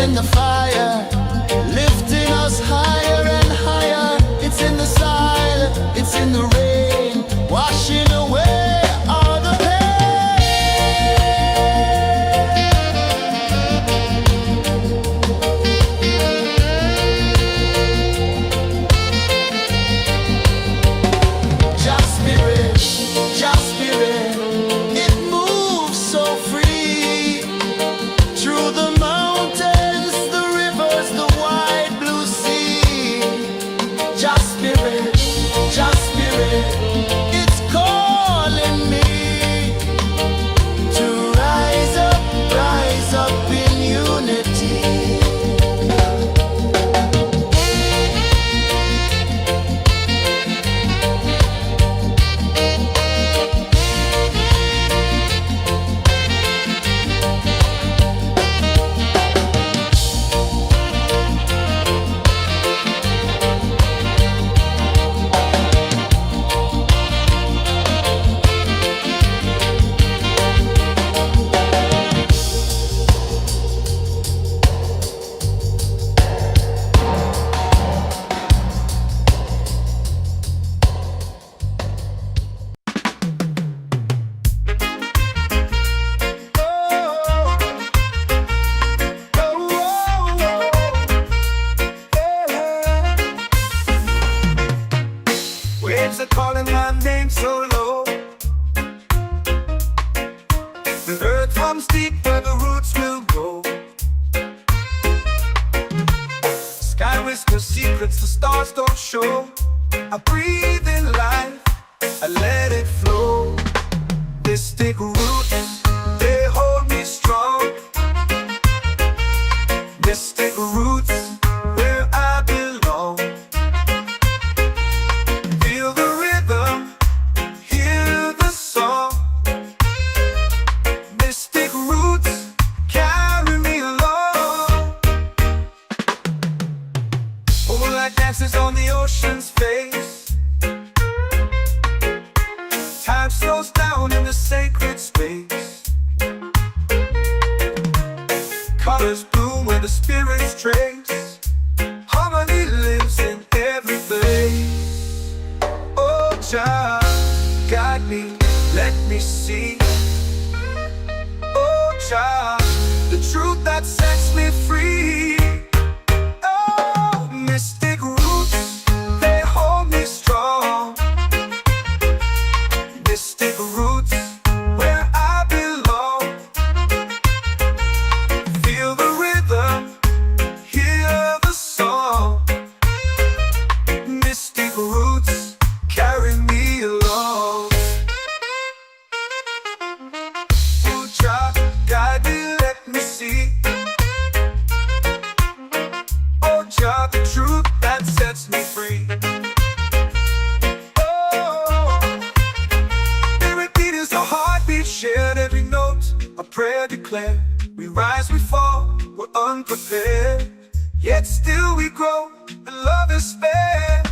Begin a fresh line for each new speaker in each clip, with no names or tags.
in the fire, lifting us higher and higher. It's in the silence, it's in the rain, washing away all the Just spirit, just spirit, it moves so free through the mountains, the rivers, the wide blue sea. Just spirit, it's calling me to rise up in unity.
Waves are calling my name so low. The earth hums deep where the roots will go. Sky whispers secrets the stars don't show. I breathe in life, I let it flow. Mystic roots, they hold me strong. Mystic roots, where I belong. Feel the rhythm, hear the song. Mystic roots, carry me along. Moonlight dances on the ocean's face. Time slows down in the sacred space. Colors bloom where the spirits trace. Harmony lives in every place. Oh, child, guide me, let me see. Oh, child, the truth that sets me free. Oh, mystic roots, they hold me strong. Mystic roots, where I belong. Feel the rhythm, hear the song. Mystic roots, carry me along. Oh, child, guide me, let me see. Oh, child, the truth that sets me free. Oh, every beat is a heartbeat shared, every note a prayer declared. We rise, we fall, we're unprepared, yet still we grow, and love is spared.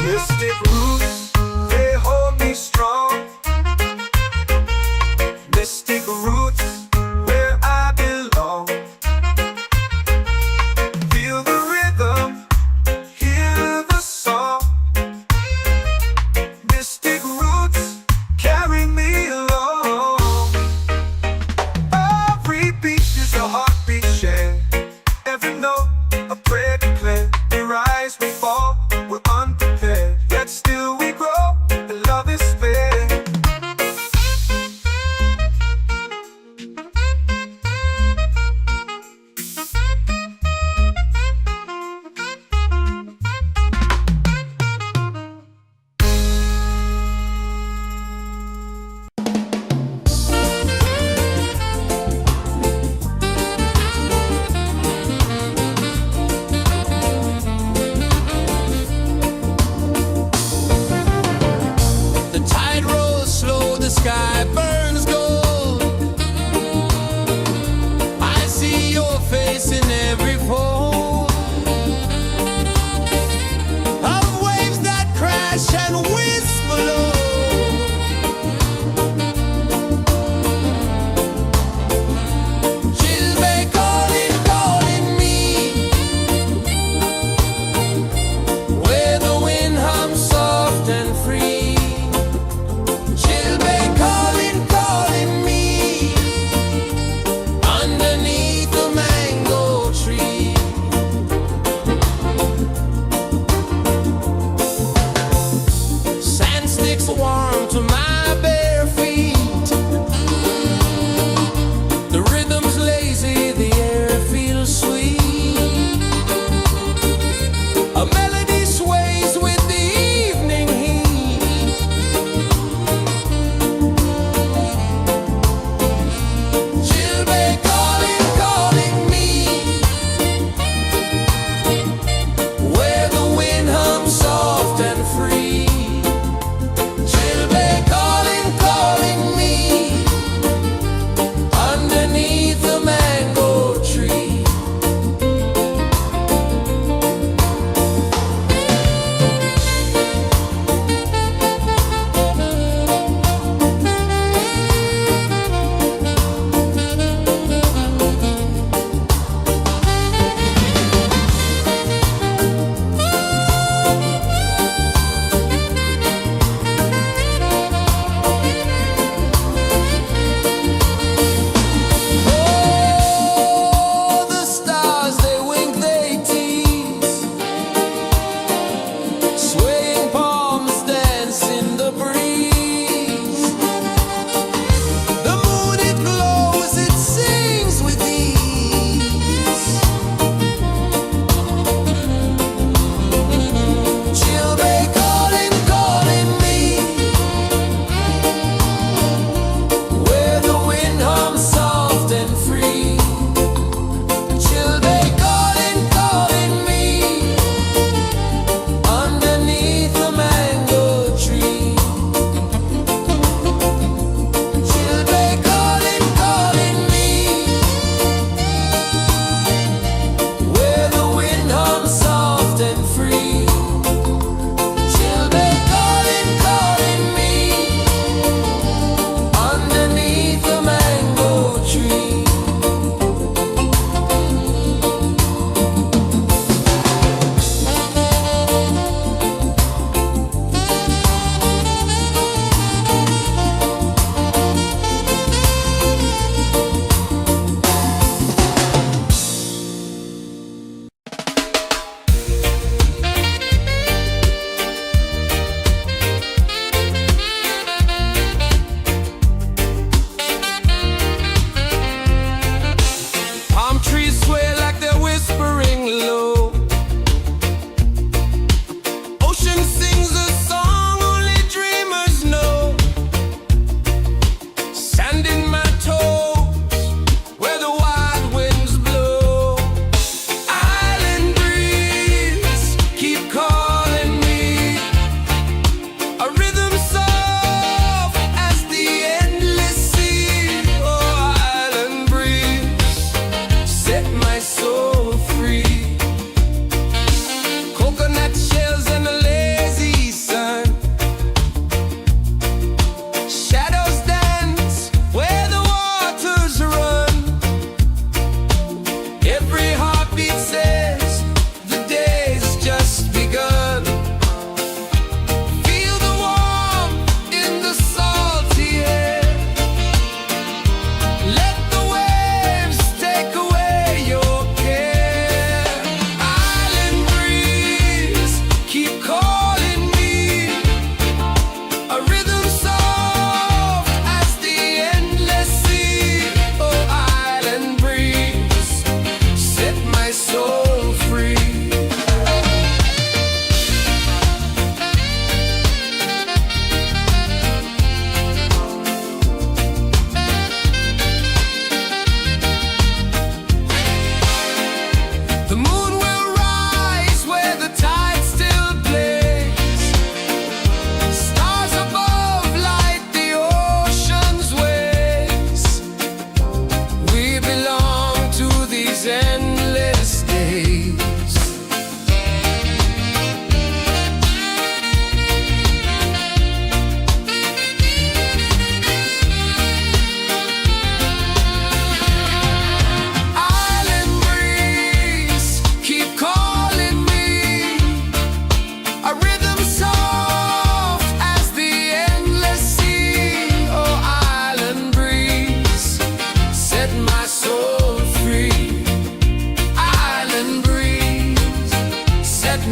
Mystic roots, they hold me strong. Mystic roots, where I belong. Feel the rhythm, hear the song. Mystic roots, carry me along. Every beat is a heartbeat shared, every note a prayer declared. We rise, we fall, we're unprepared, yet still we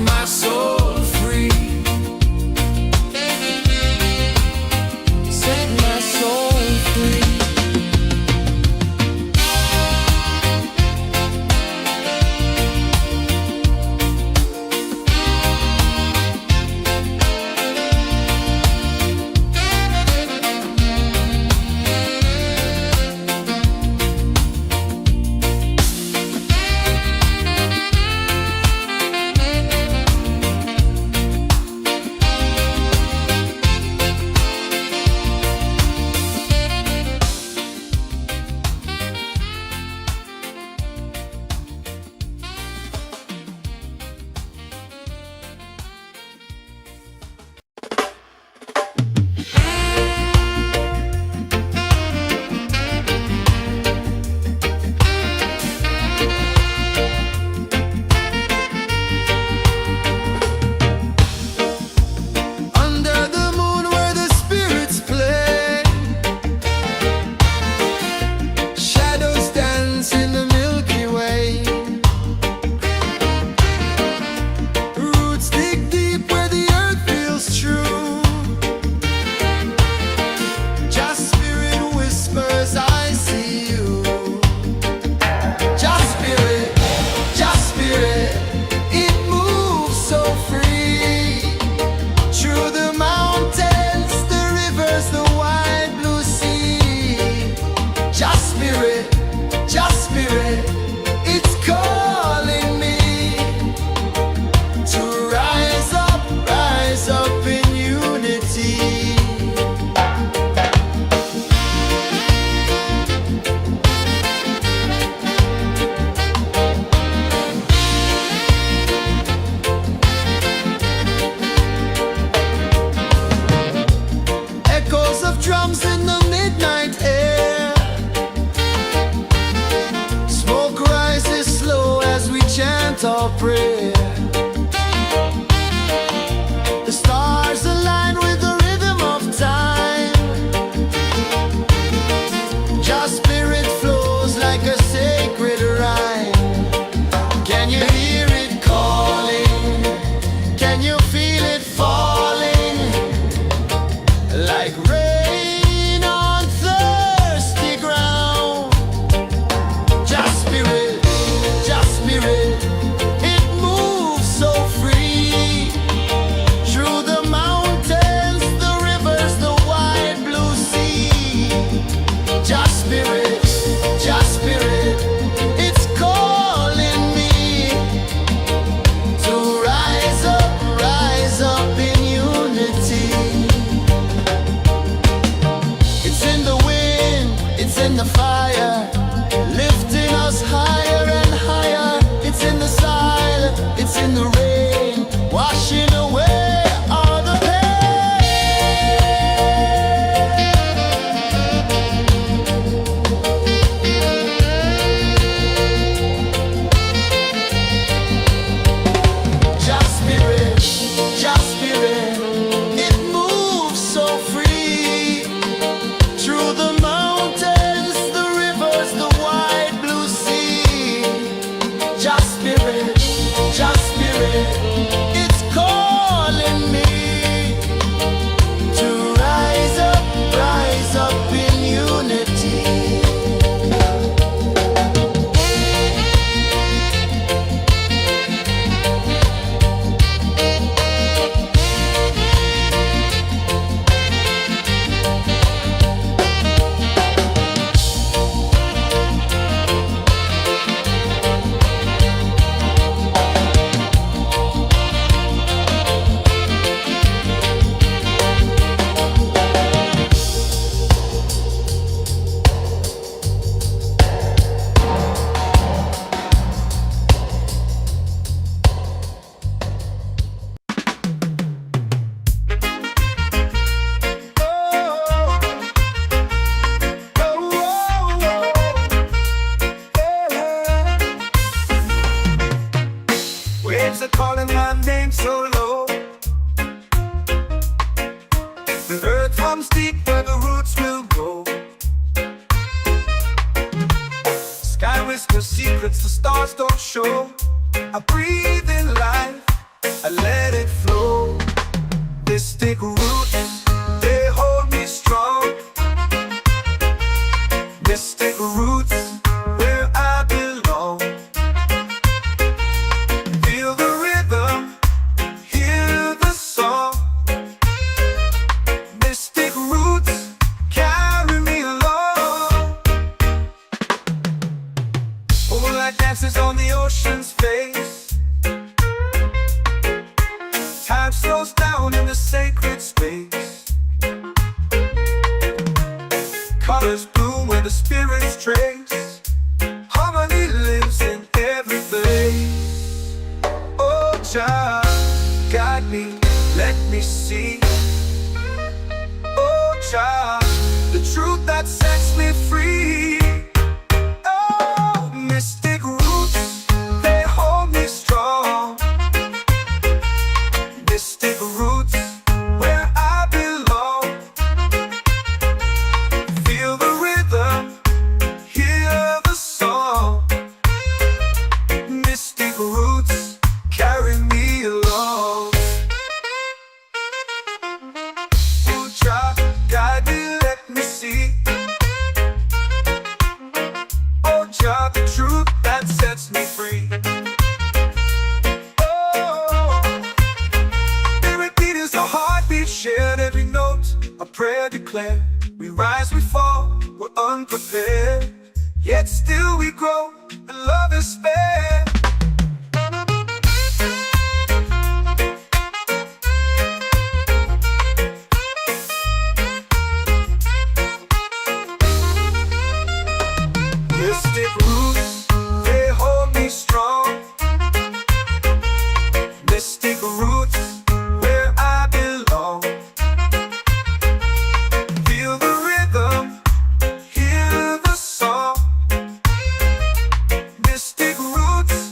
my soul free.
Set my soul free. Drums in the midnight air. Smoke rises slow as we chant our prayer. The stars align with the rhythm of time. Your spirit flows like a sacred rhyme. Can you hear it calling? Can you feel it falling? Like rain the fire, lifting us higher and higher. It's in the silence, it's in the rain, washing away all the Just spirit, it moves so free through the mountains, the rivers, the wide blue sea. Just spirit, it's calling me to rise up in unity.
Waves are calling my name so low. The earth hums deep where the roots will grow. Sky whispers secrets the stars don't show. I breathe in life, Mystic roots, they hold me strong. Mystic roots, where I belong. Feel the rhythm, hear the song. Mystic roots, carry me along. Moonlight dances on the ocean's face. Time slows down in the sacred space. Colors bloom where the spirits trace. Harmony lives in every place. Oh, child, guide me, let me see. Oh, child, the truth that sets me free. Oh, mystic roots, they hold me strong. Mystic roots, where I belong. Feel the rhythm, hear the song. Mystic roots, carry me along. Oh, child, guide me, let me see. Oh, child, the truth that sets me free. Shared every note, a prayer declared. We rise, we fall, we're unprepared. Yet still we grow, and love is spared. Mystic roots, they hold me strong. Mystic roots, where I belong. Feel the rhythm, hear the song. Mystic roots,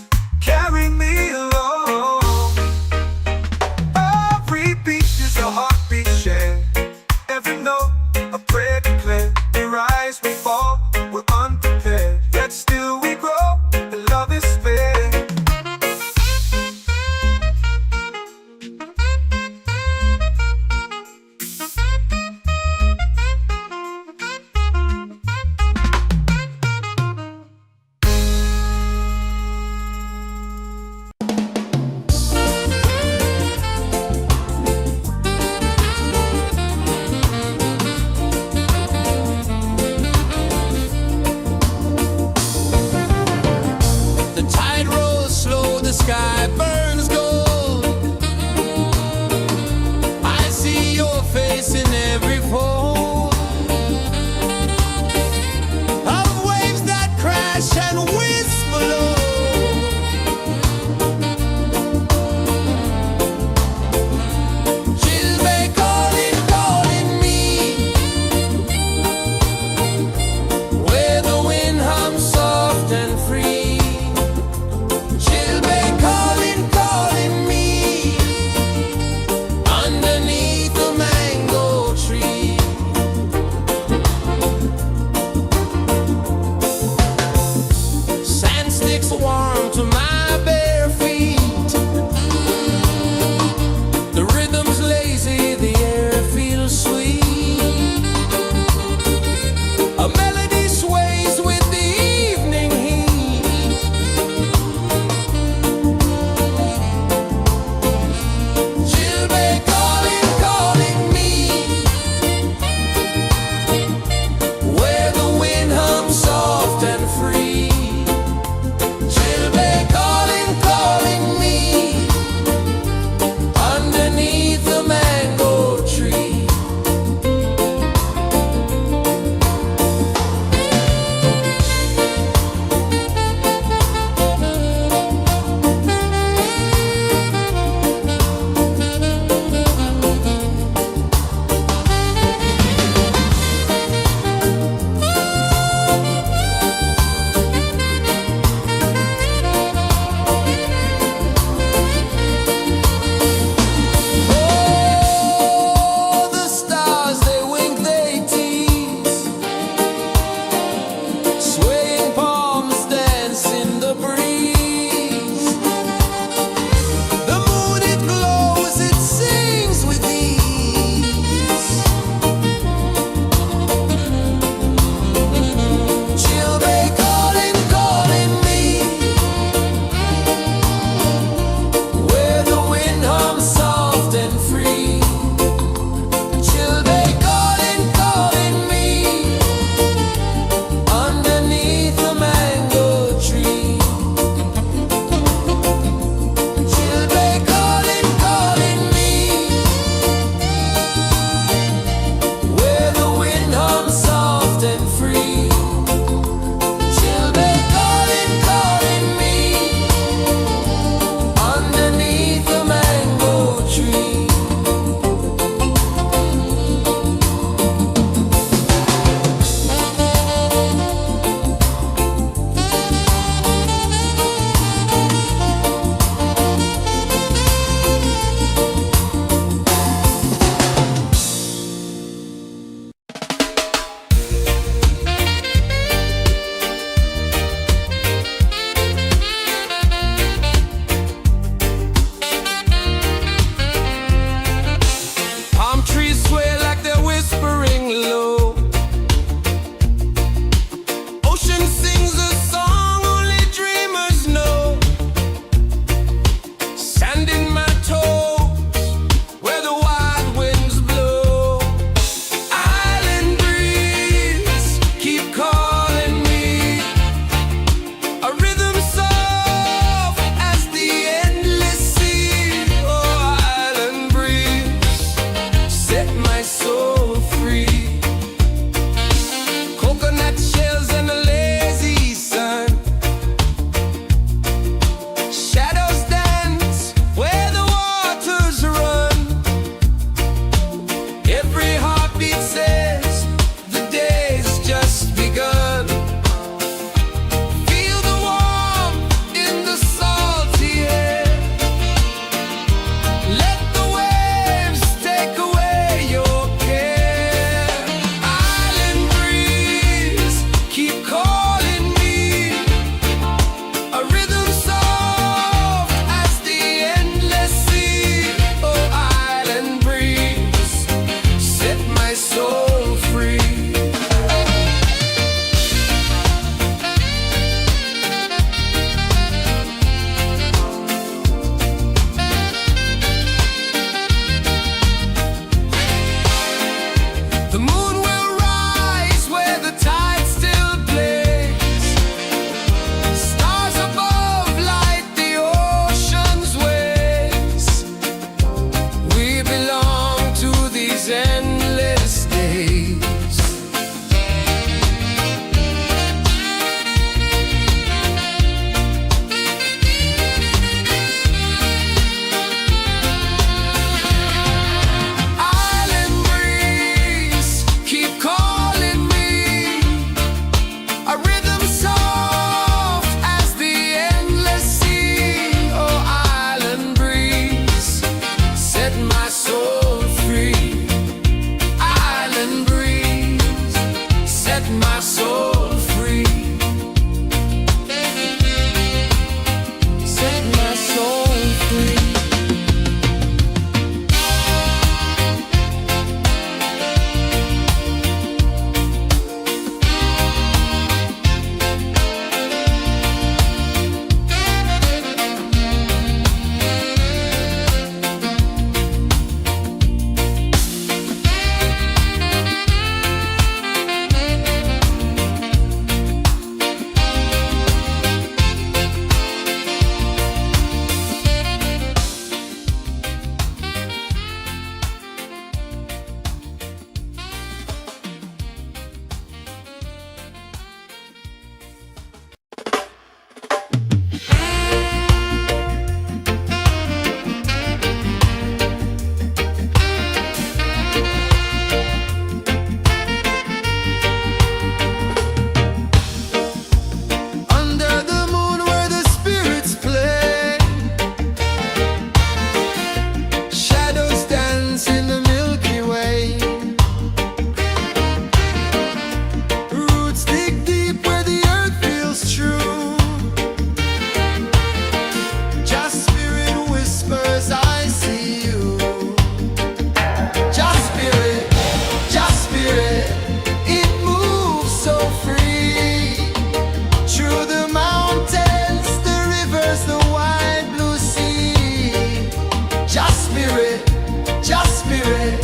spirit,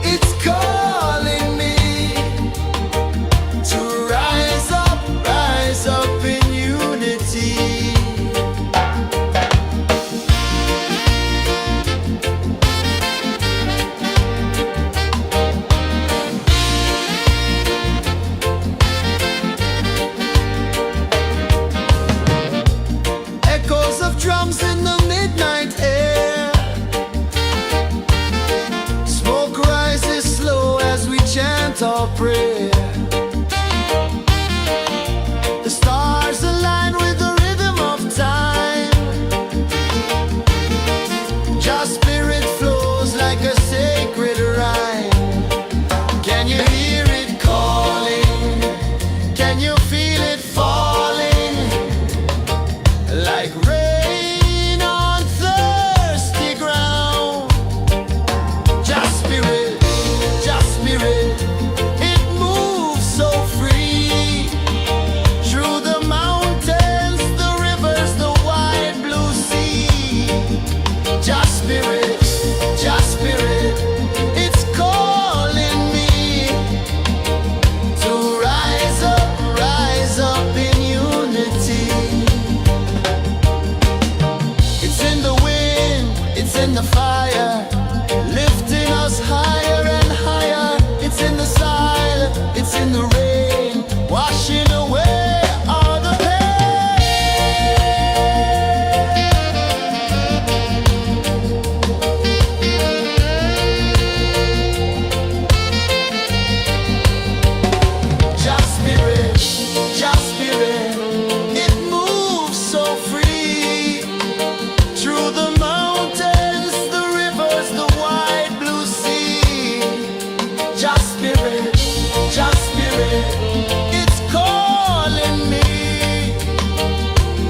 it's calling me to rise up in unity. Echoes of drums in the midnight air. Smoke rises slow as we chant our prayer. The stars align with the rhythm of time. Just spirit flows like a sacred rhyme. Can you hear it calling? Can you feel it falling? Like rain on thirsty ground. Just spirit, it moves so free. Through the mountains, the rivers, the wide blue sea. Just spirit, it's calling me to rise up in unity. It's in the wind, it's in the fire, lifting us higher and higher. It's in the silence, it's in the rain, washing away all the Just spirit, it moves so free. Through the mountains, the rivers, the wide blue sea. Just spirit, it's calling me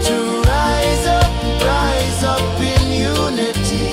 to rise up in unity.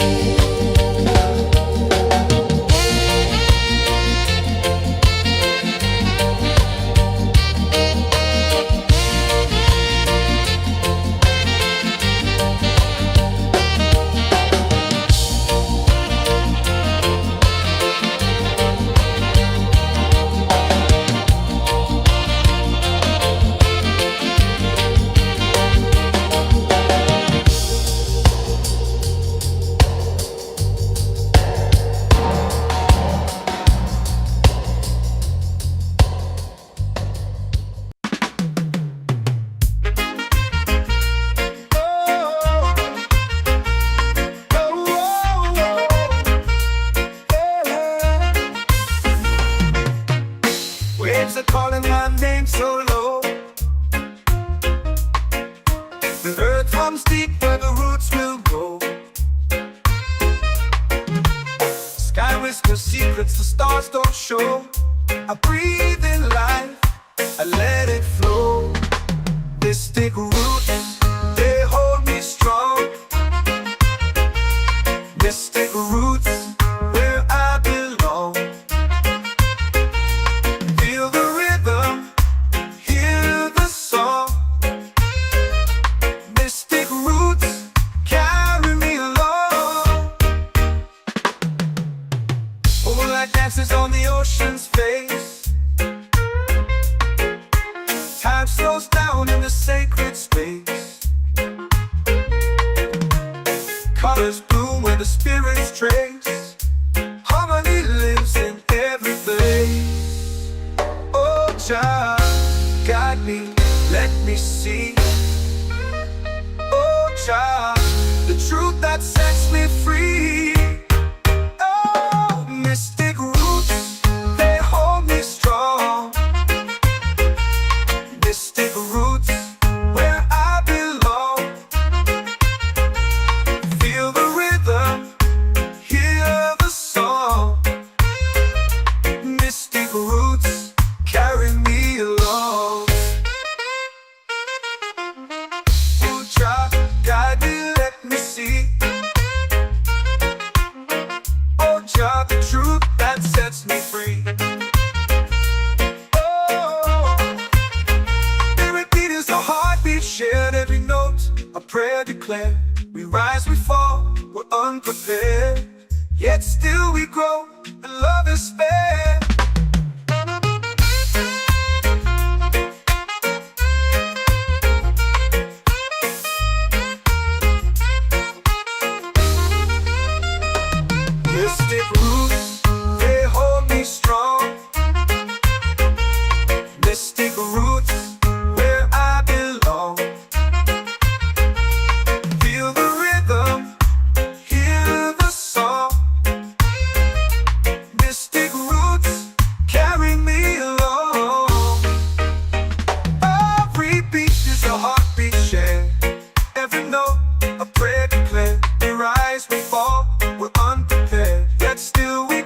Waves are calling my name so low. The earth runs deep where the roots will go. Sky whispers secrets the stars don't show. I breathe in life, I let it flow. Mystic roots, they hold me strong. Mystic roots, where I belong. Feel the rhythm, hear the song. Mystic roots, carry me along. Moonlight dances on the ocean's face. Time slows down in the sacred space. Colors bloom where the spirits trace. Harmony lives in every place. Oh, Jah, guide me, let me see. Oh, Jah, the truth that sets me free. Oh, mystic roots, they hold me strong. Mystic roots, where I belong. Feel the rhythm, hear the song. Mystic roots, carry me along. yet still we grow, and love is spare. Mystic roots, they hold me strong. Mystic roots, where I belong. Feel the rhythm, hear the song. Mystic roots, carry me along. Every beat is a heartbeat shared. Every note, a prayer declared. We rise, we fall, we're unprepared, yet still we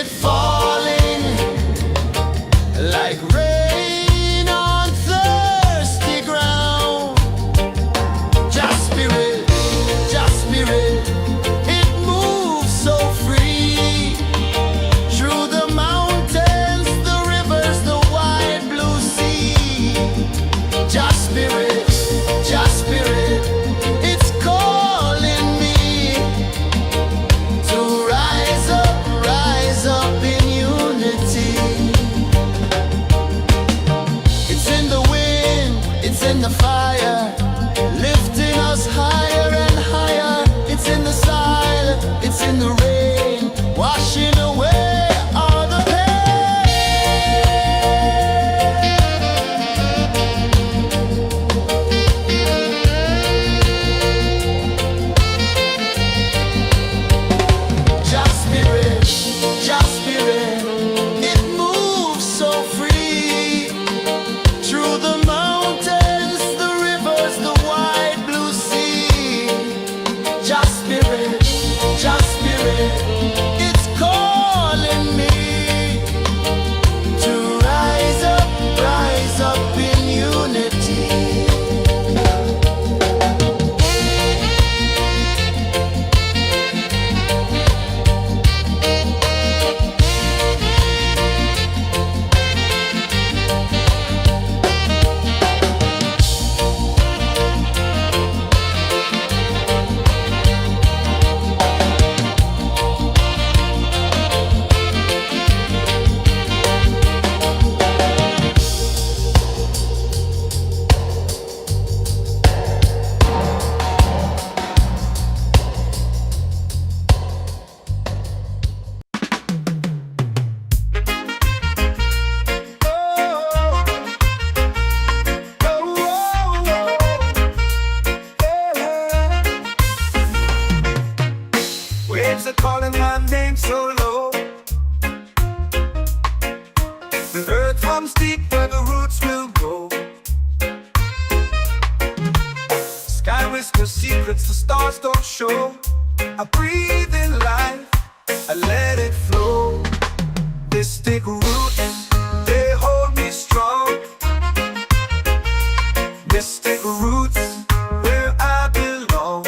falling like rain on thirsty ground. Just spirit, it moves so free through the mountains, the rivers, the wide blue sea. Just spirit, it's calling me to rise up in unity. It's in the wind, it's in the fire, lifting us higher and higher. It's in the silence, it's in the rain, washing away all the Just spirit, it moves so free through the mountains, the rivers, the wide blue sea. Just spirit, it's calling me to rise up in unity.
Waves are calling my name so low. The earth hums deep where the roots will grow. Sky whispers secrets the stars don't show. I breathe in life, I let it flow. Mystic roots, they hold me strong. Mystic roots, where I belong.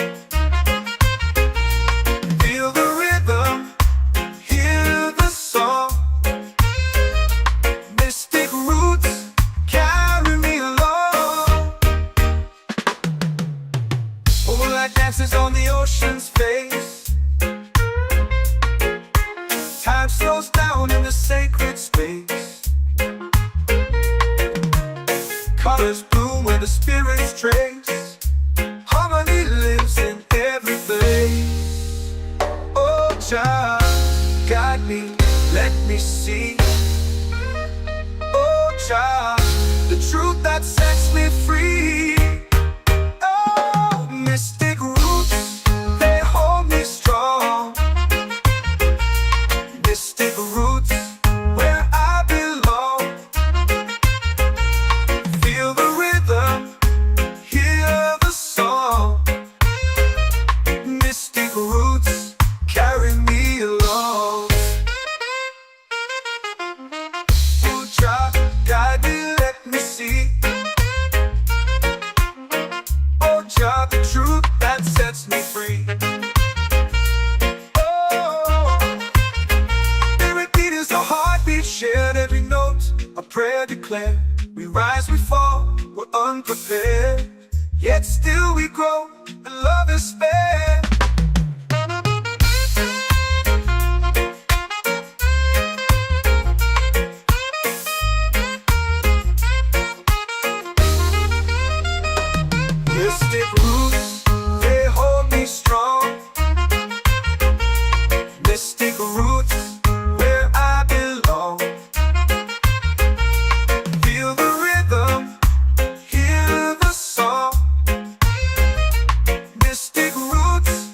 Feel the rhythm, hear the song. Mystic roots, carry me along. Moonlight dances on the ocean's face. Time slows down in the sacred space. Colors bloom where the spirits trace. Harmony lives in every face. Oh, child, guide me, let me see. Oh, child, the truth that sets me free. Oh, mystic roots, they hold me strong. Mystic roots, where I belong. Feel the rhythm, hear the song. Mystic roots, carry me along. Oh, child, guide me, let me see. Oh, child, the truth that sets me free. Oh, spirit beat is a heartbeat shared, every note a prayer declared. We rise, we fall, we're unprepared, yet still we grow, and love is spared. Mystic roots, they hold me strong. Mystic roots, where I belong. Feel the rhythm, hear the song. Mystic roots,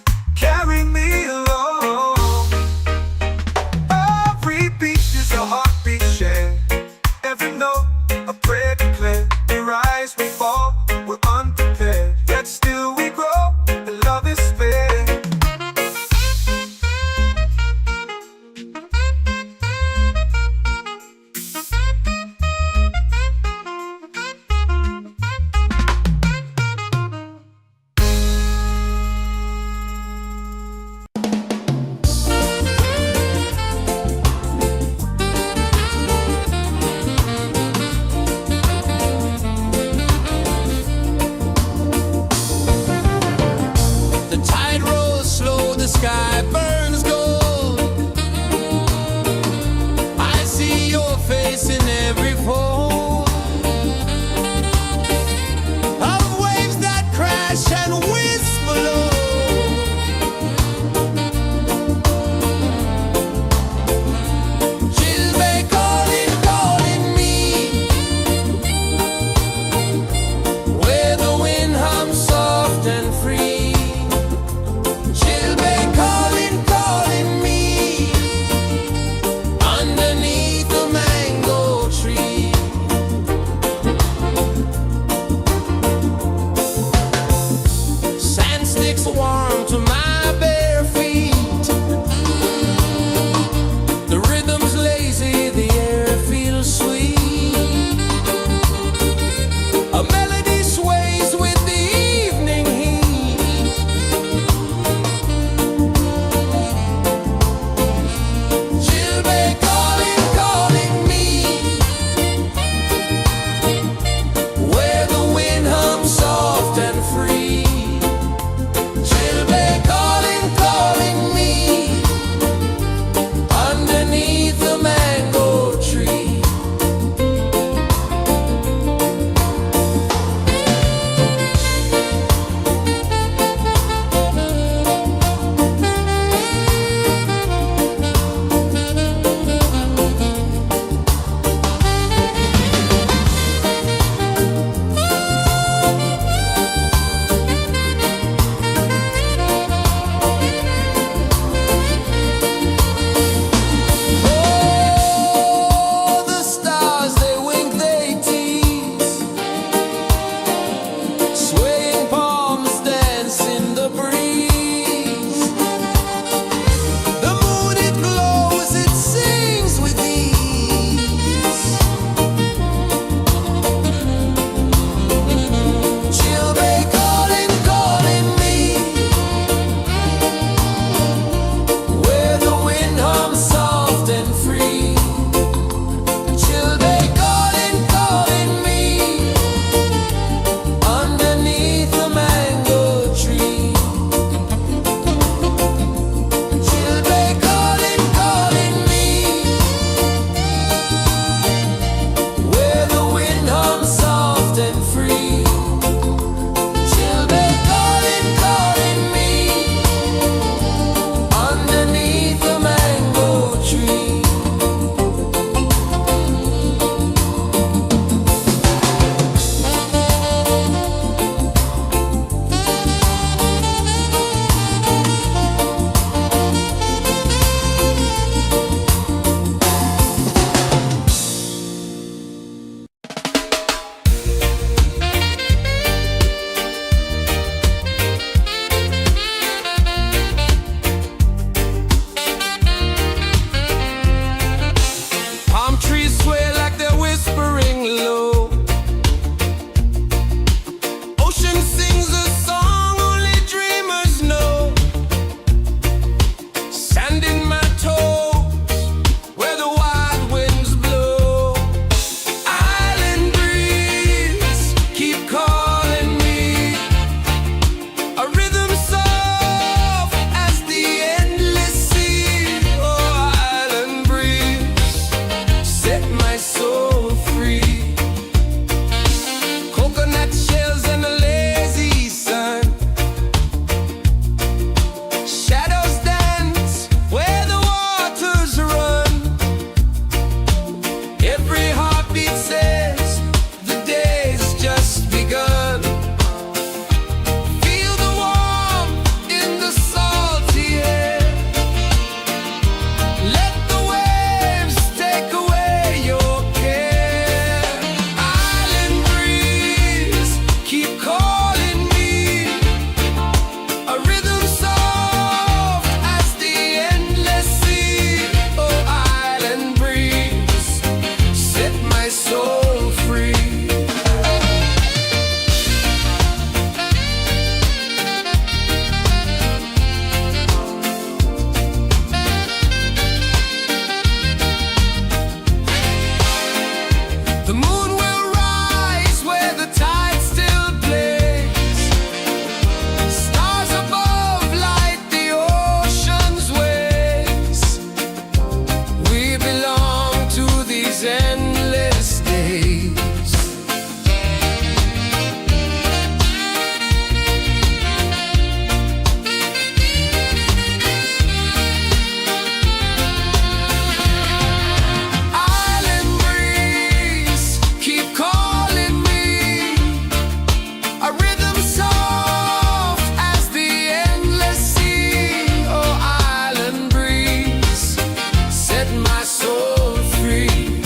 soul free.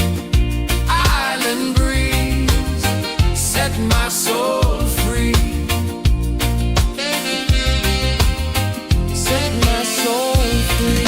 Island breeze, set my soul free. Set my soul free.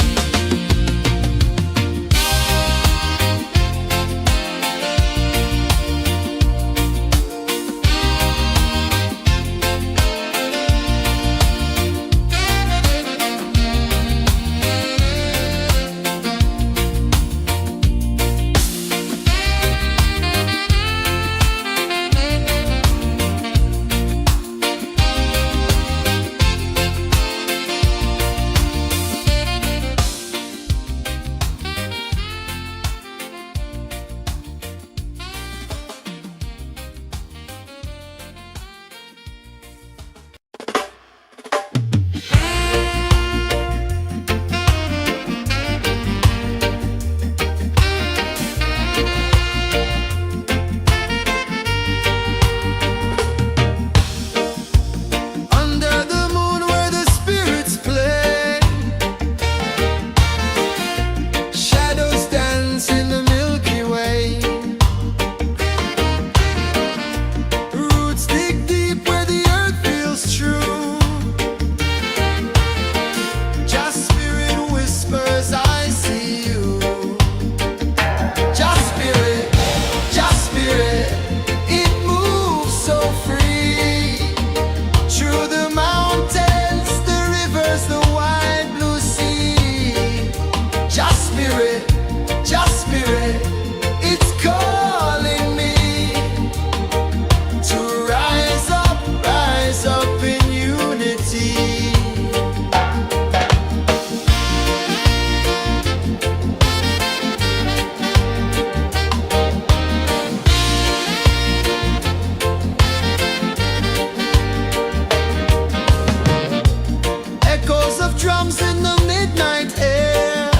Drums in the midnight air.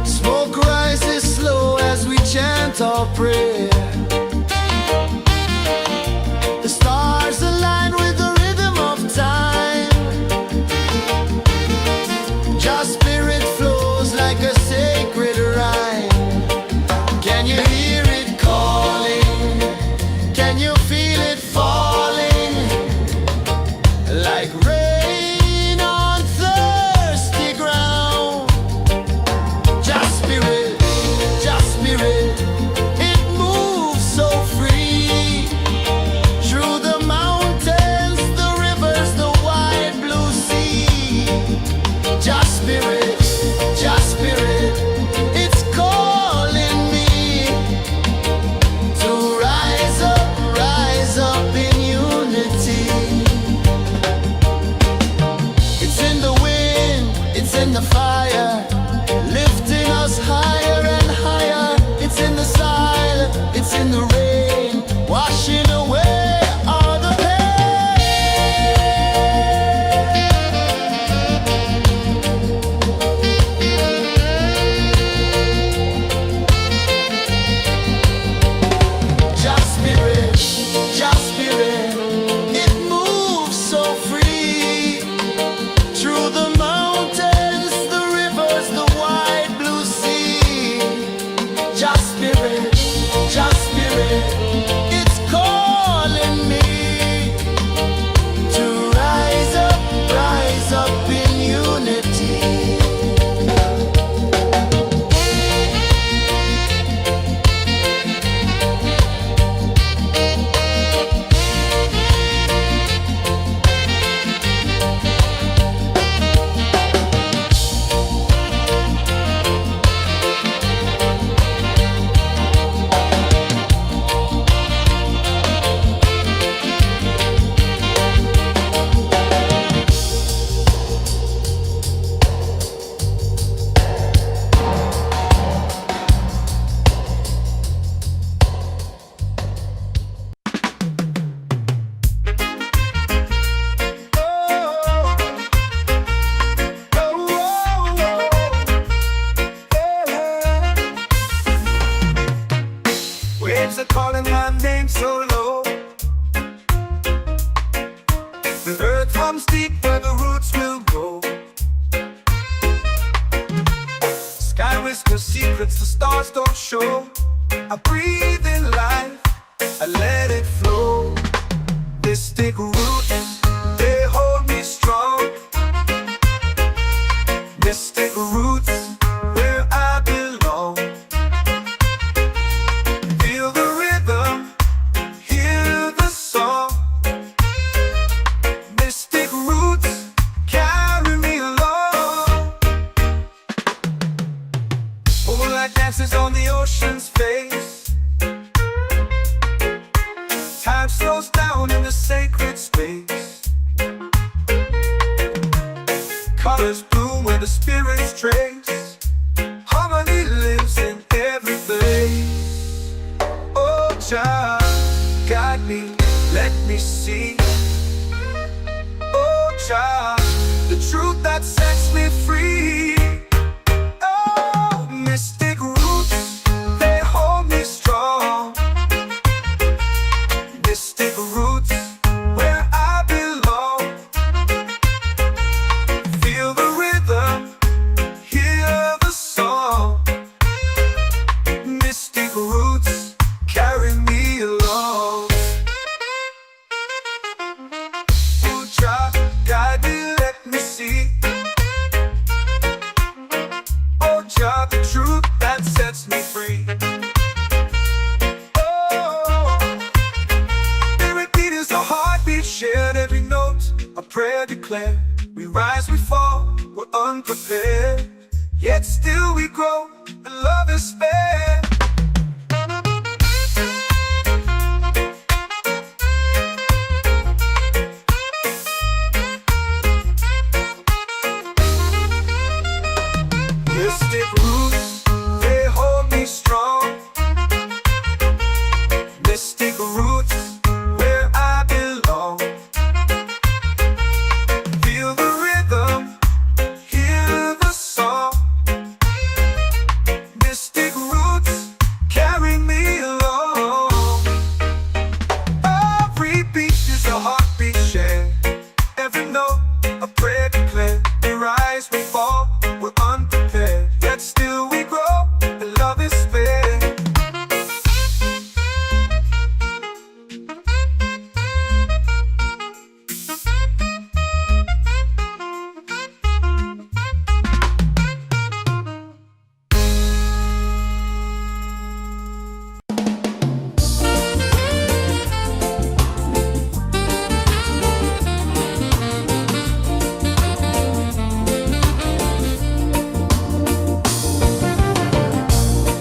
Smoke rises slow as we chant our prayer. The stars align with the rhythm of time. Your spirit flows like a sacred rhyme. Can you hear it calling? Can you feel it falling? Like rain the fire, lifting us higher and higher. It's in the silence, it's in the rain, washing away all the Just spirit, it moves so free through the mountains, the wide blue sea. Just spirit, it's calling me to rise up in unity.
Waves are calling my name so low. The earth runs deep where the roots will go. whisper secrets the stars don't show. I breathe in life, I let it flow. Mystic roots, they hold me strong. Mystic roots, where I belong. Feel the rhythm, hear the song. Mystic roots, carry me along. Moonlight dances on the ocean's face. Time slows down in the sacred space. Colors bloom where the spirits trace. Harmony lives in every place. Oh, Jah, guide me, let me see. Oh, Jah, the truth that sets me free. Oh, mystic roots, they hold me strong. Mystic roots, where I belong. Feel the rhythm, hear the song. Mystic roots, carry me along. Oh, Jah, guide me, let me see. Oh, Jah, the truth that sets me free. Shared every note, a prayer declared. We rise, we fall, we're unprepared. Yet still we grow, and love is spared. Mystic roots, they hold me strong. Mystic roots, where I belong. Feel the rhythm, hear the song. Mystic roots, carry me along. Every beat is a heartbeat shared. Every note, a prayer declared. We rise, we fall, we're unprepared. Yet still we grow, and love is spared.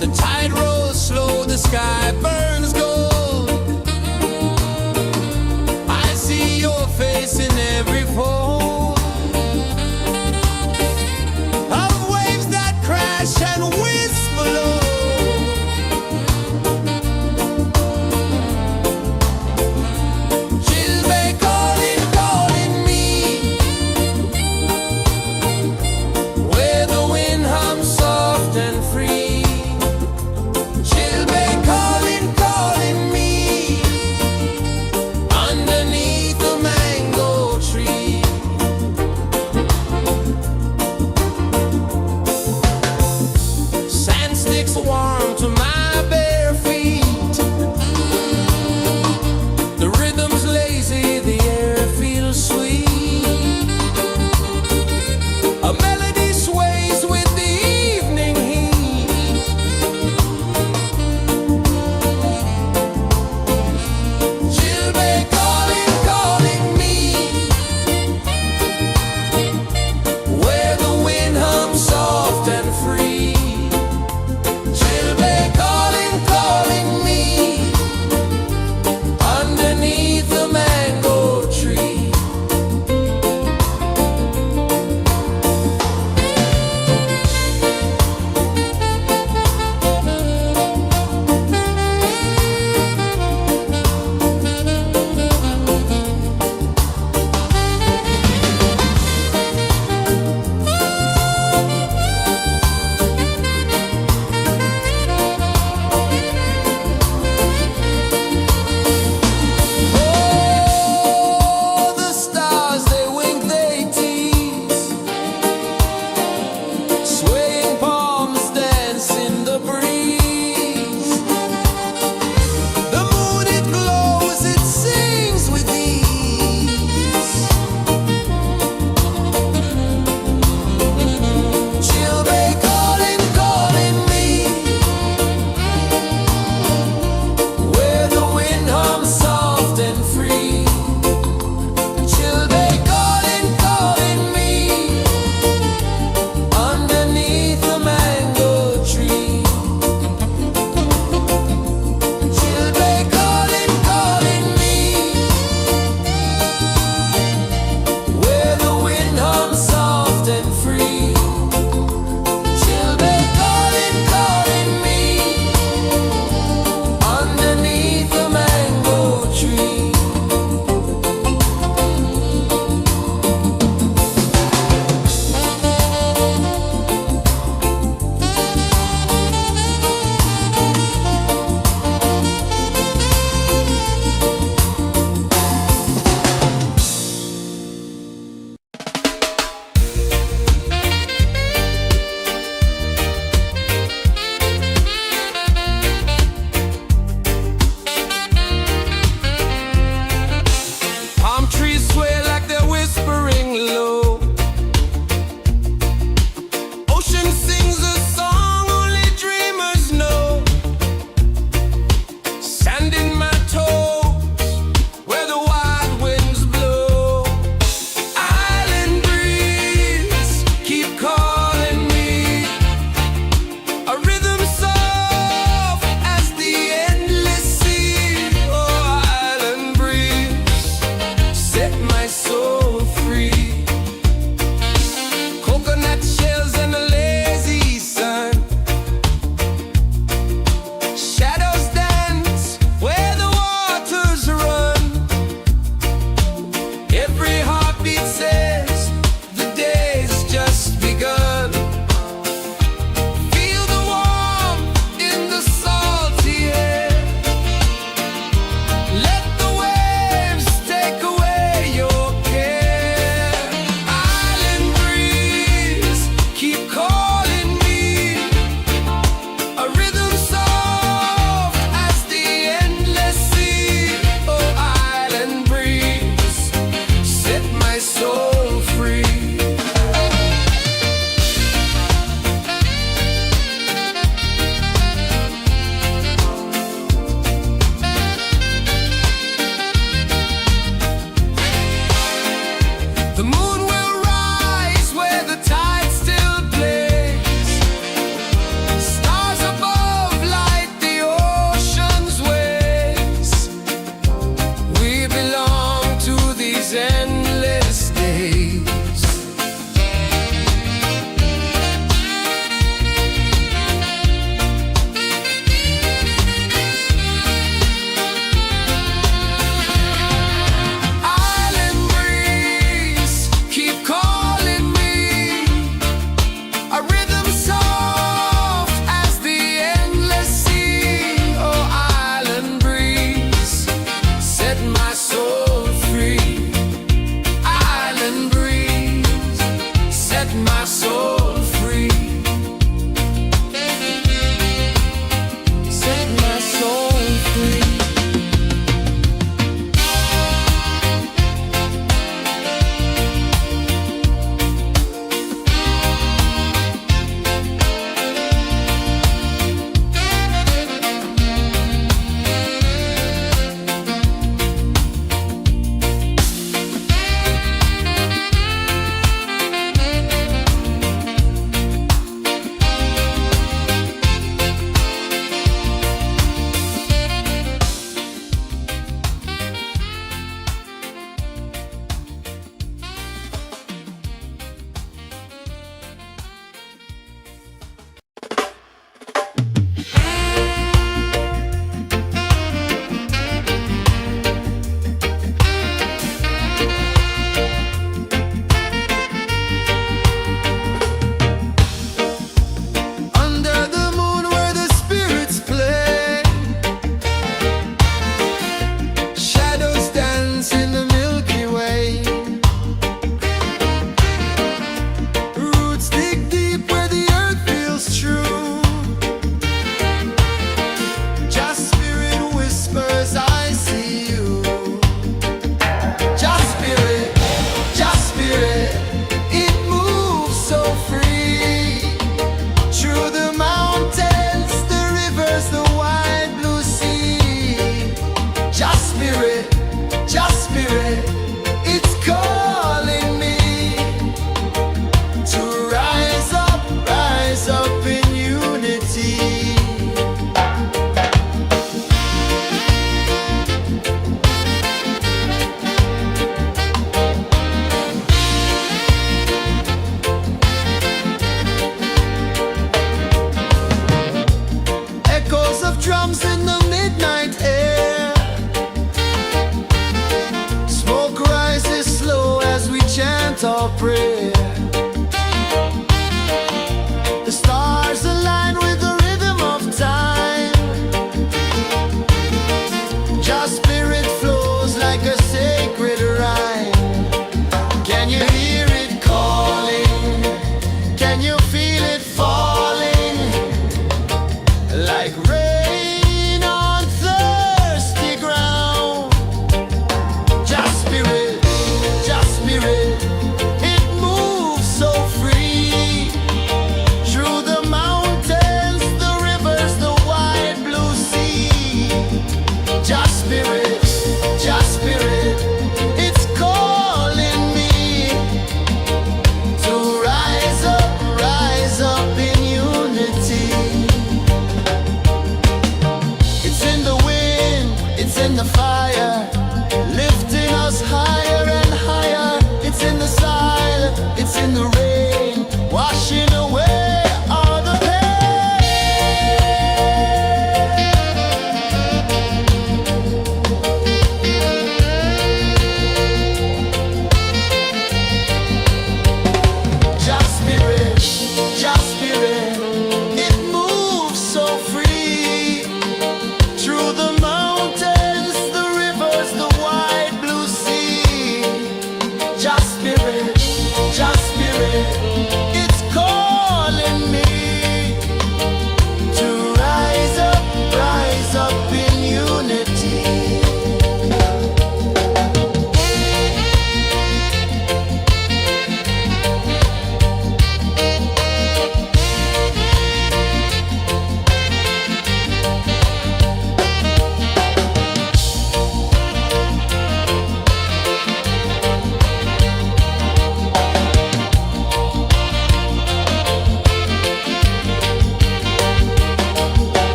The tide rolls slow, the sky burns gold. I see your face in every fold of waves that crash and whisper low. She'll be calling, calling me, where the wind hums soft and free. She'll be calling, calling me, underneath the mango tree.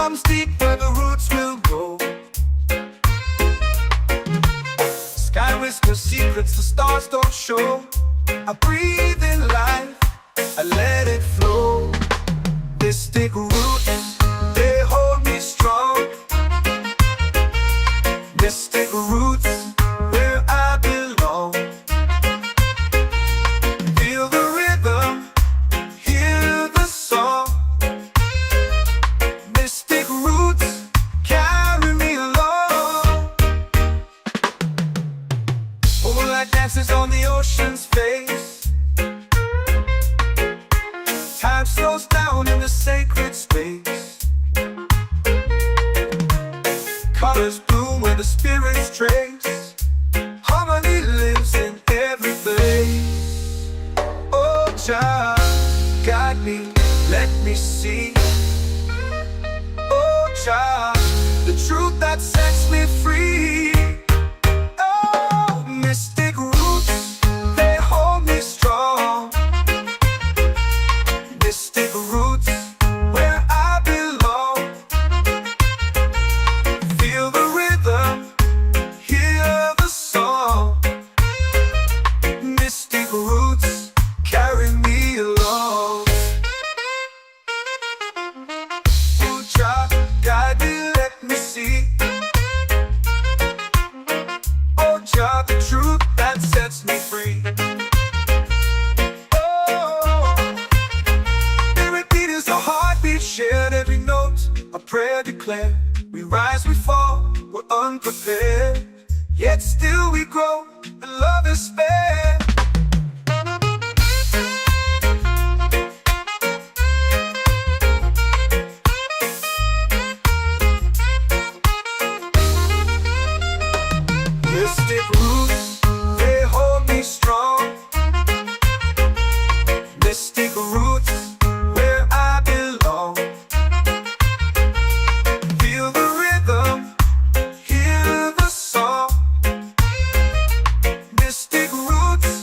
comes deep where the roots will grow. Sky whispers secrets the stars don't show. I breathe in life, I let it flow. Mystic roots, they hold me strong. Mystic roots, where I belong. Feel the rhythm, hear the song. Mystic roots, carry me along. Moonlight dances on the ocean's face. Time slows down in the sacred space. Colors bloom where the spirits trace. Harmony lives in every place. Oh, Jah, guide me, let me see. Oh, Jah, the truth that sets me free. Oh, mystic roots, they hold me strong. Mystic roots, where I belong. Feel the rhythm, hear the song. Mystic roots, carry me along. Oh, Jah, guide me, let me see. Oh, Jah, the truth that sets me free. Is a heartbeat shared, every note a prayer declared. We rise, we fall, we're unprepared, yet still we grow, and love is spared. Mystic roots, they hold me strong. Mystic roots, where I belong. Feel the rhythm, hear the song. Mystic roots,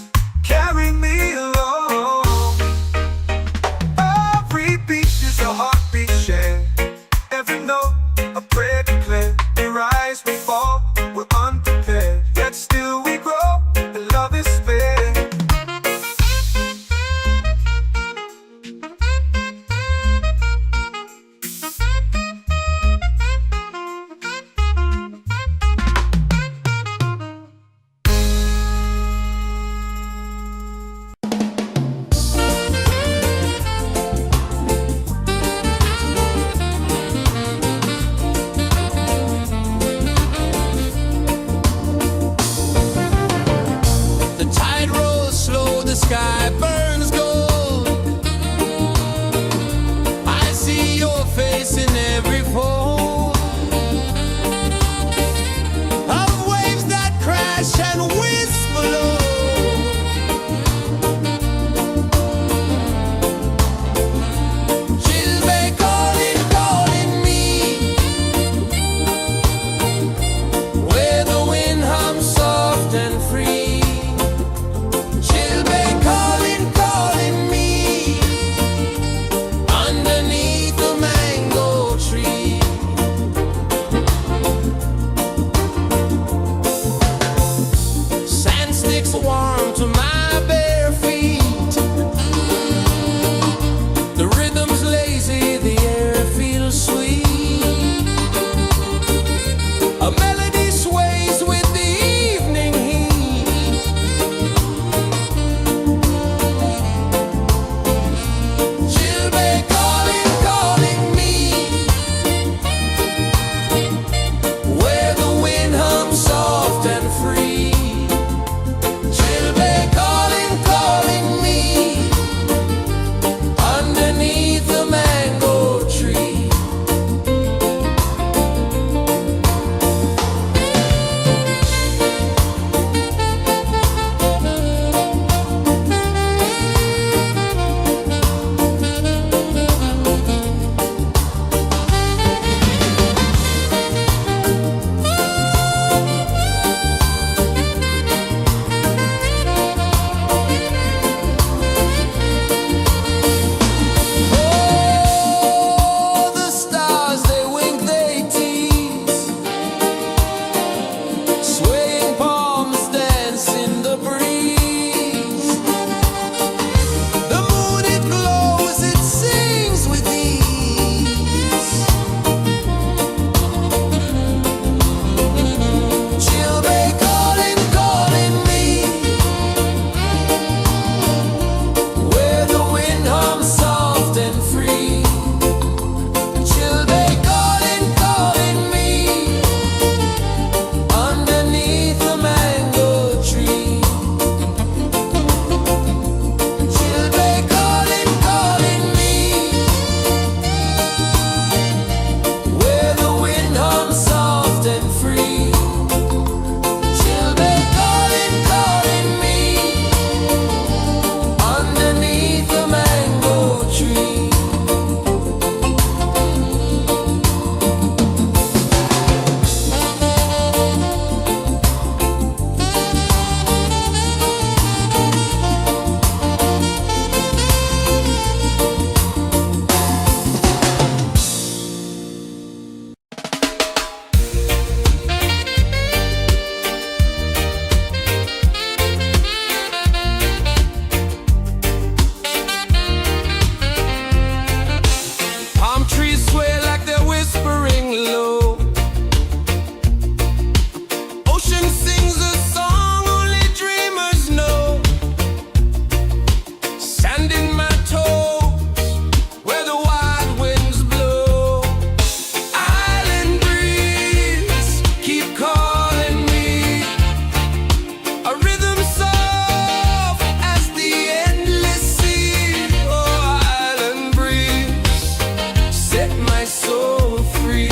soul free.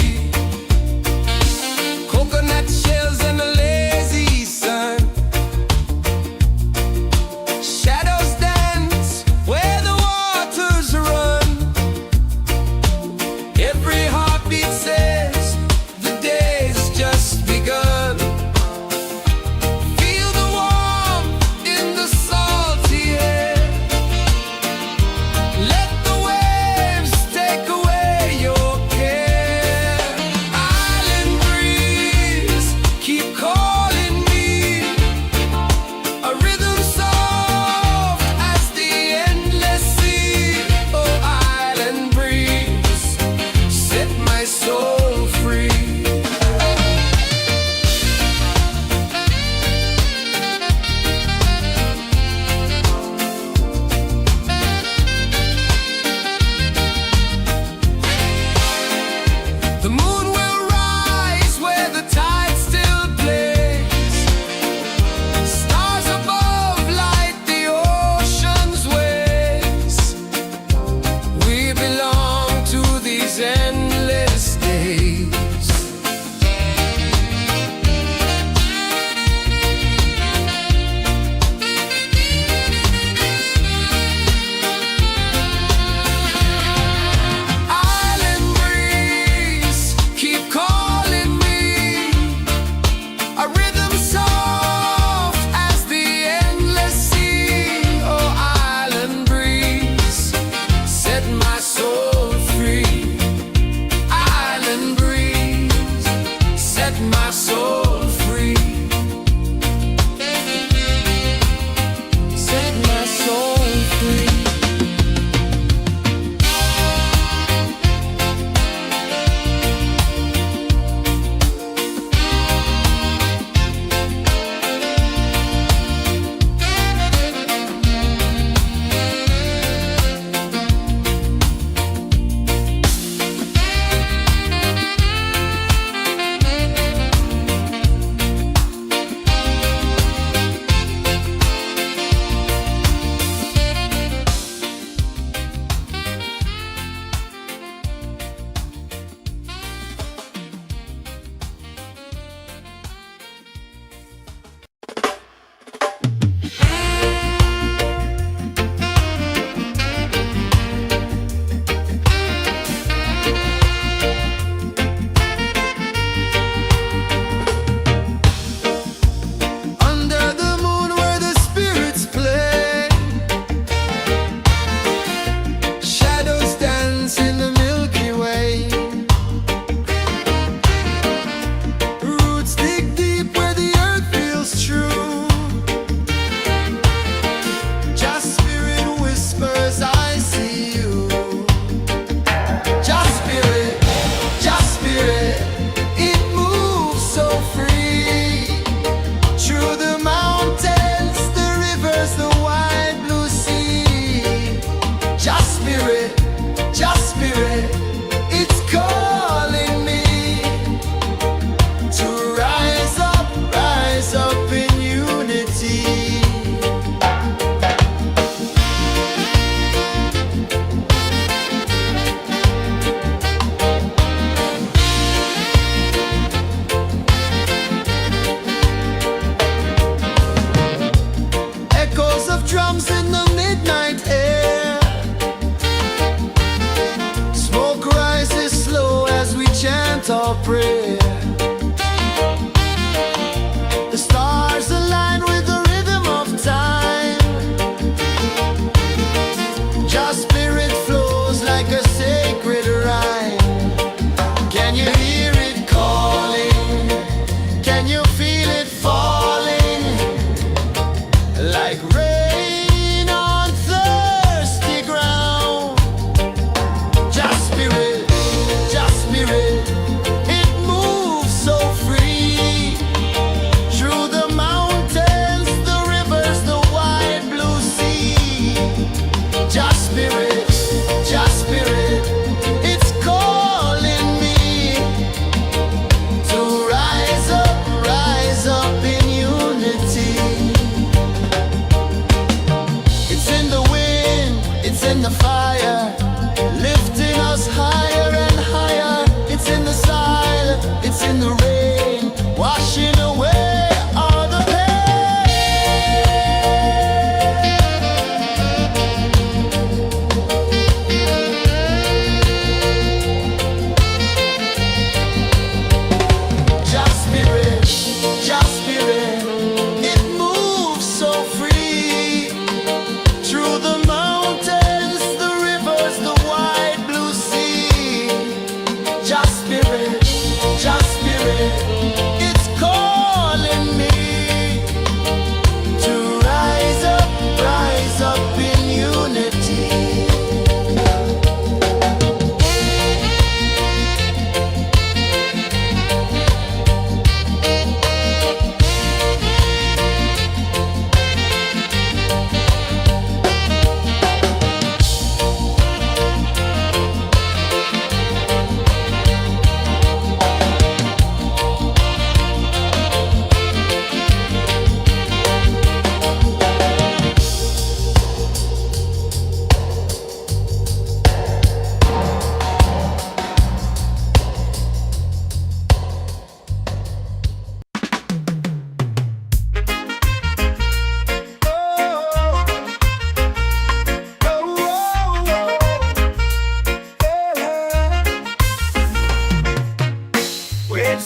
Coconut shells and a lazy sun. Shadows dance where the waters run. Every heartbeat says the day's just begun. Feel the warmth in the salty air. Let the waves take away your care. Island breeze, keep calling me. A rhythm soft as the endless sea. Oh, island breeze, set my soul free. The moon will rise where the tide still plays. Stars above light the ocean's waves. We belong to these endless days. Island breeze, keep calling me. A rhythm soft as the endless sea. Oh, island breeze, set my soul free. Island breeze, set my soul free. Set my soul free. Under the moon where the spirits play, shadows dance in the Milky Way. Roots dig deep where the earth feels true. Just spirit whispers, I see you. Just spirit, it moves so free. Through the mountains, the rivers, the wide blue sea. Just spirit, it's calling me to rise up in unity. Echoes of drums in the midnight air. Smoke rises slow as we chant our prayer. The stars align with the rhythm of time. Just spirit flows like a sacred rhyme. Can you hear it calling? Can you feel it falling? Like rain on thirsty ground. Just spirit, it moves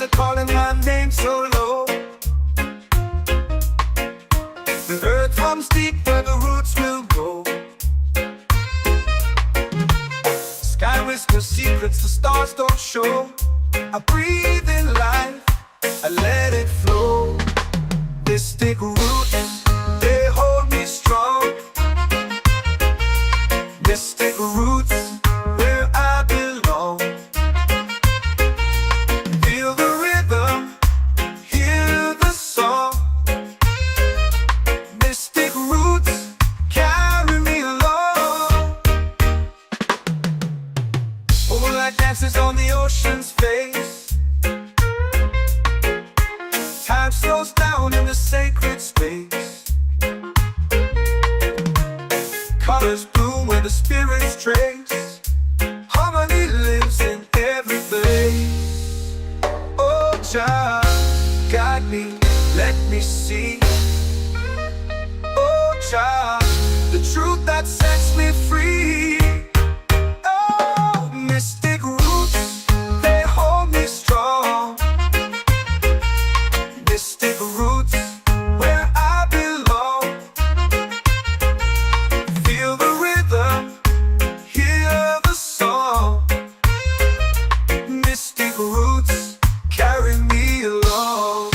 are calling my name so low. The earth comes deep where the roots will go. Sky whispers secrets the stars don't show. I breathe in life, I let it flow. Mystic roots, they hold me strong. Mystic roots, where I belong. Feel the rhythm, hear the song. Mystic roots, carry me along. Moonlight dances on the ocean's face. Time slows down in the sacred space. Colors bloom where the spirits trace. Harmony lives in every place. Oh, Jah, guide me, let me see. Oh, Jah, the truth that sets me free. Oh, mystic roots, they hold me strong. Mystic roots, where I belong. Feel the rhythm, hear the song. Mystic roots, carry me along.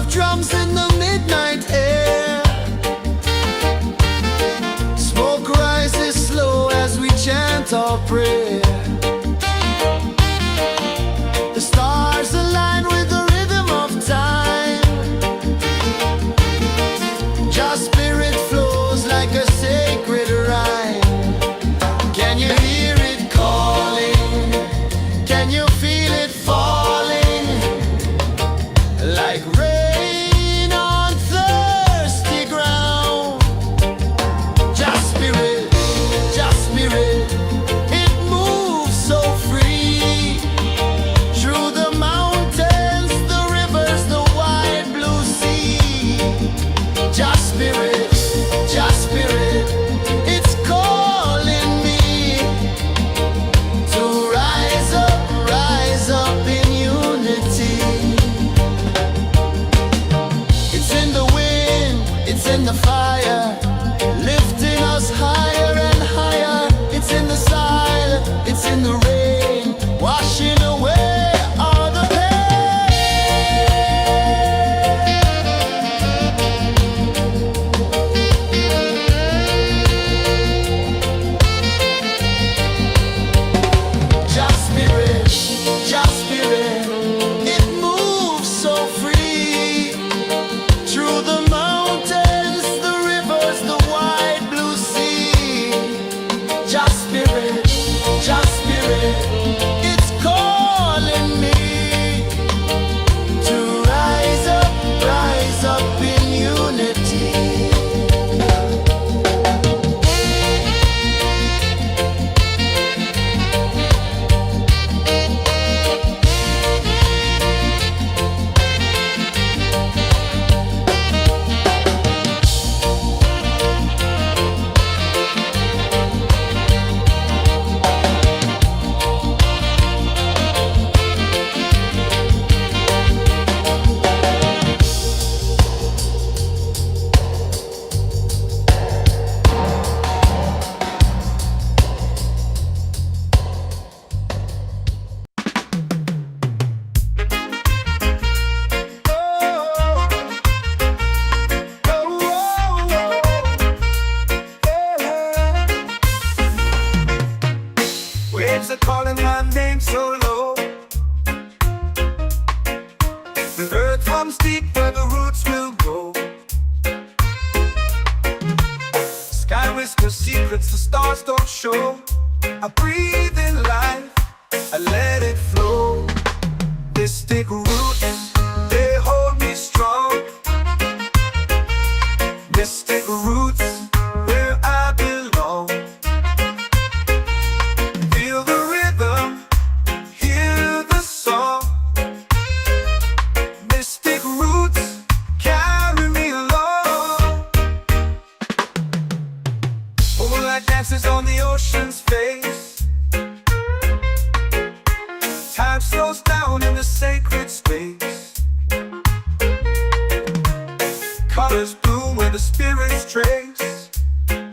drums in the midnight air. Smoke rises slow as we chant our prayer. The stars align with the rhythm of time. Just spirit flows like a sacred rhyme. Can you hear it calling? Can you feel it falling? Like rain on thirsty ground. Just spirit, it moves so free. Through the mountains, the rivers, the wide blue sea. Just spirit, it's calling me to rise up in unity. It's in the wind, it's in the fire, lifting us higher and higher. It's in the silence, it's in the rain, washing away all the Just spirit, it moves so free. Through the mountains, the rivers, the wide blue sea. Just spirit, it's calling me to rise up in unity.
Waves are calling my name so low. The earth runs deep where the roots will go. Sky whispers secrets the stars don't show. I breathe in life, I let it flow. Mystic roots, they hold me strong. Mystic roots, where I belong. Feel the rhythm, hear the song. Mystic roots, carry me along. Moonlight dances on the ocean's face. Time slows down in the sacred space. Colors bloom where the spirits trace.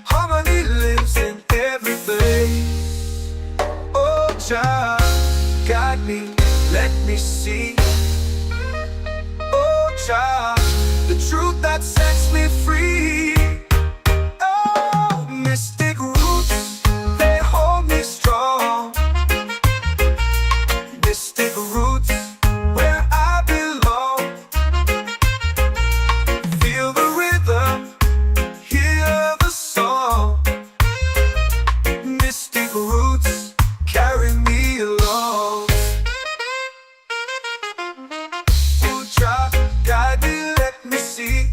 Harmony lives in every place. Oh, child, guide me, let me see. Oh, child, the truth that sets me free. Oh, mystic roots, they hold me strong. Mystic roots, where I belong. Feel the rhythm, hear the song. Mystic roots, carry me along. Oh, child, guide me, let me see.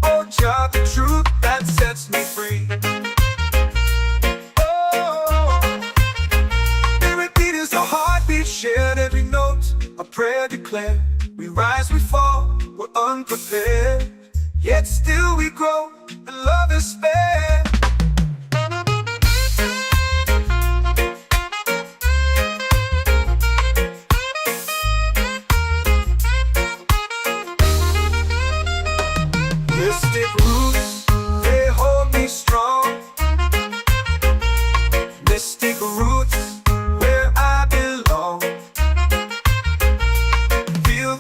Oh, child, the truth that sets me free. Oh, spirit beat is a heartbeat, shared every note. A prayer declared. We rise, we fall, we're unprepared. Yet still we grow, and love is spared. Mystic roots, they hold me strong. Mystic roots, where I belong. Feel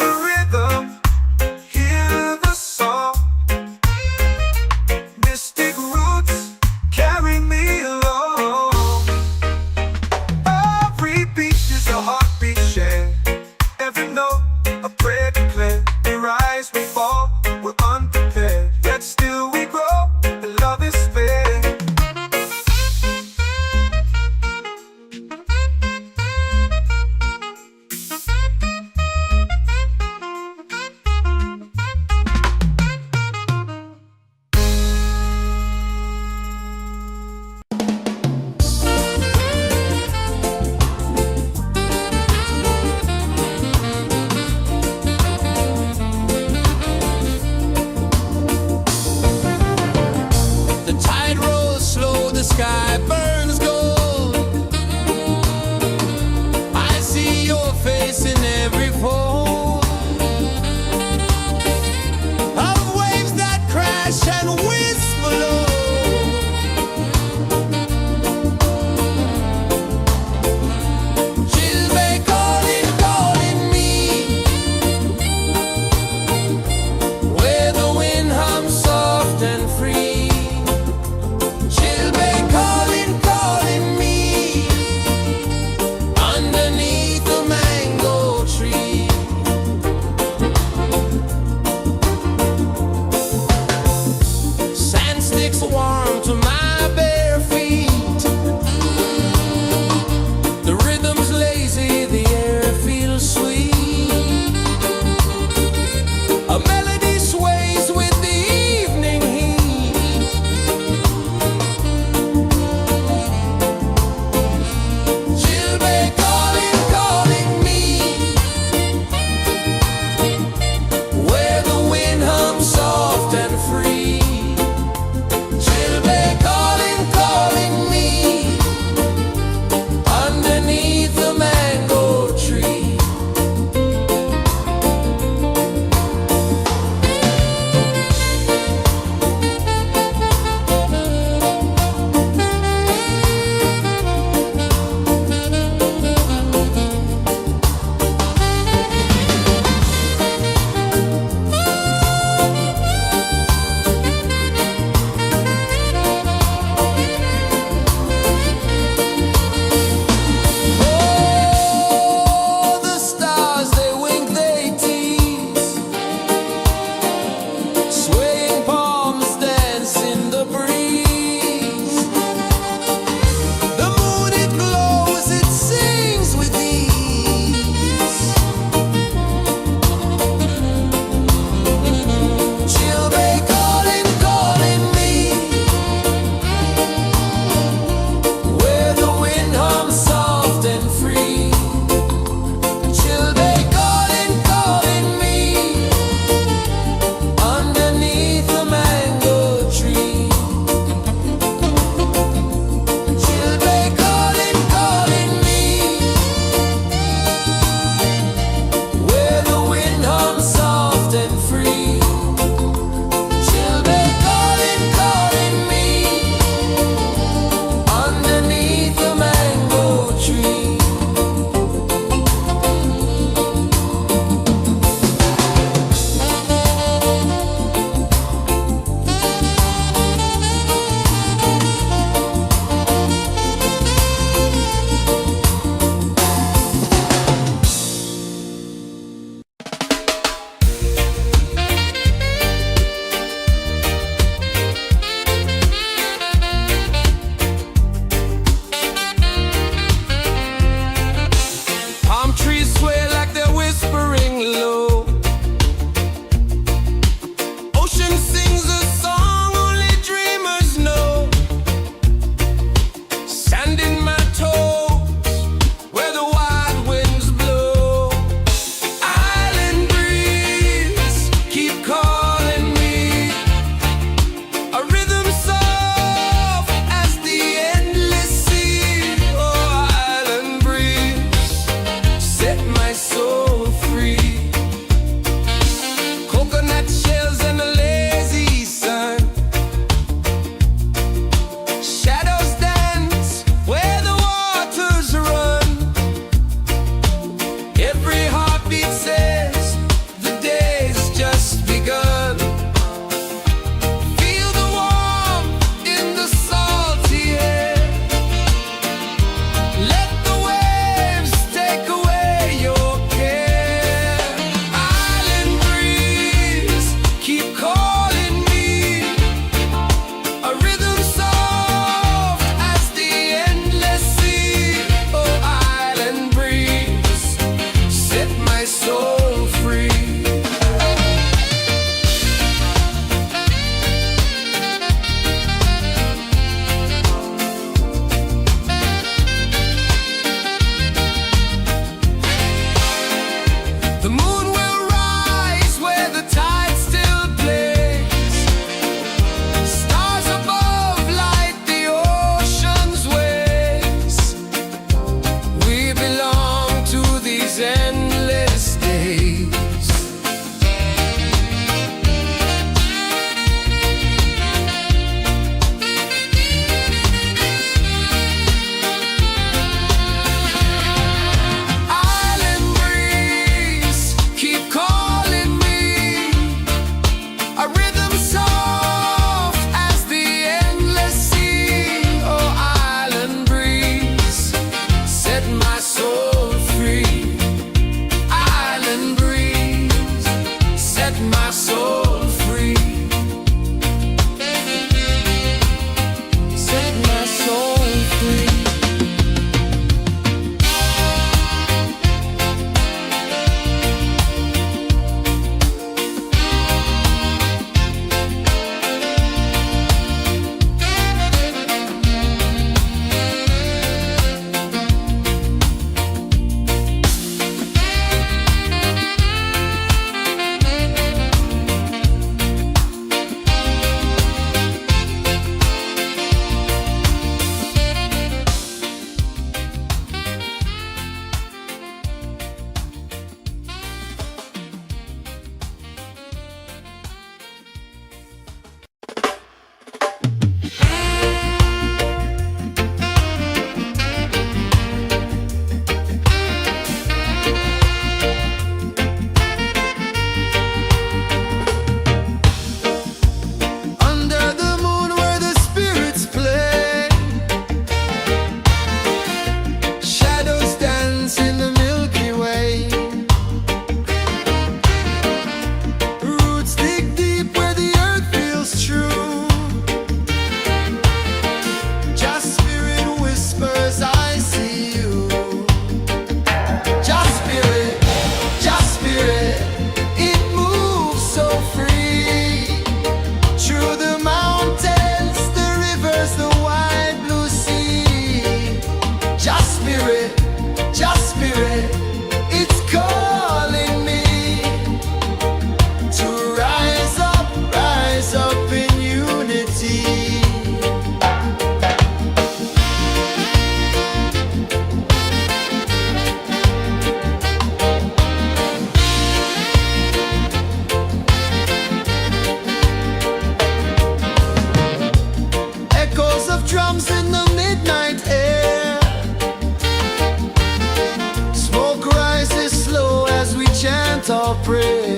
chant our prayer.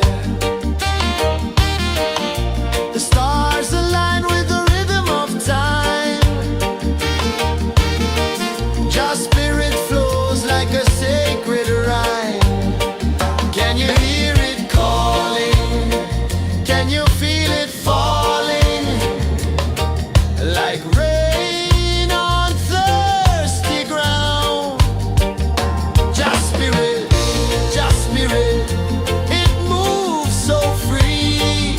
The stars align with the rhythm of time. Your spirit flows like a sacred rhyme. Can you hear it calling? Can you feel it falling? Like rain on thirsty ground. Just spirit, it moves so free.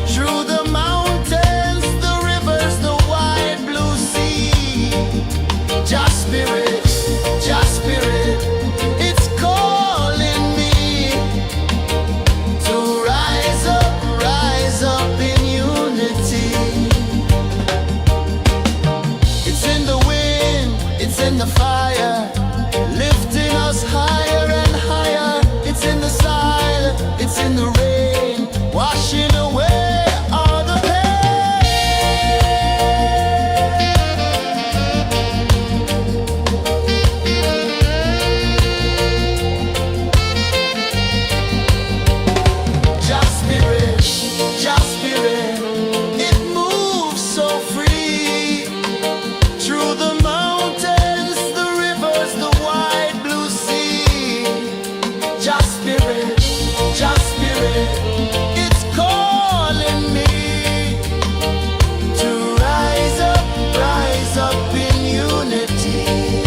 Through the mountains, the rivers, the wide blue sea. Just spirit, it's calling me to rise up in unity. It's in the wind, it's in the fire, lifting us higher and higher. It's in the silence, it's in the rain, washing away all the Just spirit, it moves so free. Through the mountains, the rivers, the wide blue sea. Just spirit, it's calling me to rise up in unity.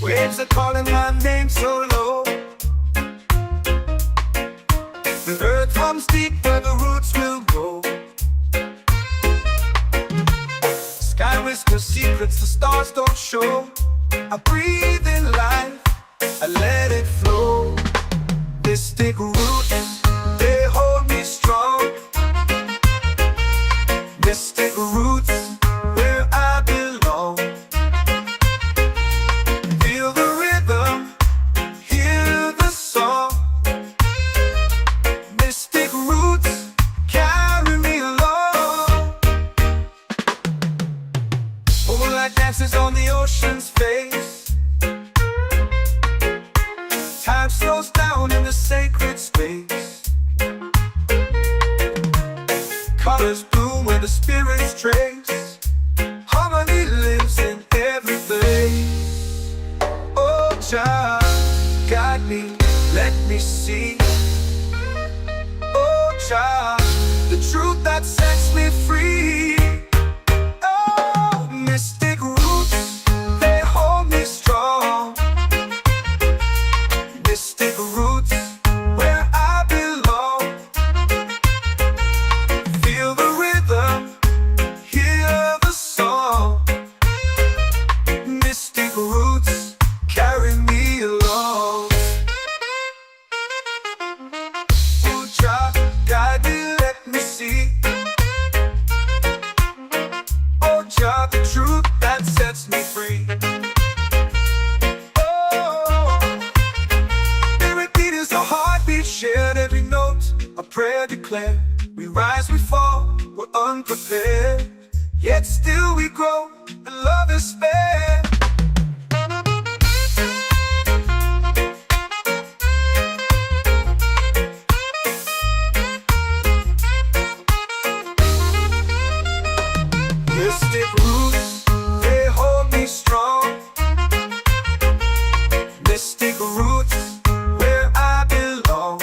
Waves are calling my name so low. The earth hums deep where the roots will go. Sky whispers secrets the stars don't show. I breathe in life, I let it flow. Mystic roots, they hold me strong. Mystic roots, where I belong. Feel the rhythm, hear the song. Mystic roots, carry me along. Moonlight dances on the ocean's face. Time slows down in the sacred space. Colors bloom where the spirits trace. Harmony lives in every place. Oh, child, guide me, let me see. Oh, child, the truth that sets me free. Oh, mystic roots, they hold me strong. Mystic roots, where I belong. Feel the rhythm, hear the song. Mystic roots, carry me along. Oh, child, guide me, let me see. Oh, child, the truth that sets me free. Oh, spirit beat is a heartbeat, shared every note. A prayer declared. We rise, we fall, we're unprepared. Yet still we grow, and love is spared. Mystic roots, they hold me strong. Mystic roots, where I belong.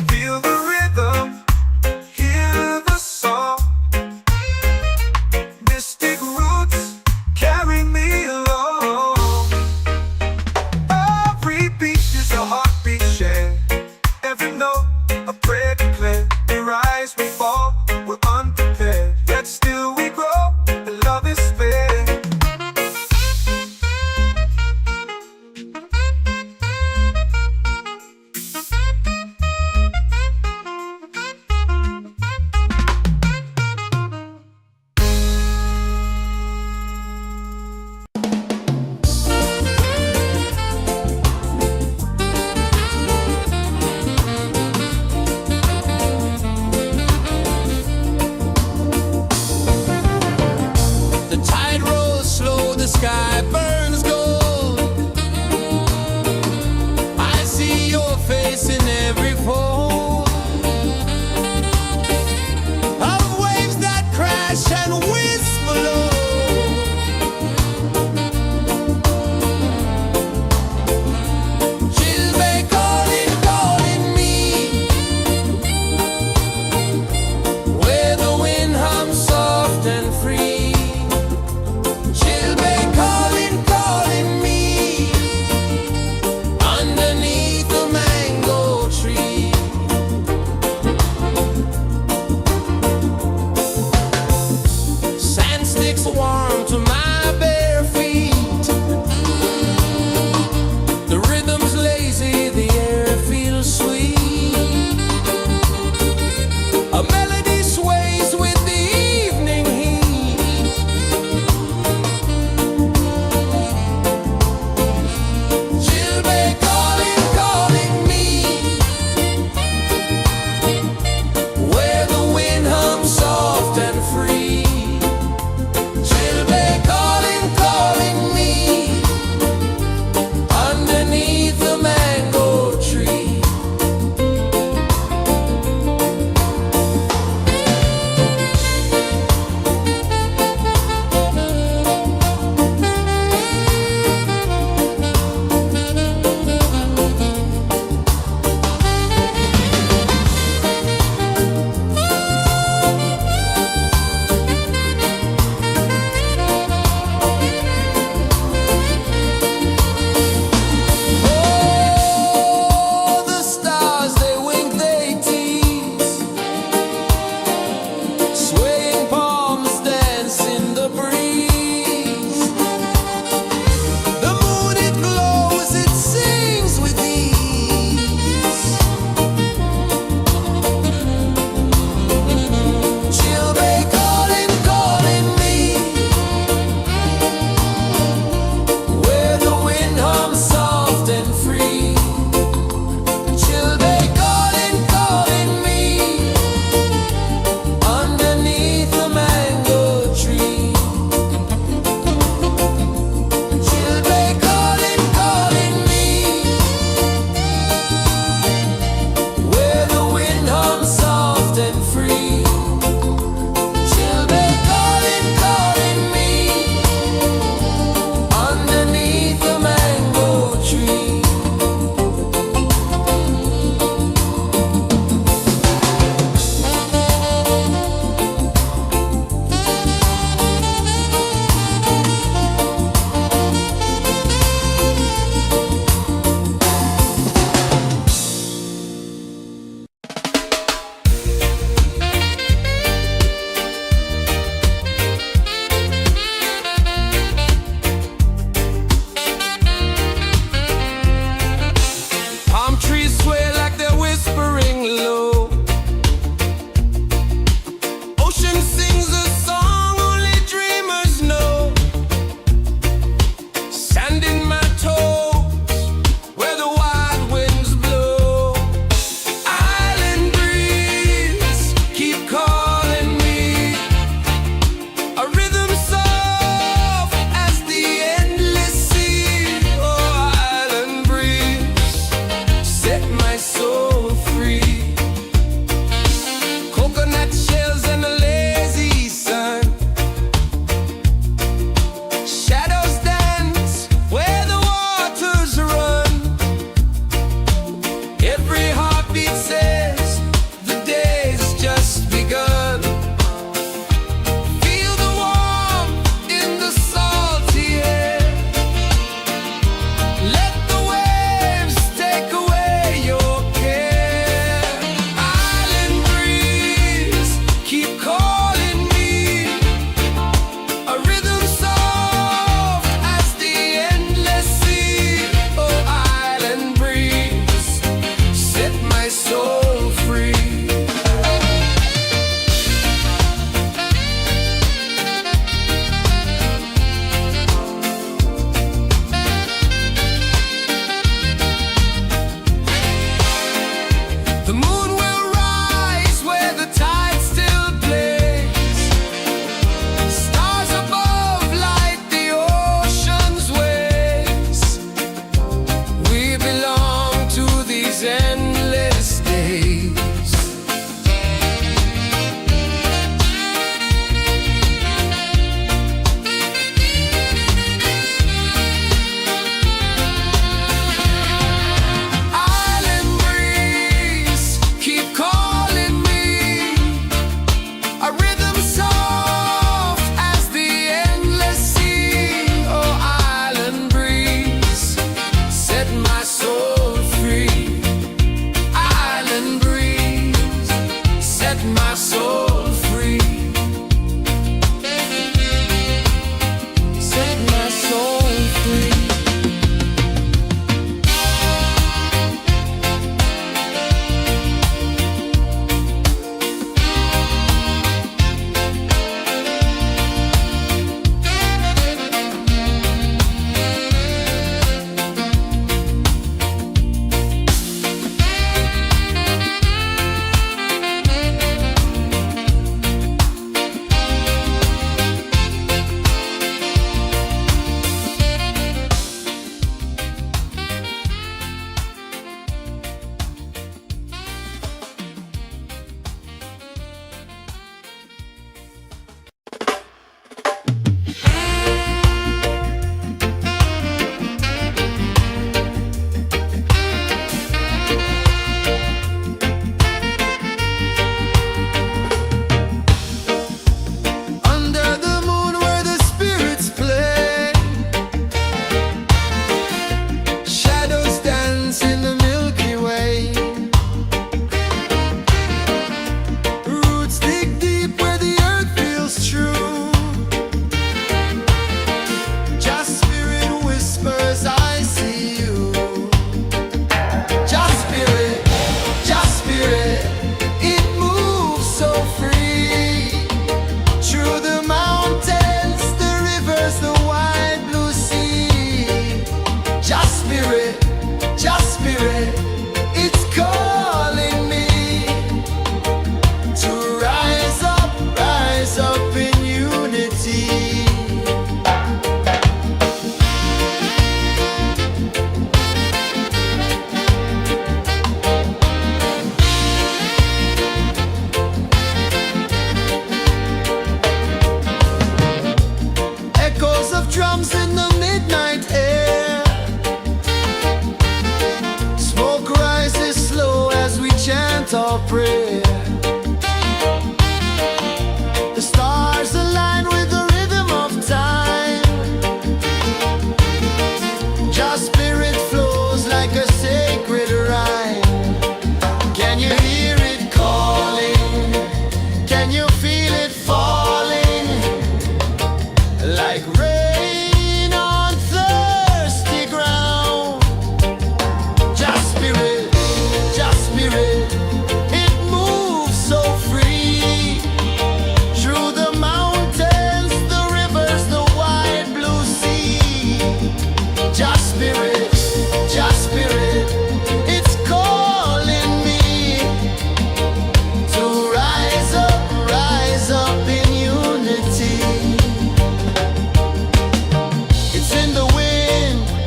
Feel the rhythm, hear the song. Mystic roots, the whisper low.
She'll be calling, calling me, where the wind hums soft and free. She'll be calling, calling me, underneath the mango tree.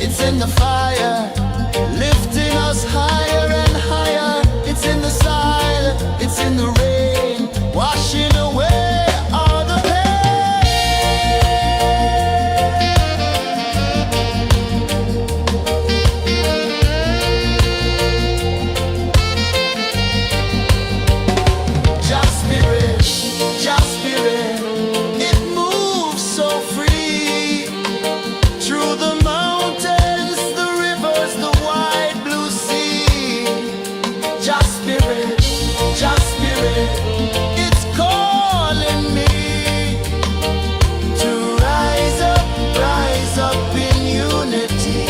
it's in the fire, lifting us higher and higher. It's in the silence, it's in the rain, washing away all the pain. Just spirit, it moves so free through the mountains, the rivers, the wide blue sea. Just spirit, it's calling me to rise up in unity.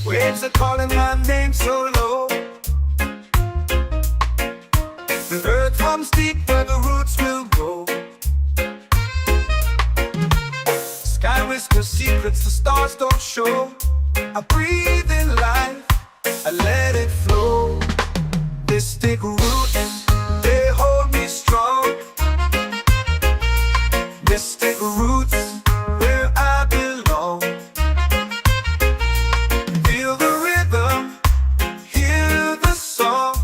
Waves are calling my name so low. The earth hums deep where the roots will go. Sky whispers secrets the stars don't show. I breathe in life, I let it flow. Mystic roots, they hold me strong. Mystic roots, where I belong. Feel the rhythm, hear the song.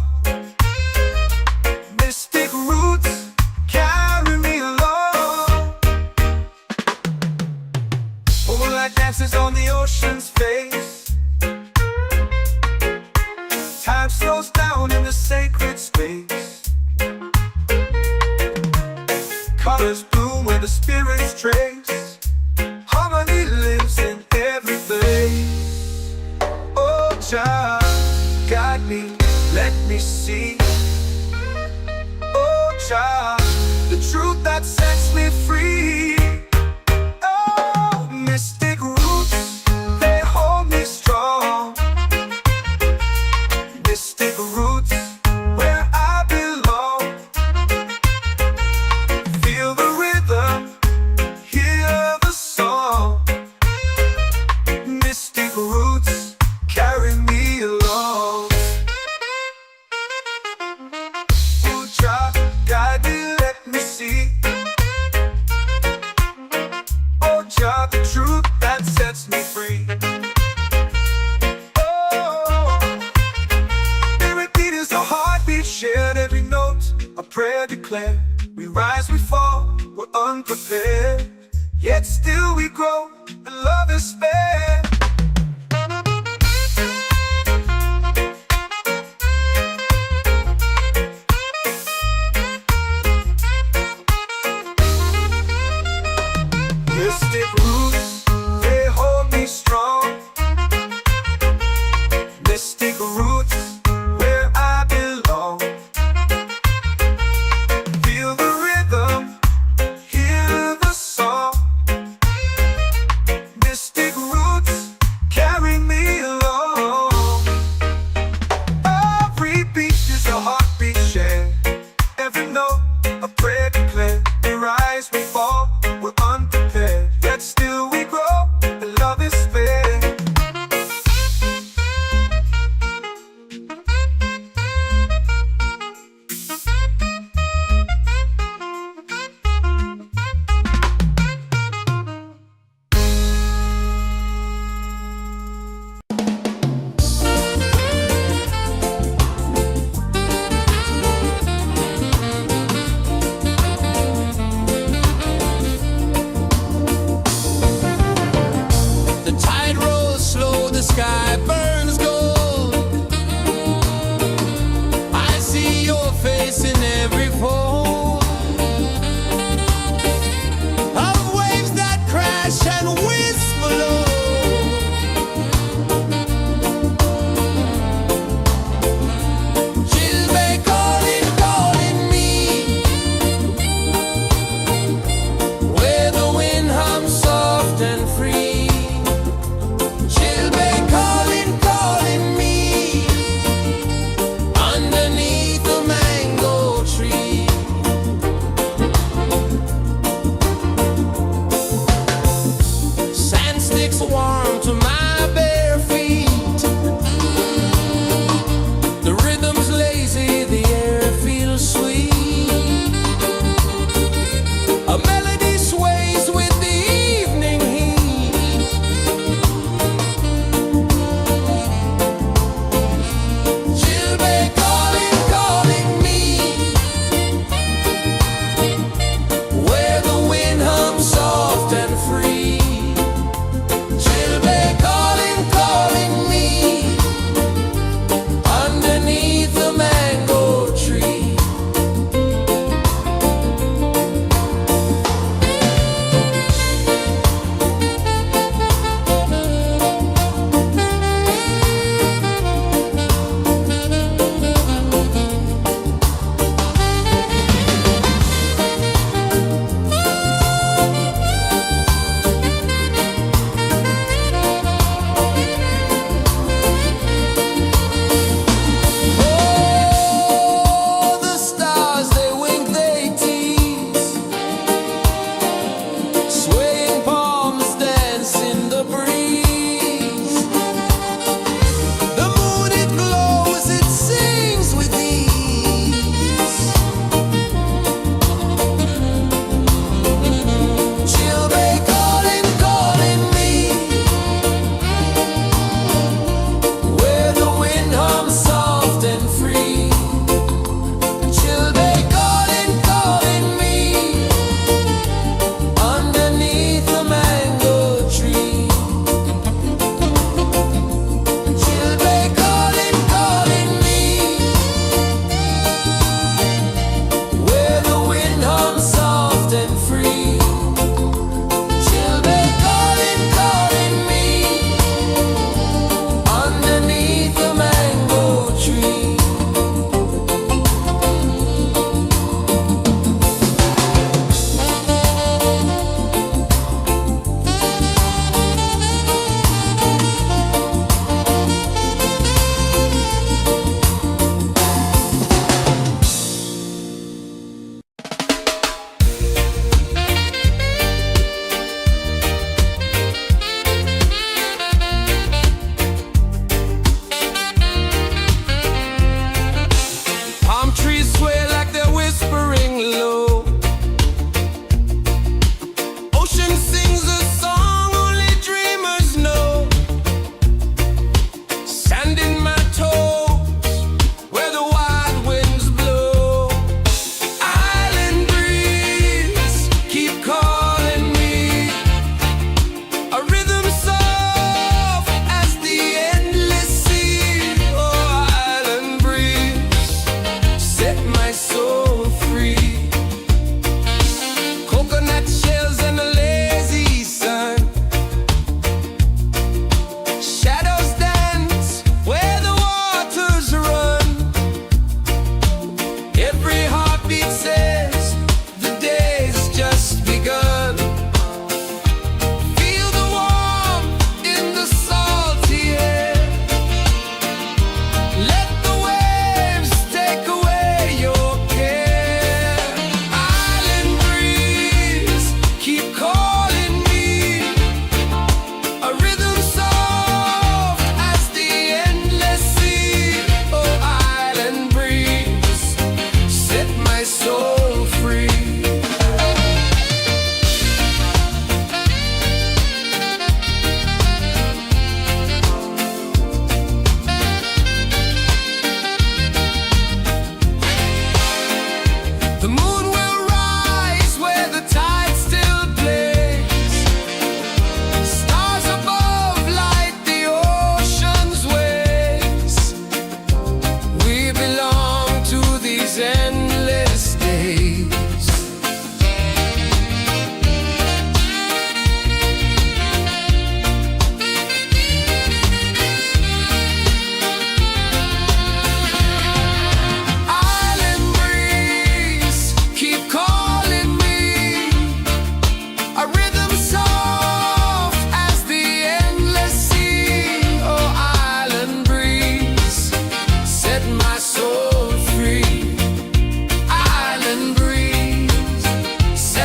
Mystic roots, carry me along. Moonlight dances on the ocean's face. Time slows down in the sacred space. Colors bloom where the spirits trace. Harmony lives in every place. Oh, Jah, guide me, let me see. Oh, Jah, the truth that sets me free. Oh, mystic roots, they hold me strong. Mystic roots, where I belong. Feel the rhythm, hear the song. Mystic roots, carry me along. Oh, Jah, guide me, let me see. Oh, Jah, the truth that sets me free. Oh, every beat is a heartbeat shared, every note a prayer declared. We rise, we fall, we're unprepared, yet still we grow, and love is spared. Mystic roots, they hold me strong. Mystic roots, where I belong. Feel the rhythm, hear the song. Mystic roots, carry me along. Every beat is a heartbeat shared, every note a prayer declared. We rise, we fall, we're unprepared, yet still we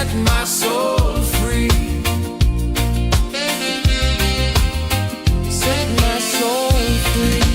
set my soul free. Set my soul free.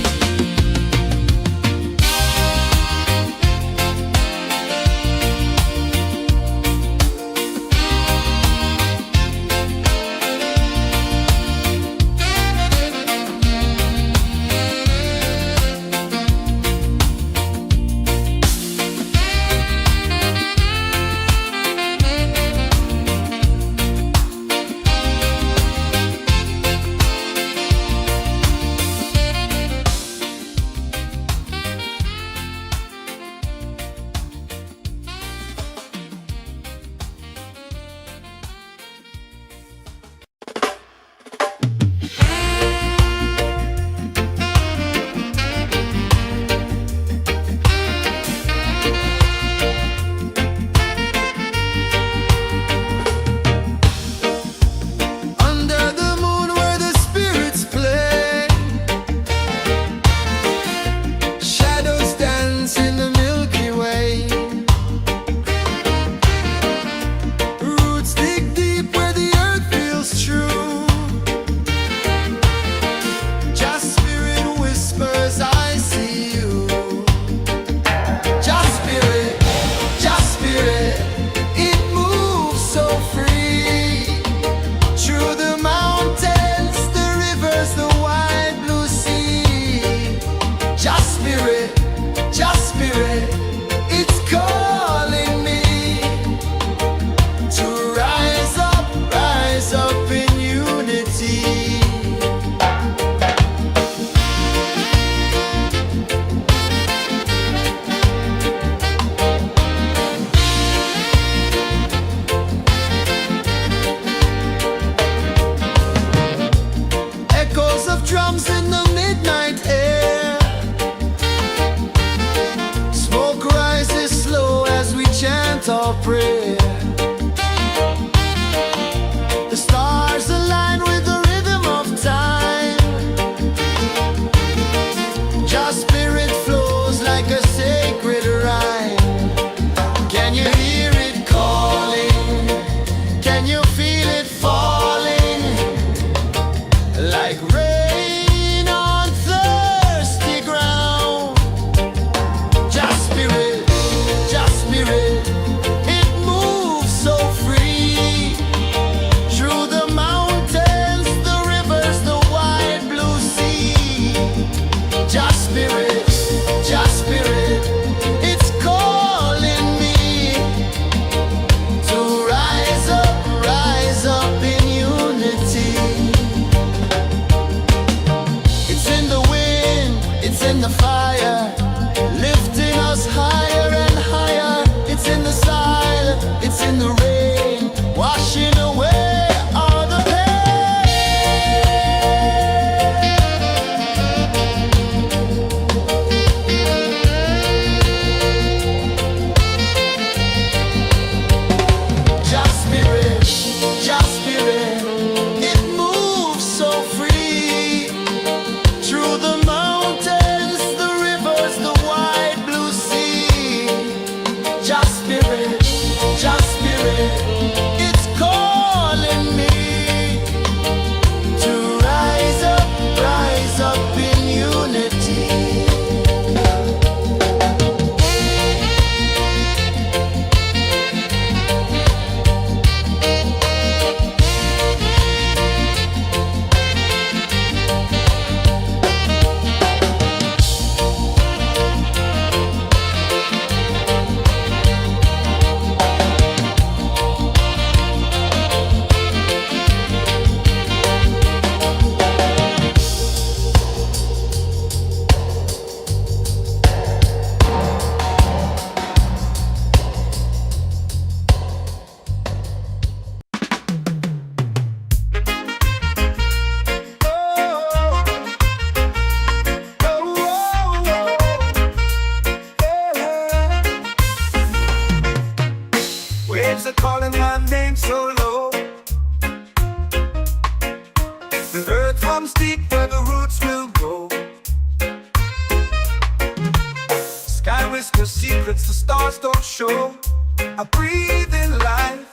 Drums in the midnight air. Smoke rises slow as we chant our prayer. The stars align with the rhythm of time. Your spirit flows like a sacred rhyme. Can you hear it calling? Can you feel it falling? Like rain in the fire, lifting us higher and higher. It's in the silence, it's in the rain, washing away all the Just spirit, it moves so free through the mountains, the rivers, the wide blue sea. Just spirit, it's calling me to rise up in unity.
Waves are calling my name so low. The earth runs deep where the roots will grow. Sky whispers secrets the stars don't show. I breathe in life,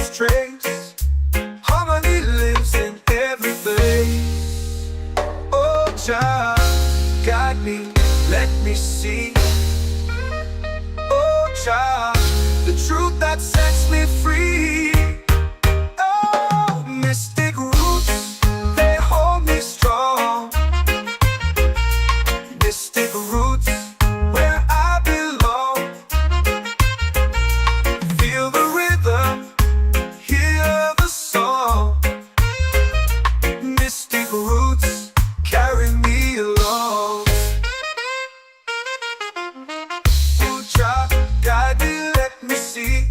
its trace. Harmony lives in every place. Oh, Jah, guide me, let me see. Oh, Jah, the truth that sets me free. Oh, mystic roots, they hold me strong. Mystic roots, where I belong. Feel the rhythm, hear the song. Mystic roots carry me along. Oh, Jah, guide me, let me see.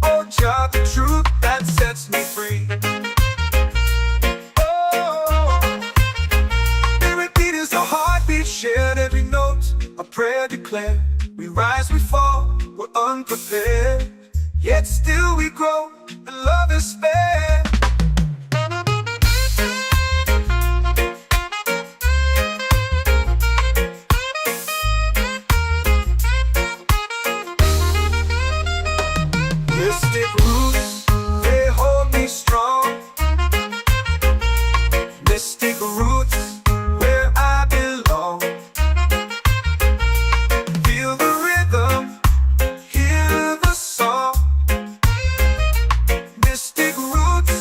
Oh, Jah, the truth that sets me free. Oh, every beat is a heartbeat shared, every note a prayer declared. We rise, we fall, we're unprepared, yet still we grow, and love is spared. Mystic roots, they hold me strong. Mystic roots, where I belong. Feel the rhythm, hear the song. Mystic roots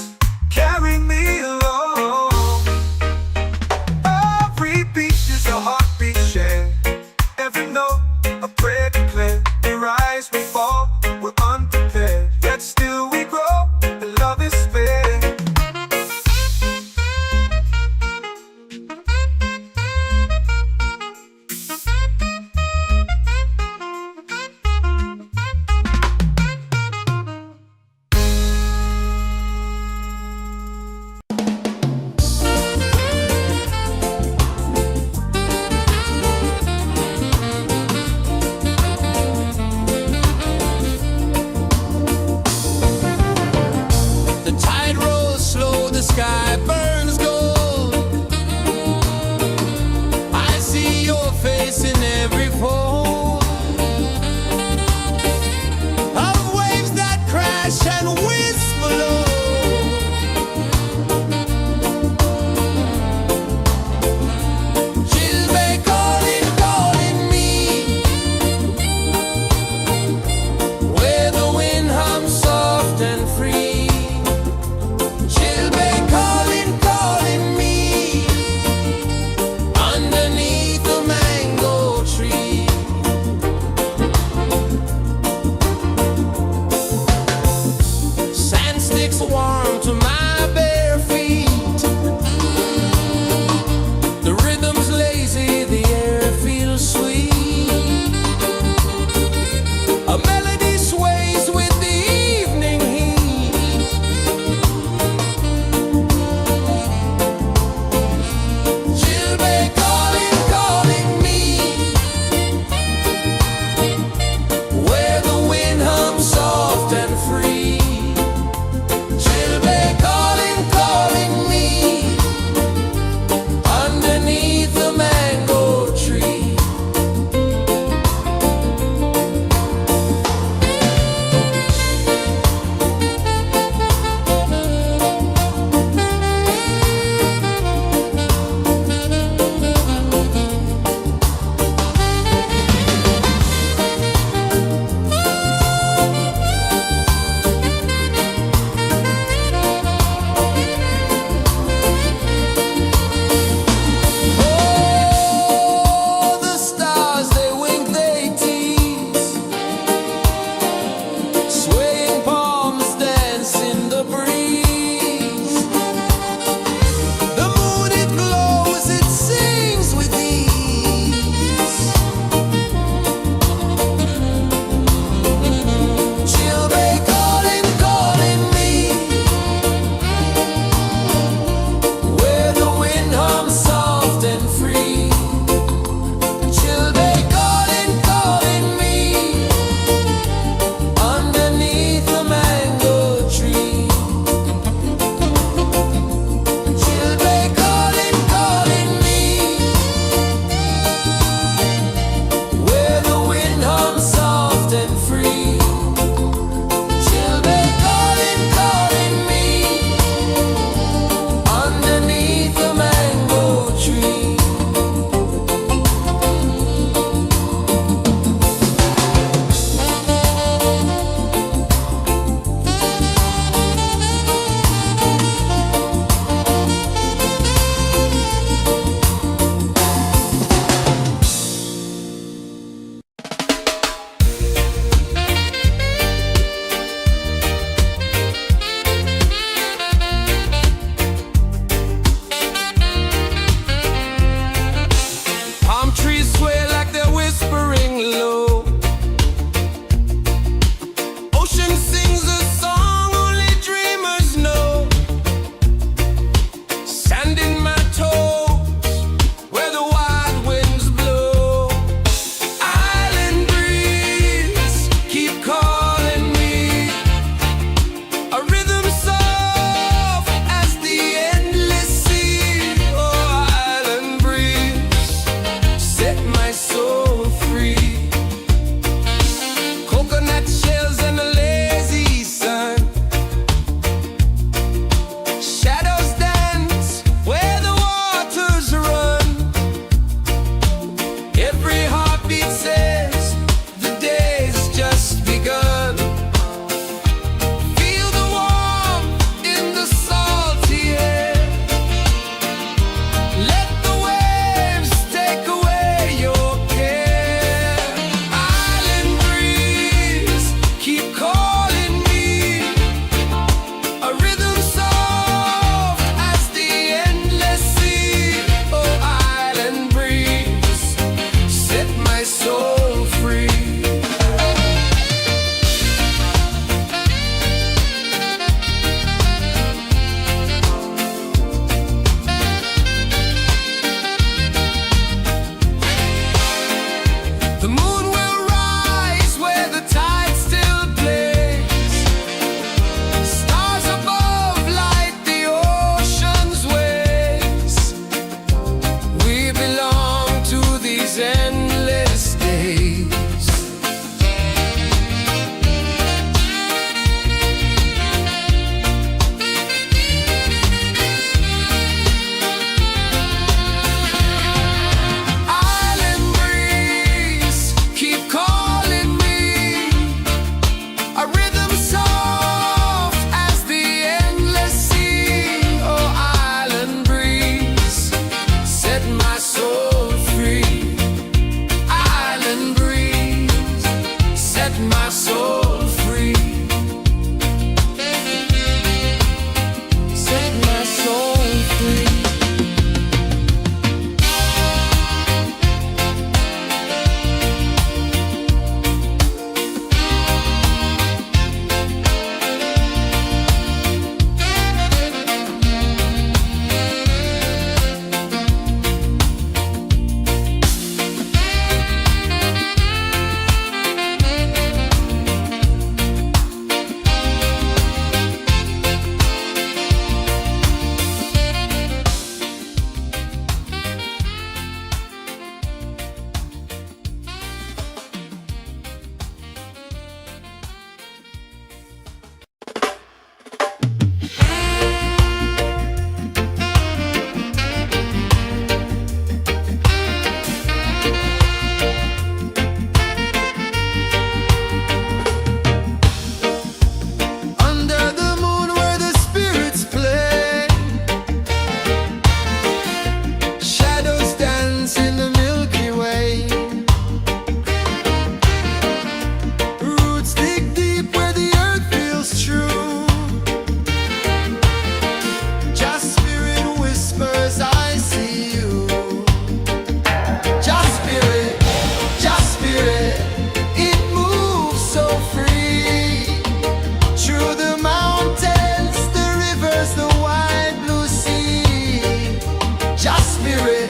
Just spirit,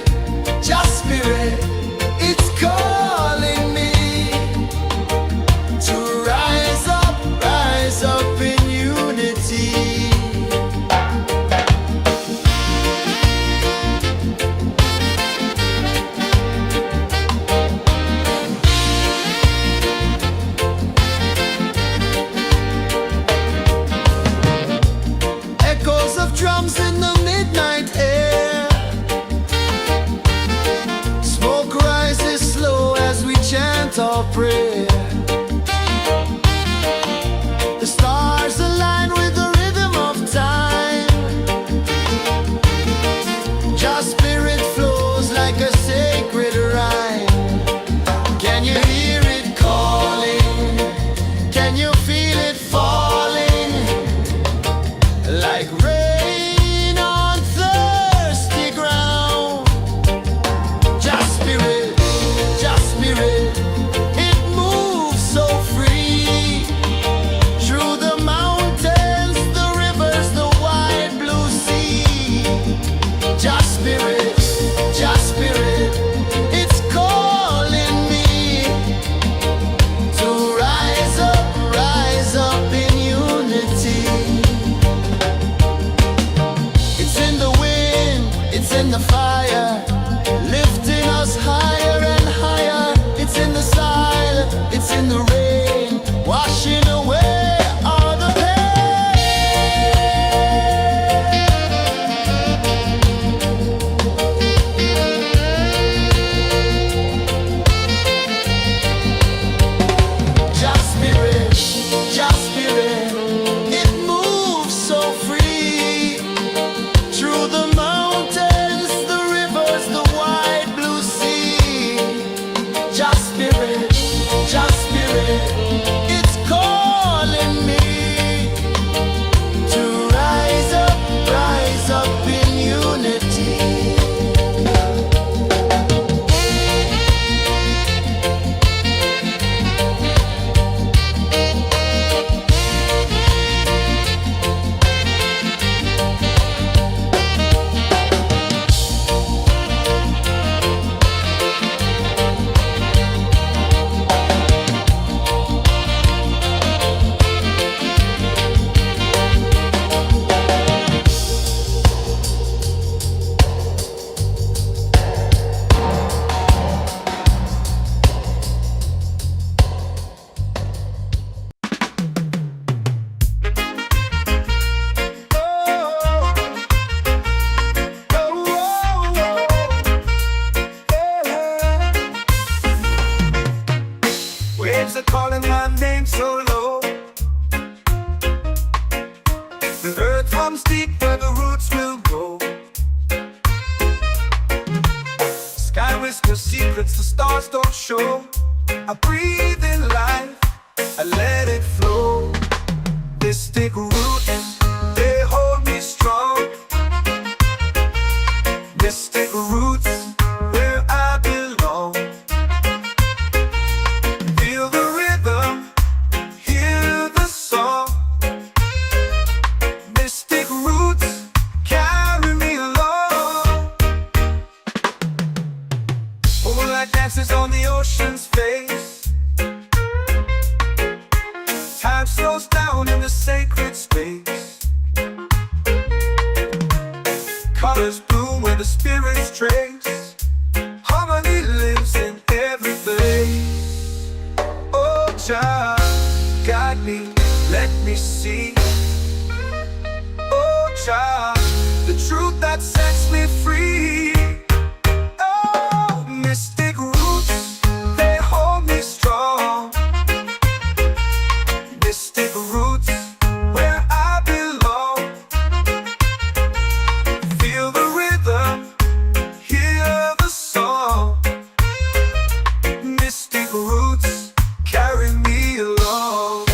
just spirit, it's calling me to rise up in unity. Echoes of drums in the midnight air. Smoke rises slow as we chant our prayer. The stars align with the rhythm of time. Just spirit flows like a sacred rhyme. Can you hear it calling? Can you feel it falling? Like rain on thirsty ground. Just spirit, it moves so free. Through the mountains, the rivers, the wide blue sea. Just spirit, it's calling me to rise up in unity. It's in the wind, it's in the fire, lifting us higher and higher. It's in the silence, it's in the rain, washing away all the Just spirit, it moves so free. Through the mountains, the rivers, the wide blue sea. Just spirit, it's calling me to rise up in unity.
Waves are calling my name so low. The earth hums deep where the roots will grow. Sky whispers secrets the stars don't show. I breathe in life, I let it flow. Mystic roots, they hold me strong. Mystic roots, where I belong. Feel the rhythm, hear the song. Mystic roots, carry me along. Moonlight dances on the ocean's face. Time slows down in the sacred space. Colors bloom where the spirits trace. Harmony lives in every face. Oh, child, guide me, let me see. Oh, child, the truth that sets me free. Oh, mystic roots, they hold me strong. Mystic roots, where I belong. Feel the rhythm, hear the song. Mystic roots, carry me along.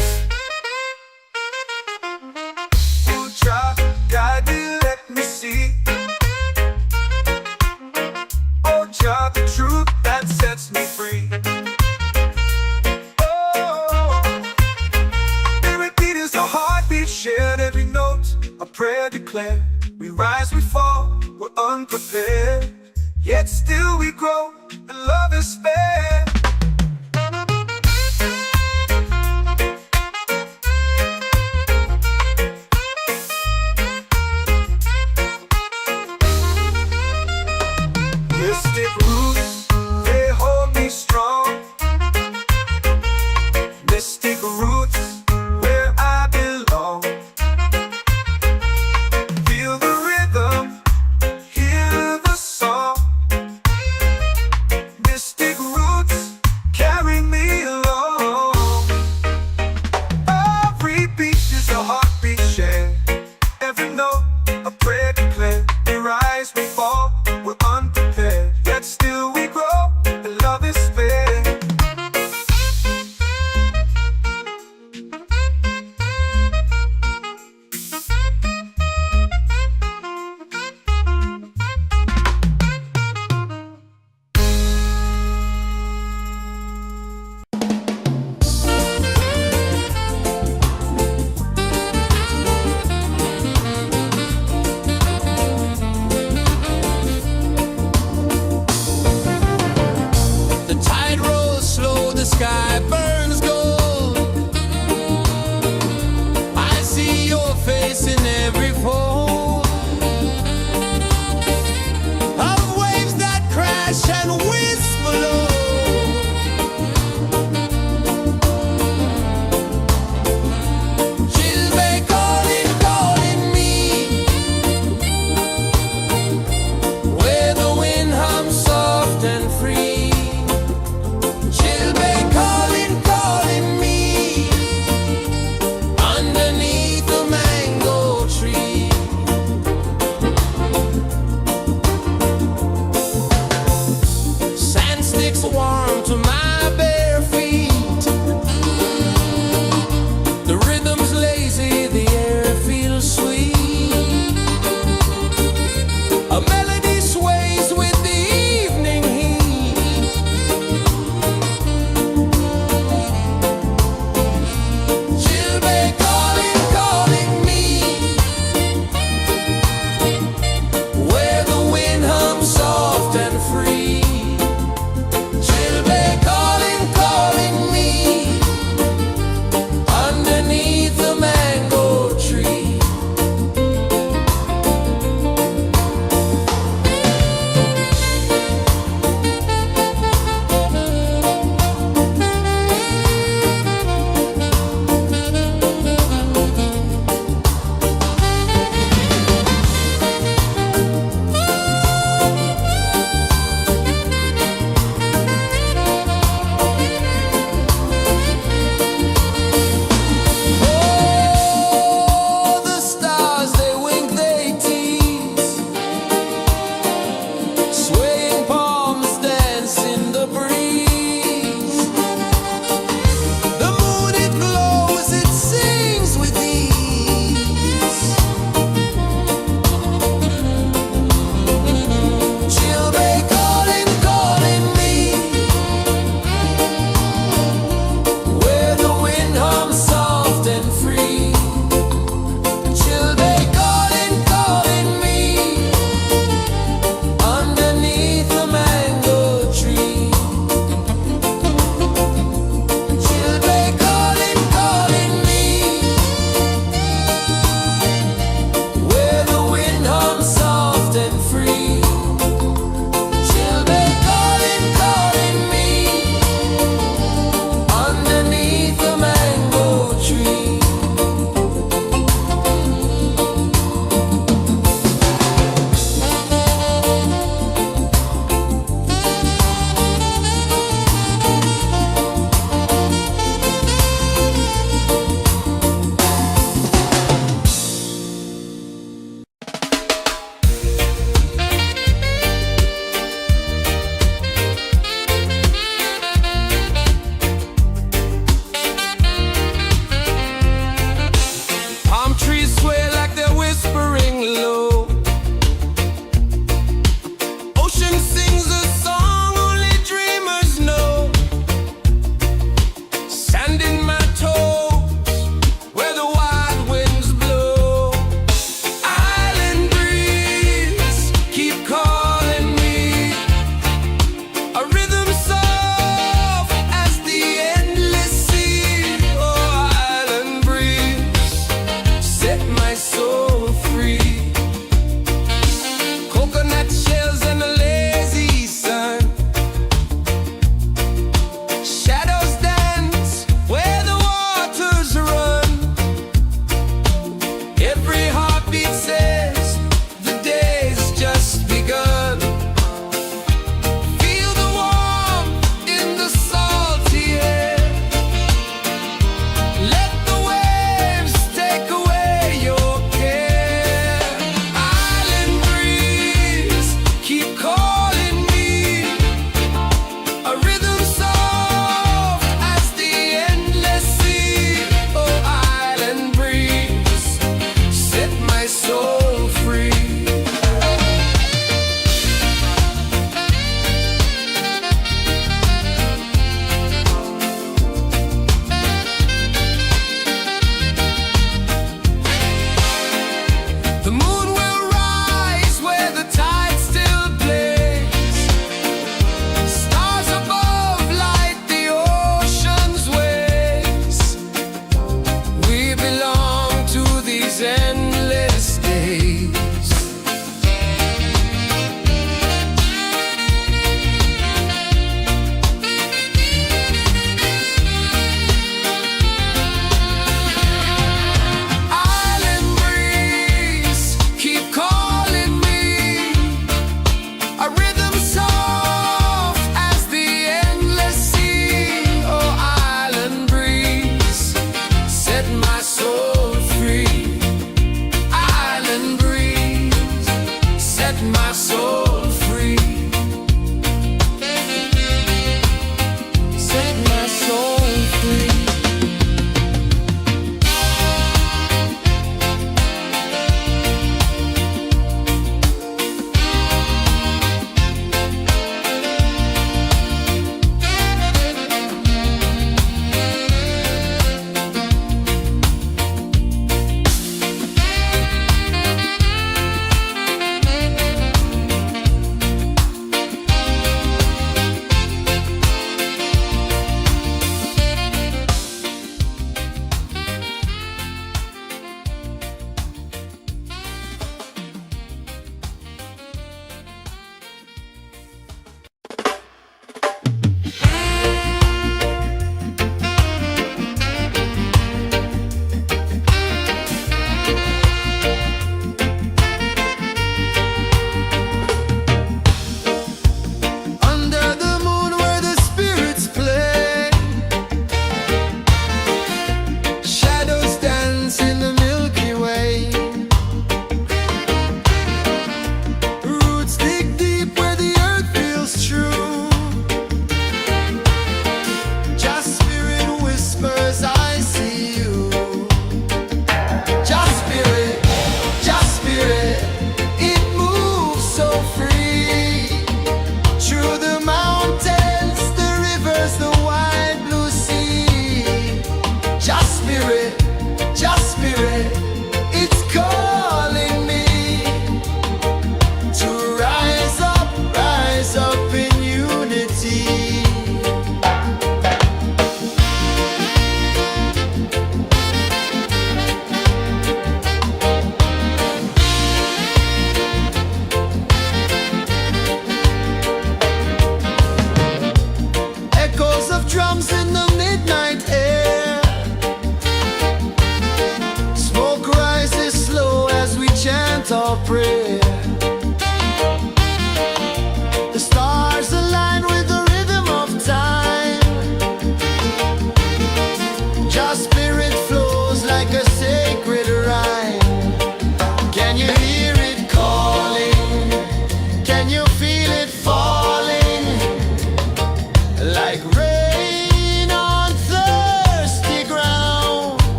yet still we grow, and love is fair. Mystic roots, they hold me strong. Mystic roots, where I belong. Feel the rhythm, hear the song. Mystic roots, carry me along. Every beat is a heartbeat shared. Every note, a prayer declared. We rise, we fall, we're unprepared, yet still we grow, and love is fair.
The tide rolls slow, the sky burns gold. I see your face in every fold of waves that crash and whisper low. She'll be calling, calling me, where the wind hums soft and free. She'll be calling, calling me, underneath the mango tree. Sand sticks warm to my bare feet. The rhythm's lazy, the air feels sweet. A melody sways with the evening heat. She'll be calling, calling me, where the wind hums soft and free. She'll be calling, calling me, underneath the mango tree.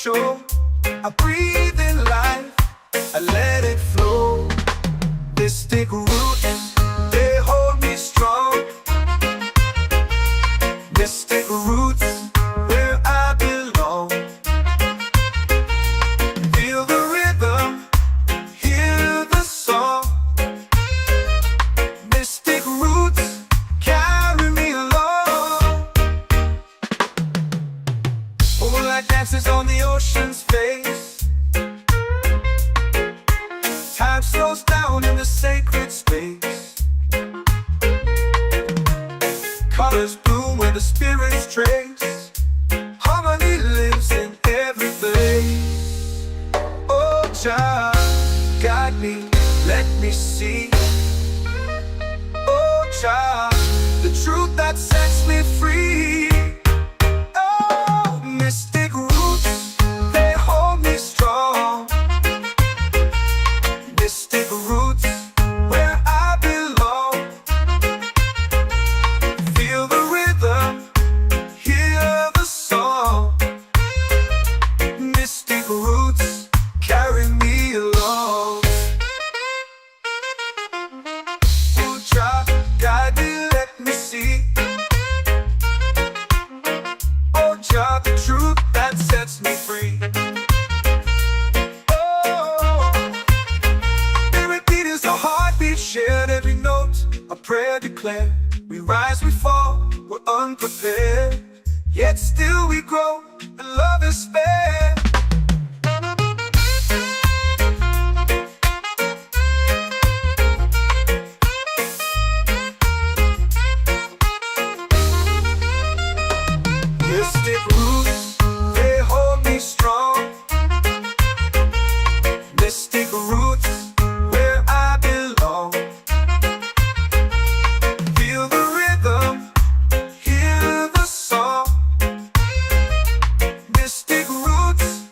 show. I breathe in life, I let it flow. Mystic roots, they hold me strong. Mystic roots, where I belong. Feel the rhythm, hear the song. Mystic roots, carry me along. Moonlight dances on the ocean's face. Time slows down in the sacred space. Colors bloom where the spirits trace. Harmony lives in every place. Oh, child, guide me, let me see. Oh, child, the truth that sets me free. Oh, mystic roots, they hold me strong. Mystic roots, where I belong. Feel the rhythm, hear the song. Mystic roots, carry me along. Oh, child, guide me, let me see. Oh, child, the truth that sets me free. Shared every note, a prayer declared. We rise, we fall, we're unprepared. Yet still we grow, and love is spared. Mystic roots, they hold me strong. Mystic roots, where I belong. Feel the rhythm, hear the song. Mystic roots,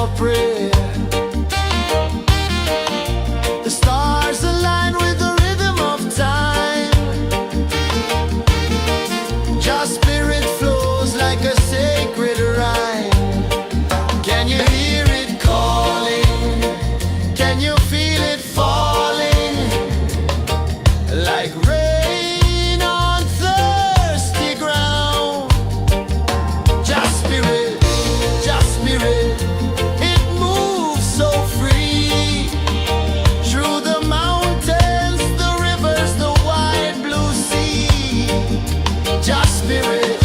our prayer. The stars align with the rhythm of time. Just spirit flows like a sacred rhyme. Can you hear it calling? Can you feel it falling? Like rain on thirsty ground. Just spirit, it moves so free. Through the mountains, the rivers, the wide blue sea. Just spirit,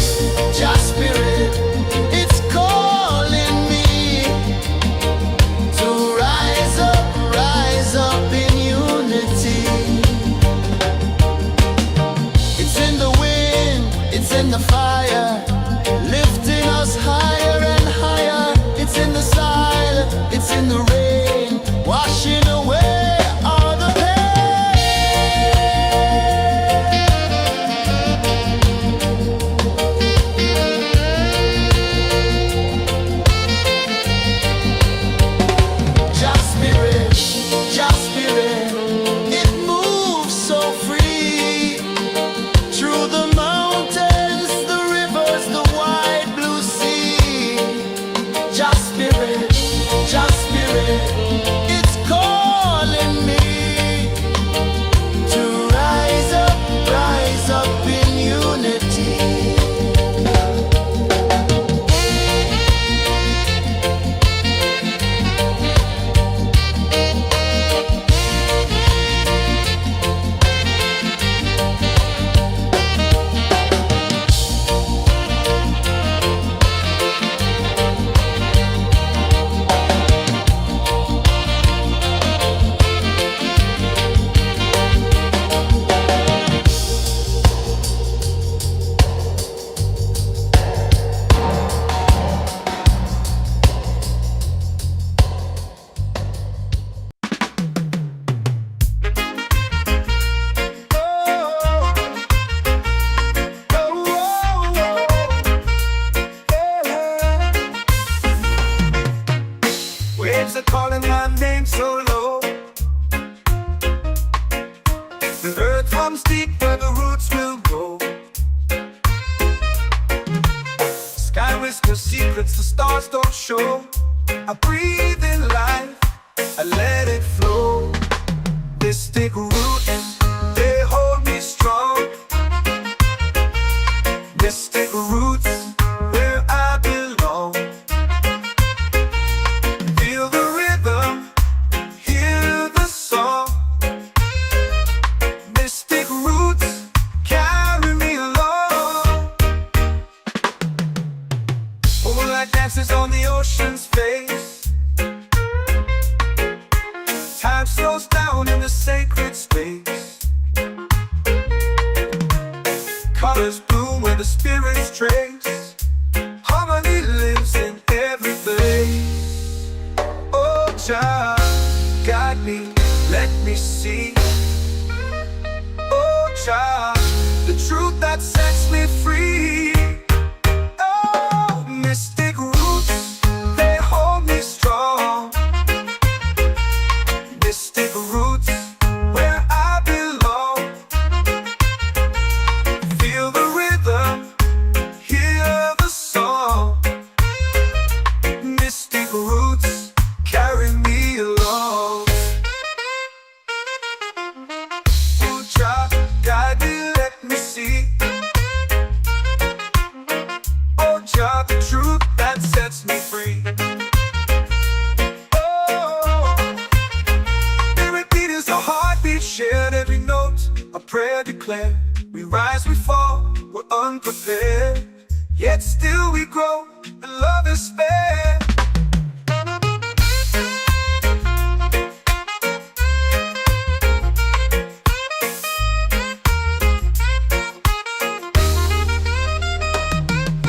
it's calling me to rise up in unity. It's in the wind, it's in the fire, lifting us higher and higher. It's in the silence, it's in the rain, washing away all the Just spirit, it moves so free. Through the mountains, the rivers, the wide blue sea. Just spirit, it's calling me to rise up in unity.
Waves are calling my name so low. The earth runs deep where the roots will grow. Sky whispers secrets the stars don't show. I breathe in life, I let it flow. Mystic roots, they hold me strong. Mystic roots, where I belong. Feel the rhythm, hear the song. Mystic roots, carry me along. Moonlight dances on the ocean's face. Time slows down in the sacred space. Colors bloom where the spirits trace. Harmony lives in every place. Oh, Jah, guide me, let me see. Oh, Jah, the truth that sets me free. Oh, mystic roots, they hold me strong. Mystic roots, where I belong. Feel the rhythm, hear the song. Mystic roots, carry me along. Oh, Jah, guide me, let me see. Oh, Jah, the truth that sets me free. Oh, every beat is a heartbeat shared, every note a prayer declared. We rise, we fall, we're unprepared, yet still we grow, and love is spared.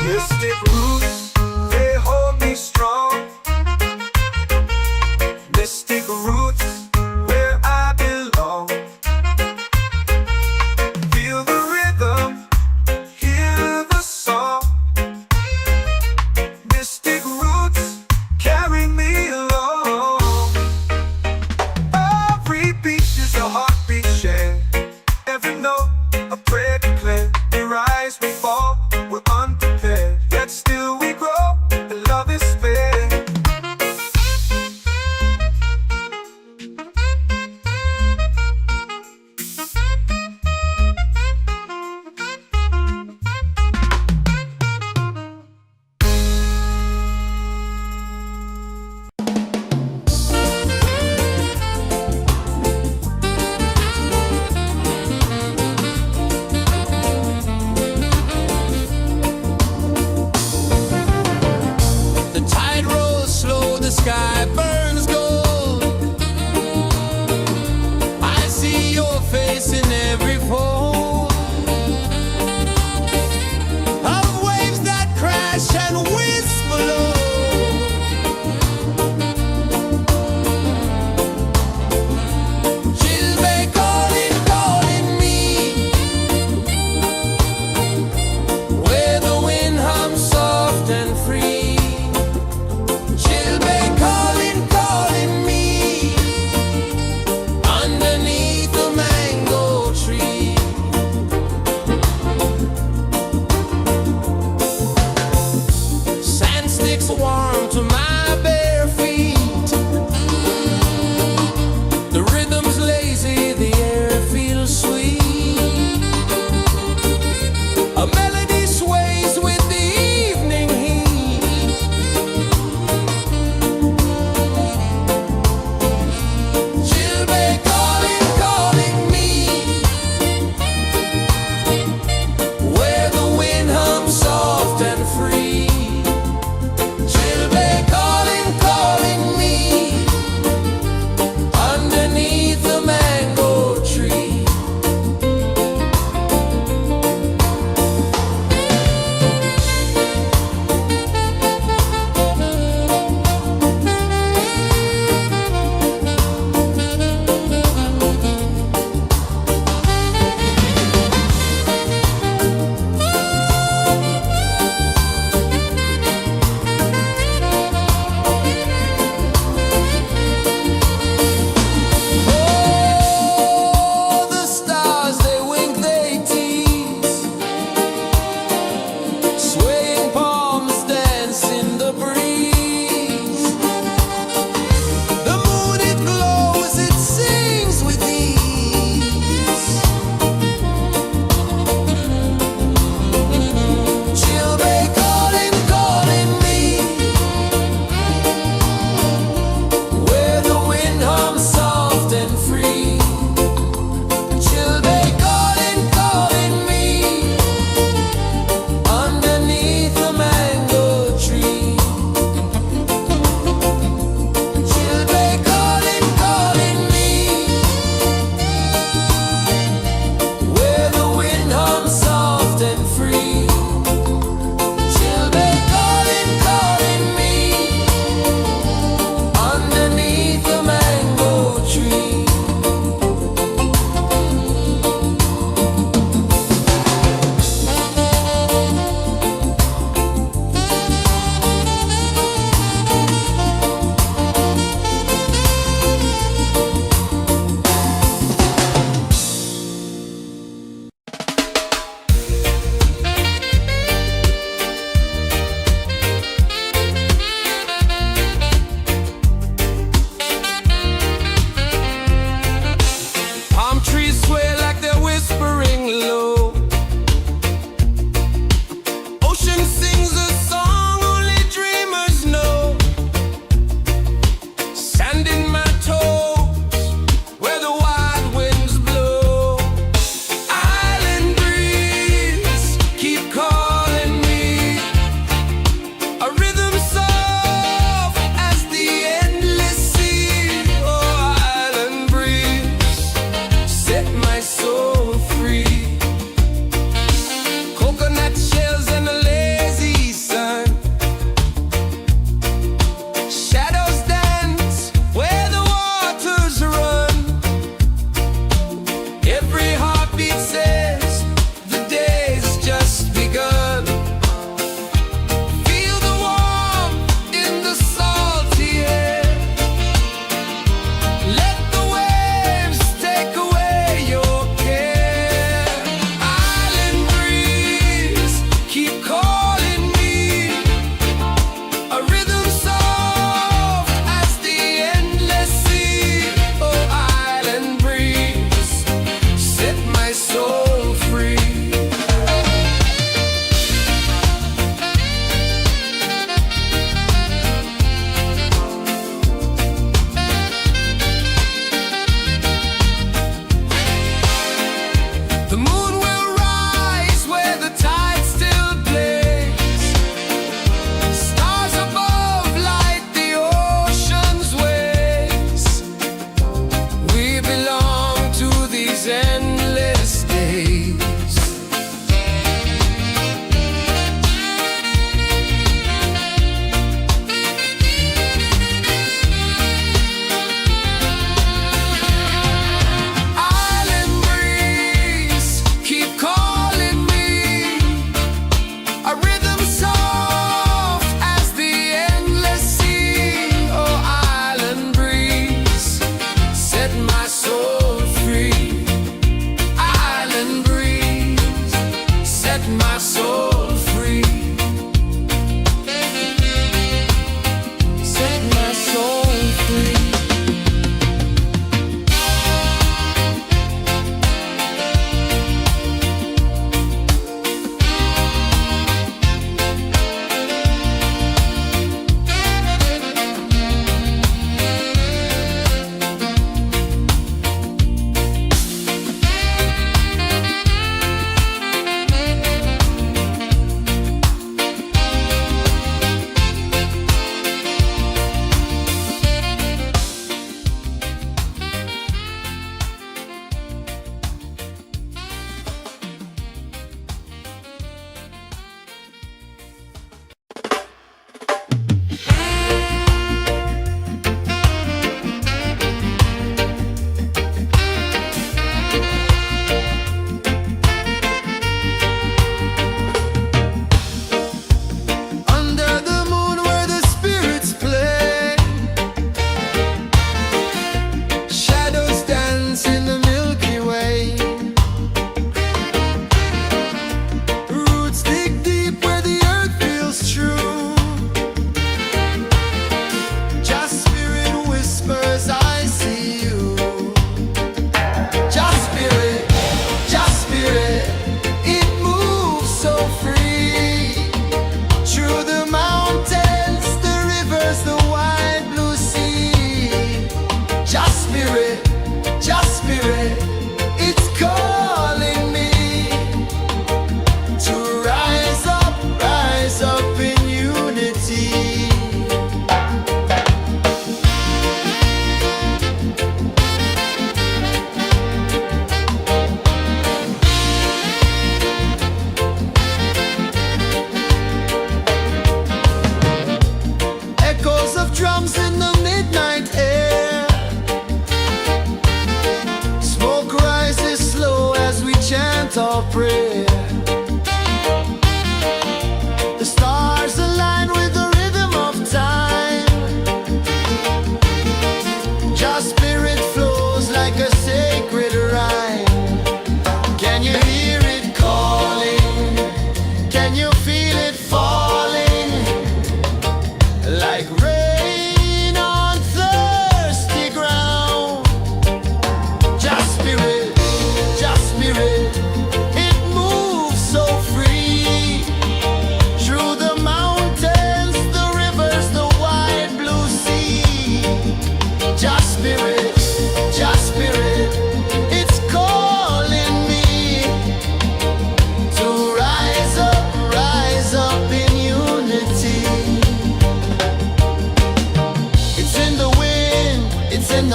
Mystic roots, they hold me strong. Mystic roots, where I belong. Feel the rhythm, hear the song. Mystic roots.
soft and free. Children calling, calling me underneath the mango tree. Sand sticks warm to my bare feet. The rhythm's lazy, the air feels sweet. A melody sways with the evening heat. Children calling, calling me where the wind hums soft and free. Children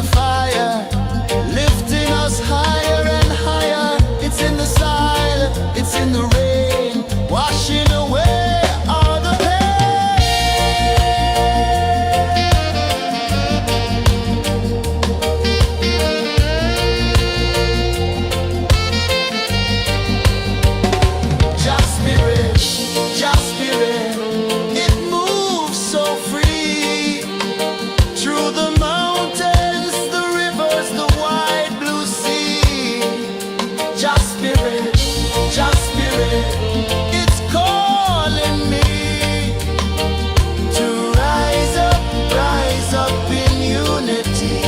the fire, lifting us higher and higher. It's in the silence, it's in the rain, washing away all the Just spirit, just spirit, it moves so free through the mountains, the rivers, the wide blue sea. Just spirit, it's calling me to rise up in unity.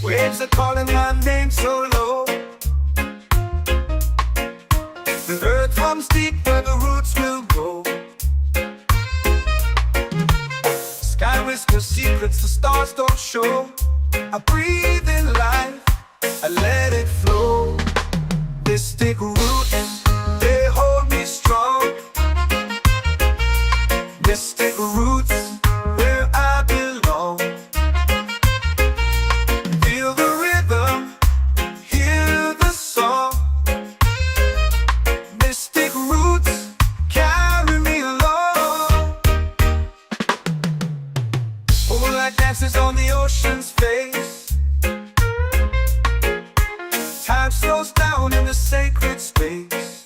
Waves are calling my name so low. The earth runs deep where the roots will grow. Sky whispers secrets the stars don't show. I breathe in life, I let it flow. They stick root and they hold me strong. Mystic roots where I belong. Feel the rhythm, hear the song. Mystic roots carry me along. Moonlight dances on the ocean's face. Time slows down in the sacred space.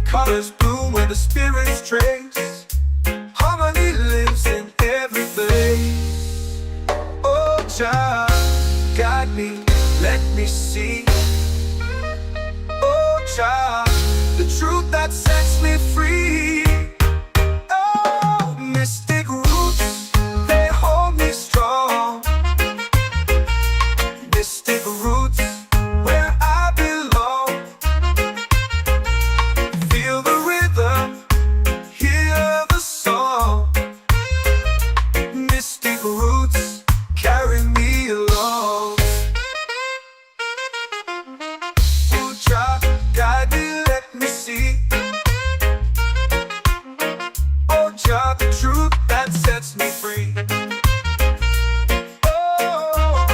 Colors bloom where the spirits trace. Harmony lives in every place. Oh, Jah, guide me, let me see. Oh, Jah, the truth that sets me free. Oh, mystic roots, they hold me strong. Mystic roots where I belong. Feel the rhythm, hear the song. Mystic roots carry me along. Oh, Jah, guide me, let me see. Oh, Jah, the truth that sets me free. Oh,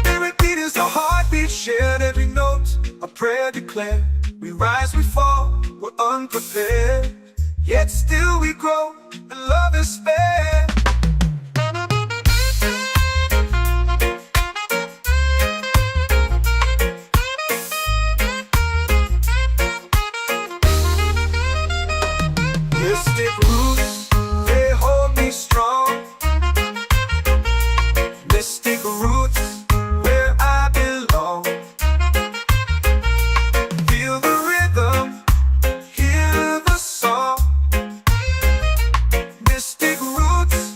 every beat is a heartbeat shared, every note a prayer declared. We rise, we fall, we're unprepared, yet still we grow, and love is spared. Mystic roots, they hold me strong. Mystic roots where I belong. Feel the rhythm, hear the song. Mystic roots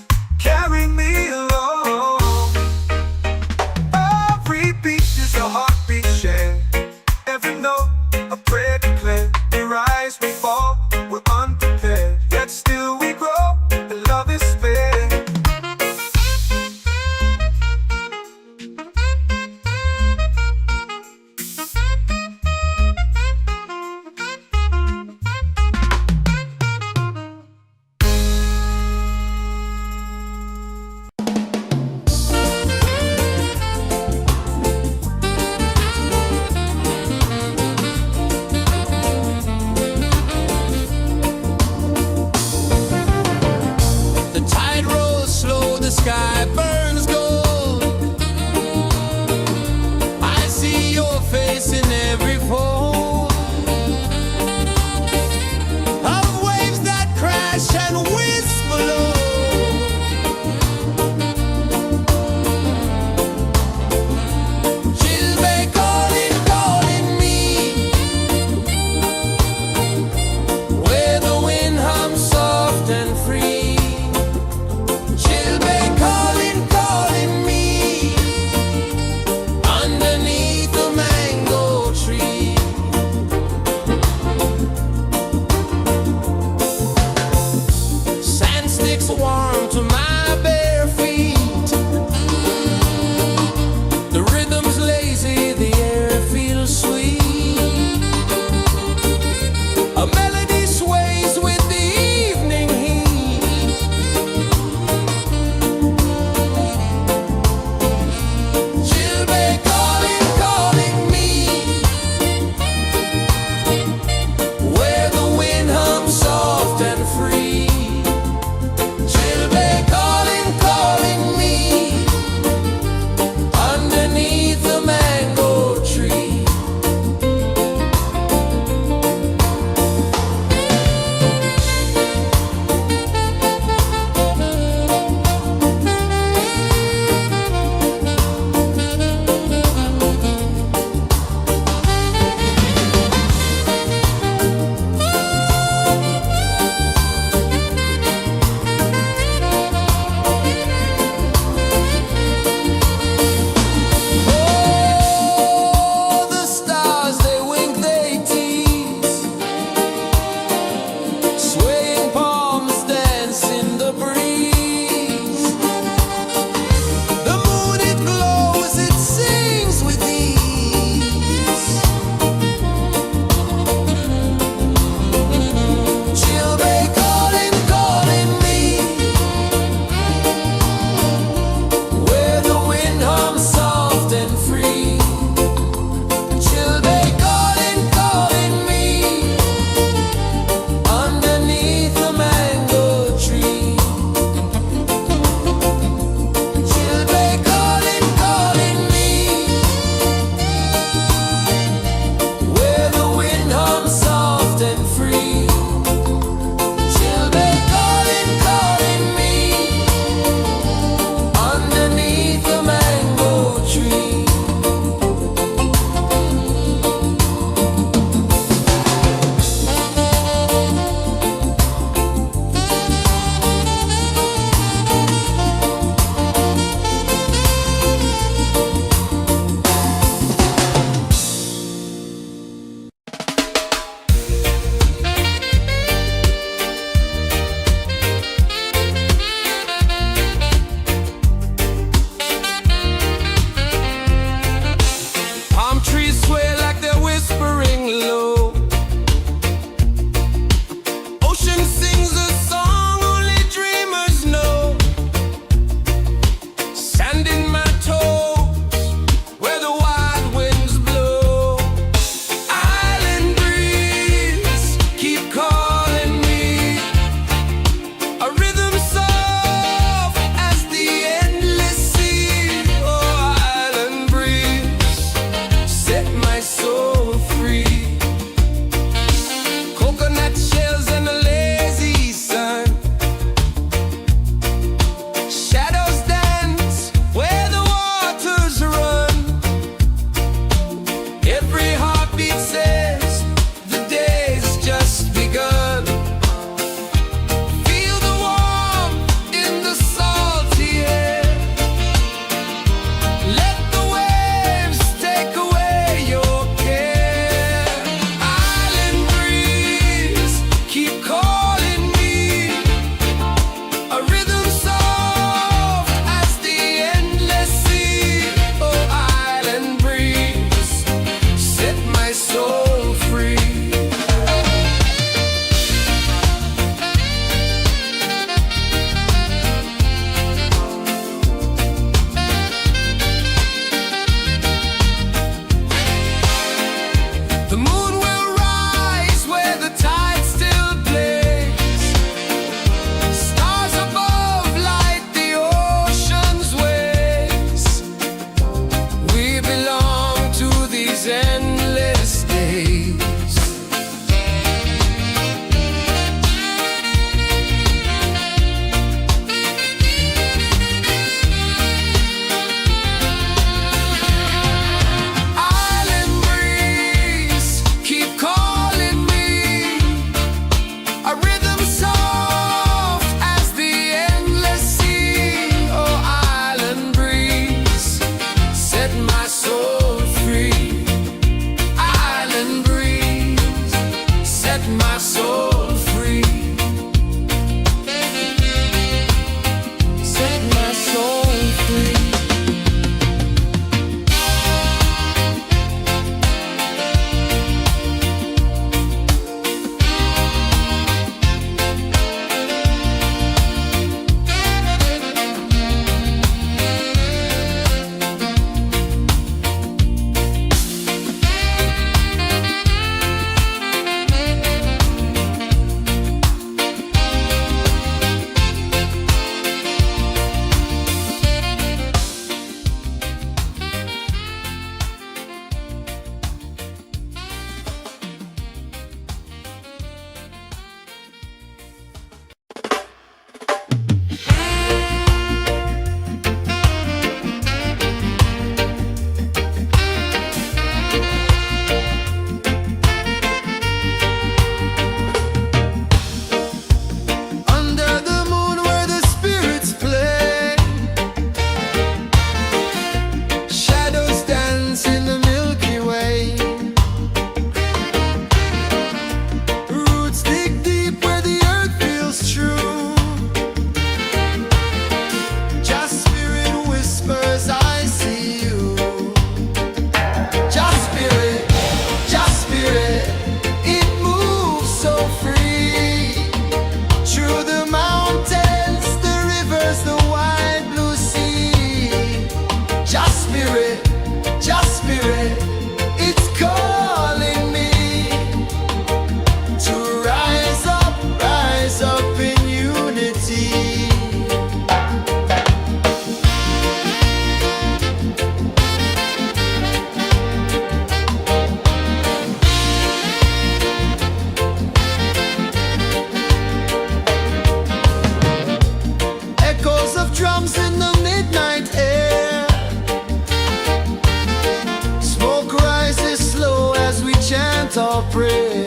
our prayer.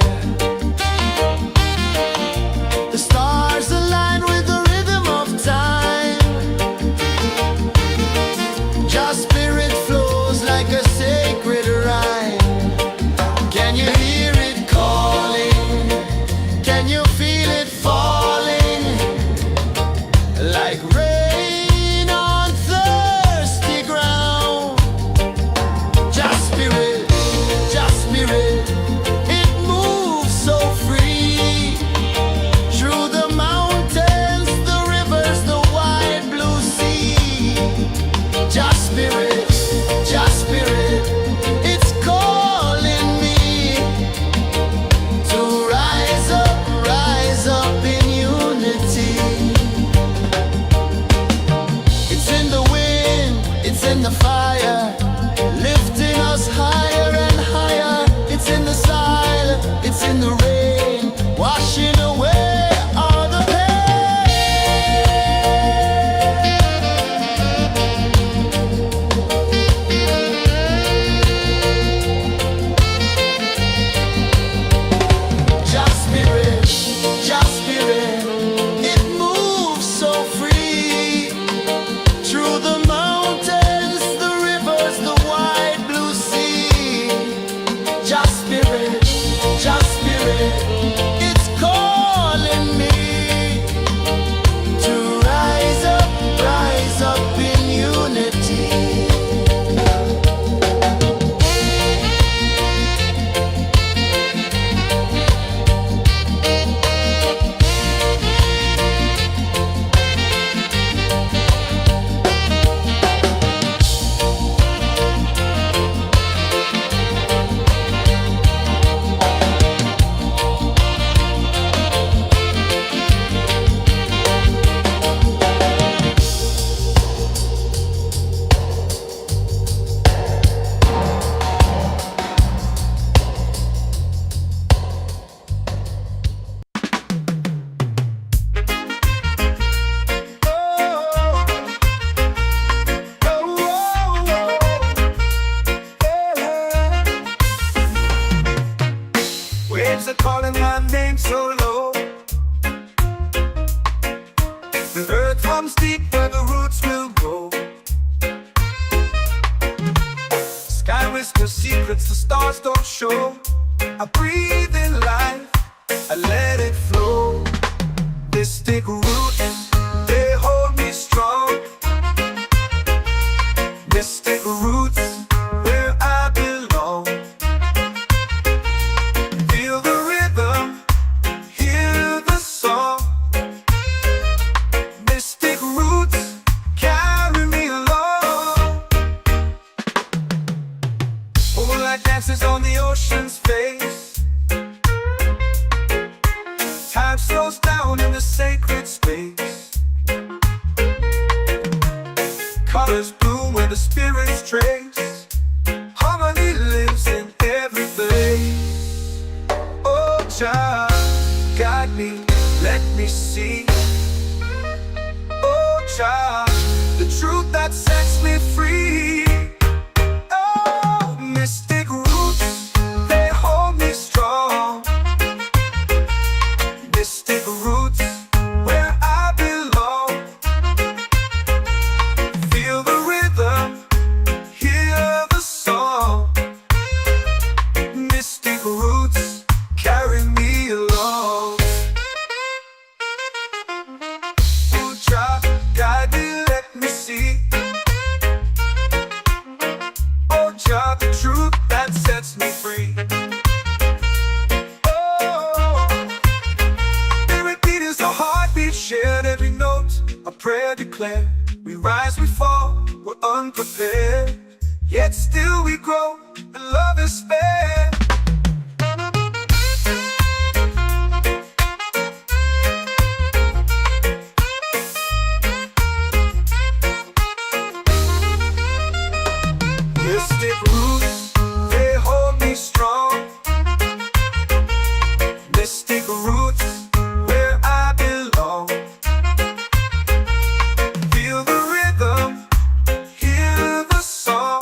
The stars align with the rhythm of time. Your spirit flows like a sacred rhyme. Can you hear it calling? Can you feel it falling? Like rain on thirsty ground. Just spirit, it moves so free. Through the mountains, the rivers, the wide blue sea. Just spirit, it's calling me to rise up in unity. It's in the wind, it's in the fire, lifting us higher and higher. It's in the silence, it's in the rain, washing away all the Just spirit, it moves so free. Through the mountains, the rivers, the wide blue sea. Just spirit, it's calling me to rise up in unity.
Waves are calling my name so low. The earth hums deep where the roots will grow. Sky whispers secrets the stars don't show. I breathe in life, I let it flow. Mystic roots, they hold me strong. Mystic roots, where I belong. Feel the rhythm, hear the song. Mystic roots, carry me along. Moonlight dances on the ocean's face. Time slows down in the sacred space. Colors bloom where the spirits trace. Harmony lives in every place. Oh, child, guide me, let me see. Oh, child, the truth that sets me free. Oh, mystic roots, they hold me strong. Mystic roots, where I belong. Feel the rhythm, hear the song. Mystic roots, carry me along. Oh, child, guide me, let me see. Oh, child, the truth that sets me free. Oh, every beat is a heartbeat shared, every note a prayer declared. We rise, we fall, we're unprepared, yet still we grow, and love is spared. Mystic roots, they hold me strong. Mystic roots, where I belong. Feel the rhythm, hear the song.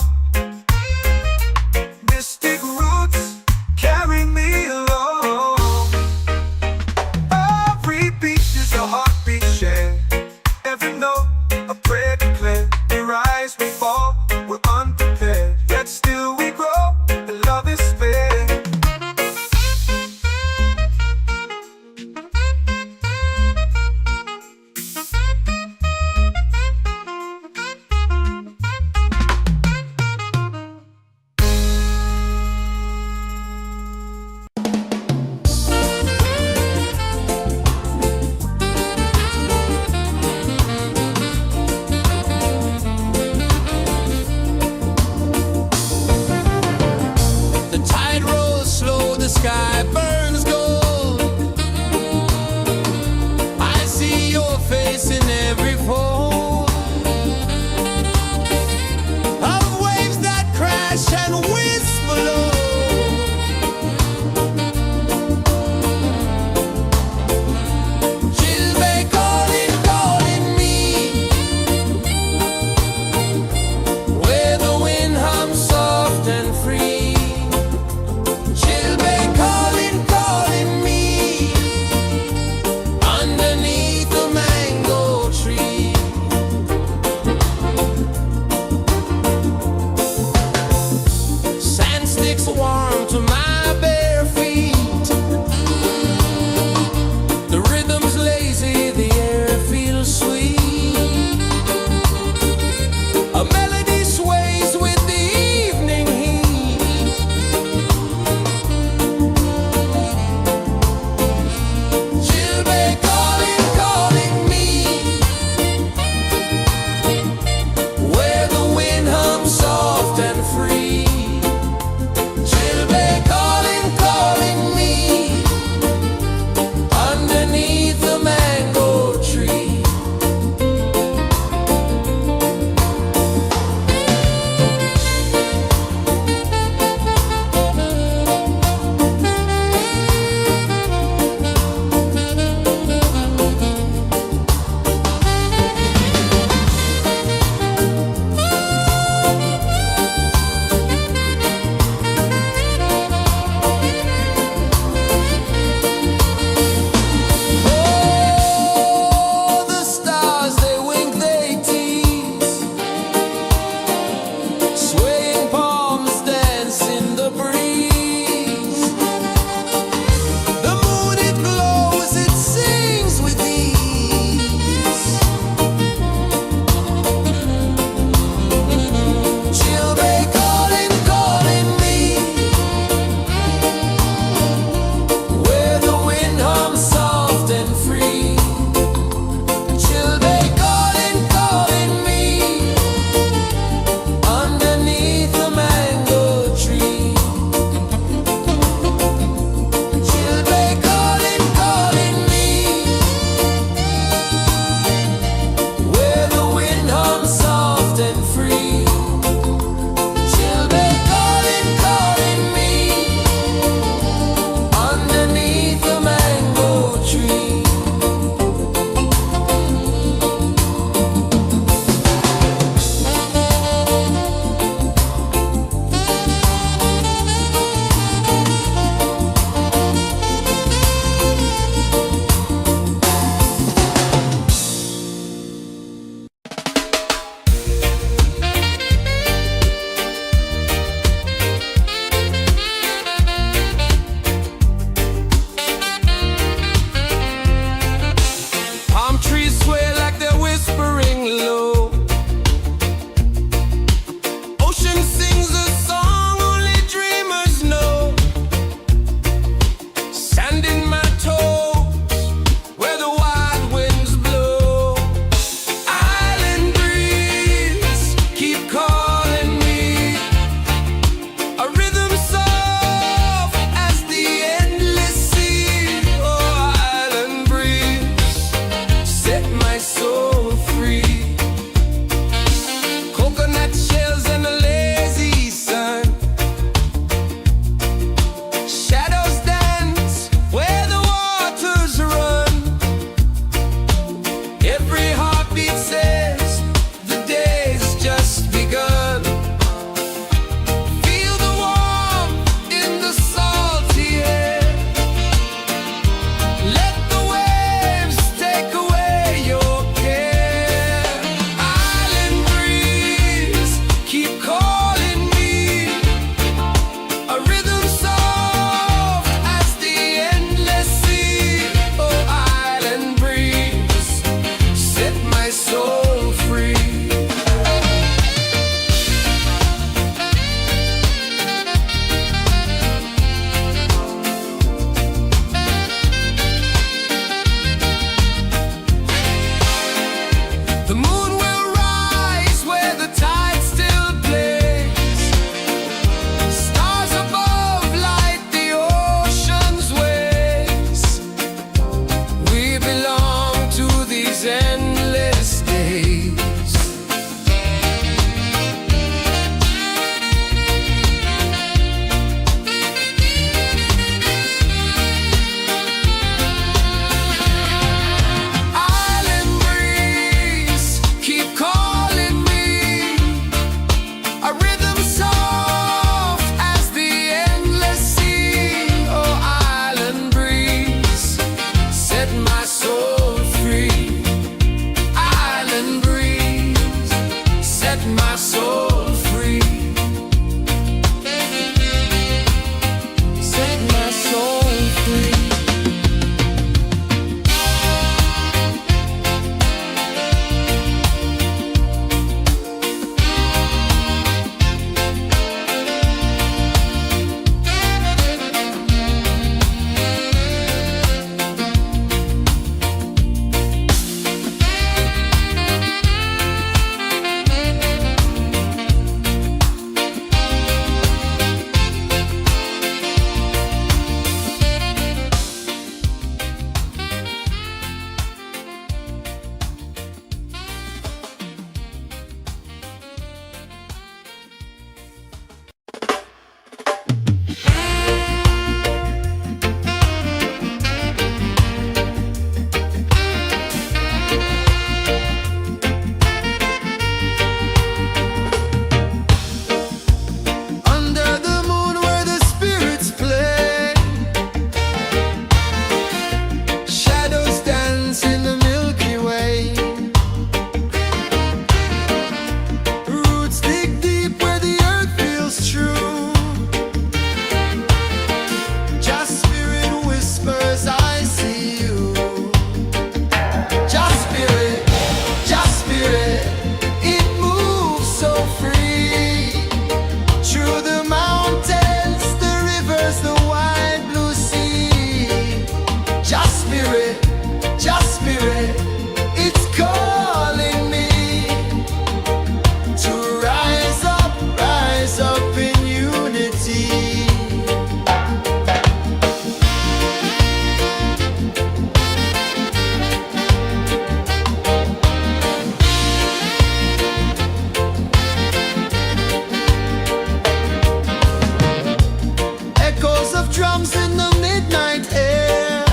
drums in the midnight air.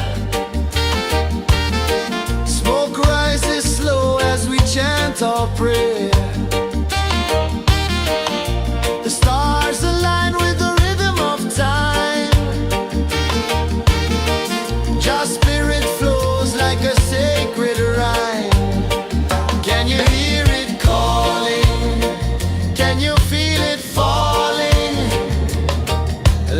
Smoke rises slow as we chant our prayer. The stars align with the rhythm of time. Just spirit flows like a sacred rhyme. Can you hear it calling? Can you feel it falling?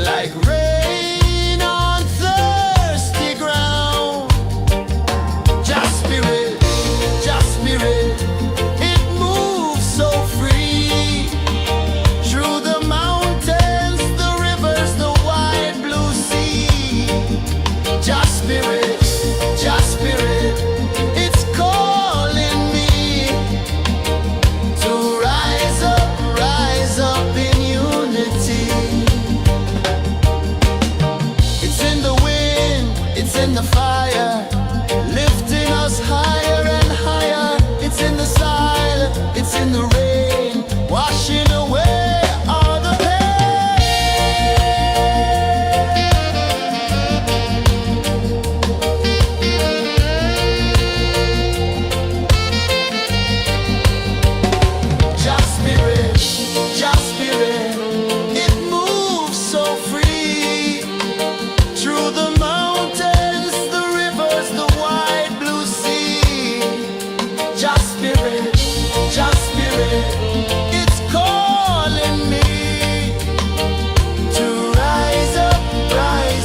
Like rain on thirsty ground. Just spirit, it moves so free. Through the mountains, the rivers, the wide blue sea. Just spirit, it's calling me to rise up in unity. It's in the wind, it's in the fire, lifting us higher and higher. It's in the silence, it's in the rain, washing away all the Just spirit, it moves so free. Through the mountains, the rivers, the wide blue sea. Just spirit, it's calling me to rise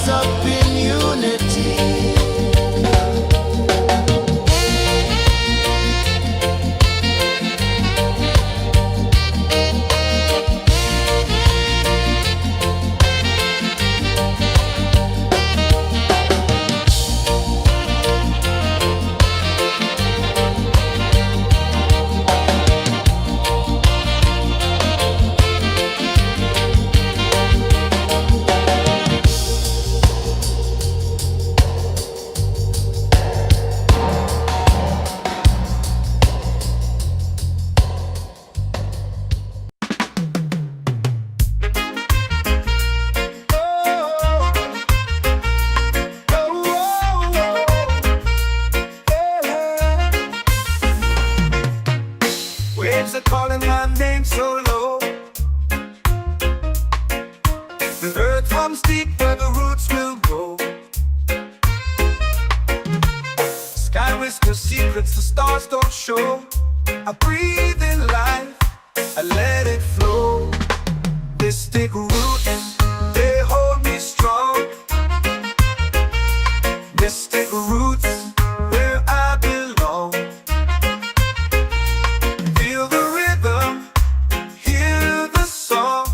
up in unity.
Waves are calling my name so low. The earth runs deep where the roots will grow. Sky whispers secrets the stars don't show. I breathe in life, I let it flow. Mystic roots, they hold me strong. Mystic roots, where I belong. Feel the rhythm, hear the song.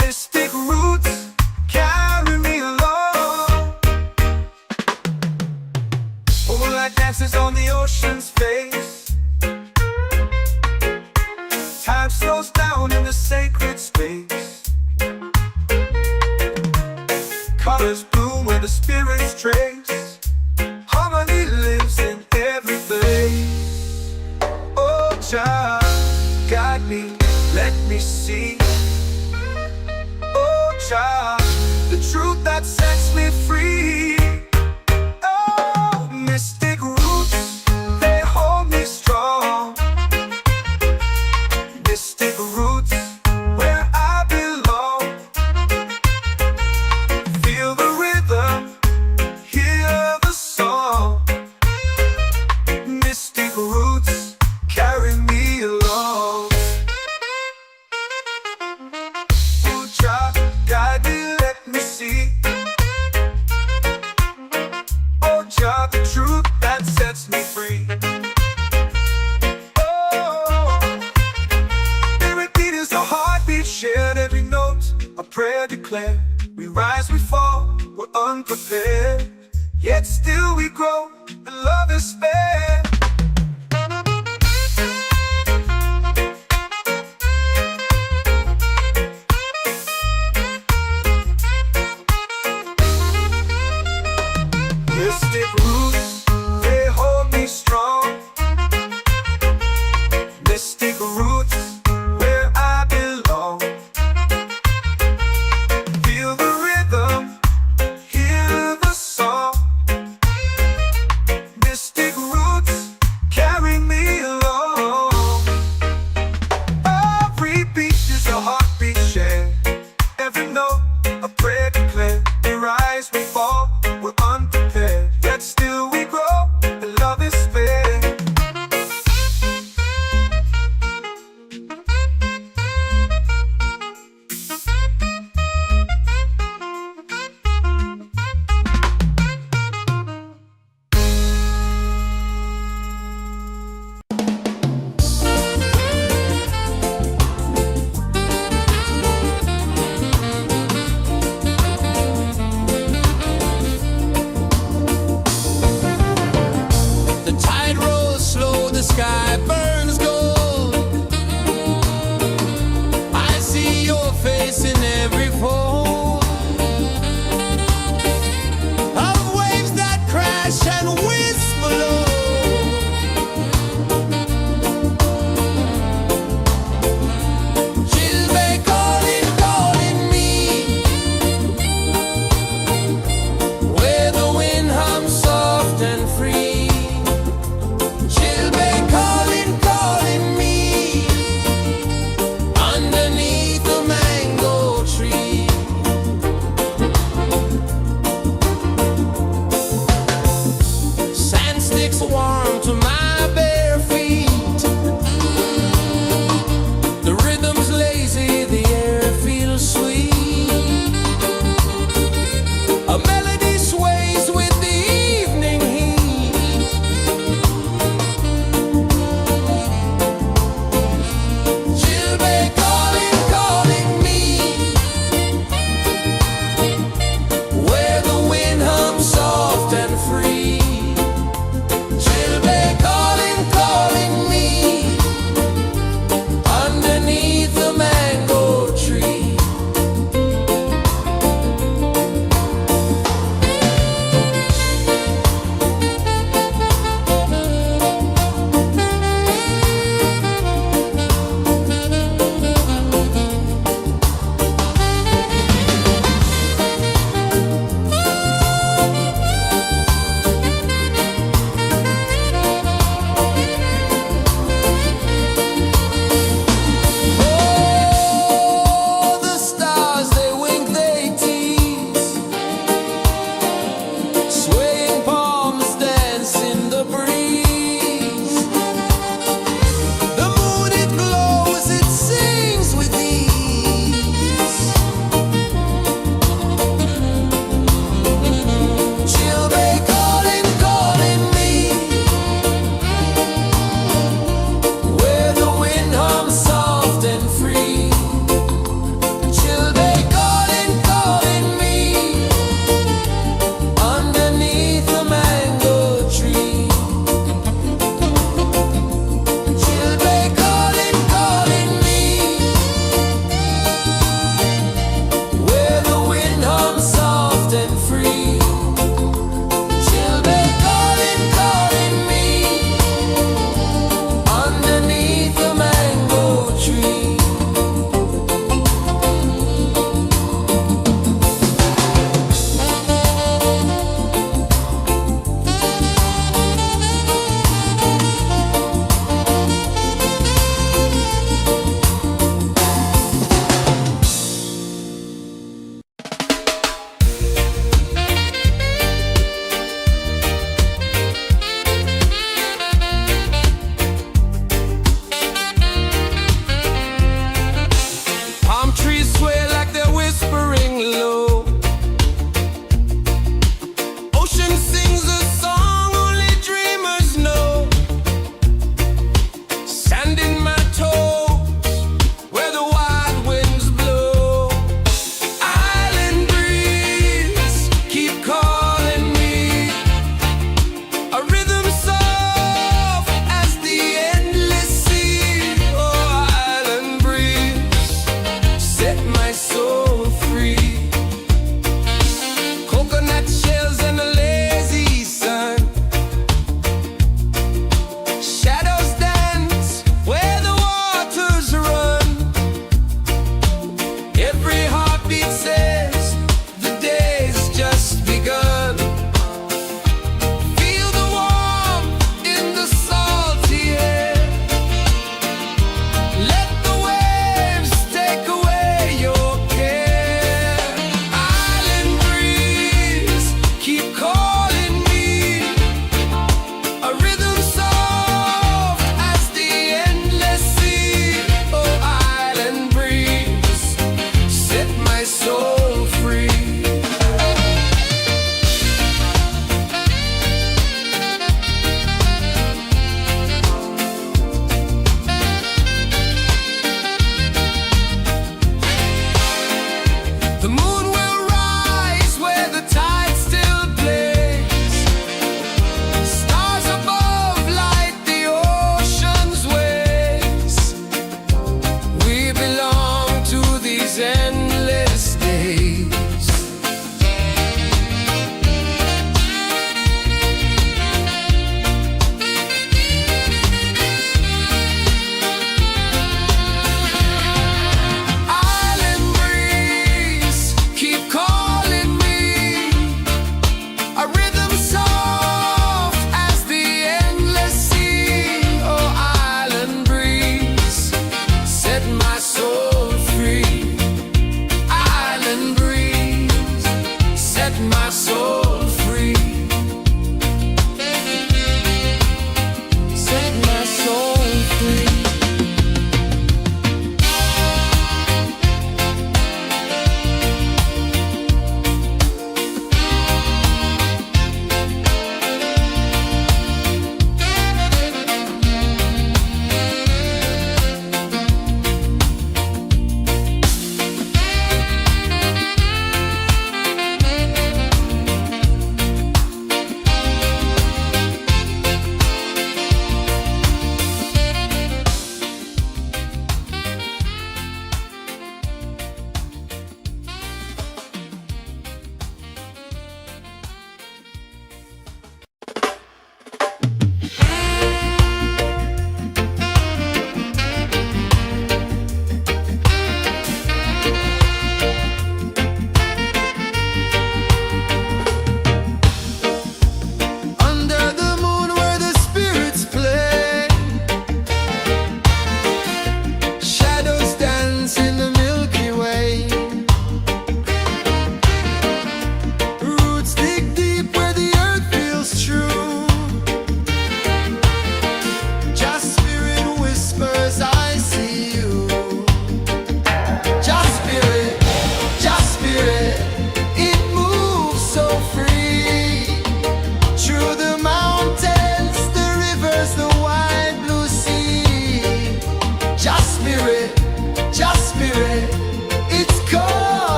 Mystic roots, carry me along. Moonlight dances on the ocean's face. Time slows down in the sacred space. Colors bloom where the spirits trace. Harmony lives in every place. Oh, child, guide me, let me see. Oh, child, the truth that sets me free. Oh, mystic roots, they hold me strong. Mystic roots, where I belong. Feel the rhythm, hear the song. Mystic roots, carry me along. Oh, child, guide me, let me see. Oh, child, the truth that sets me free. Oh, every beat is a heartbeat shared, every note a prayer declared. We rise, we fall, we're unprepared, yet still we grow, and love is spared. Mystic roots, they hold me strong. Mystic roots, where I belong. Feel the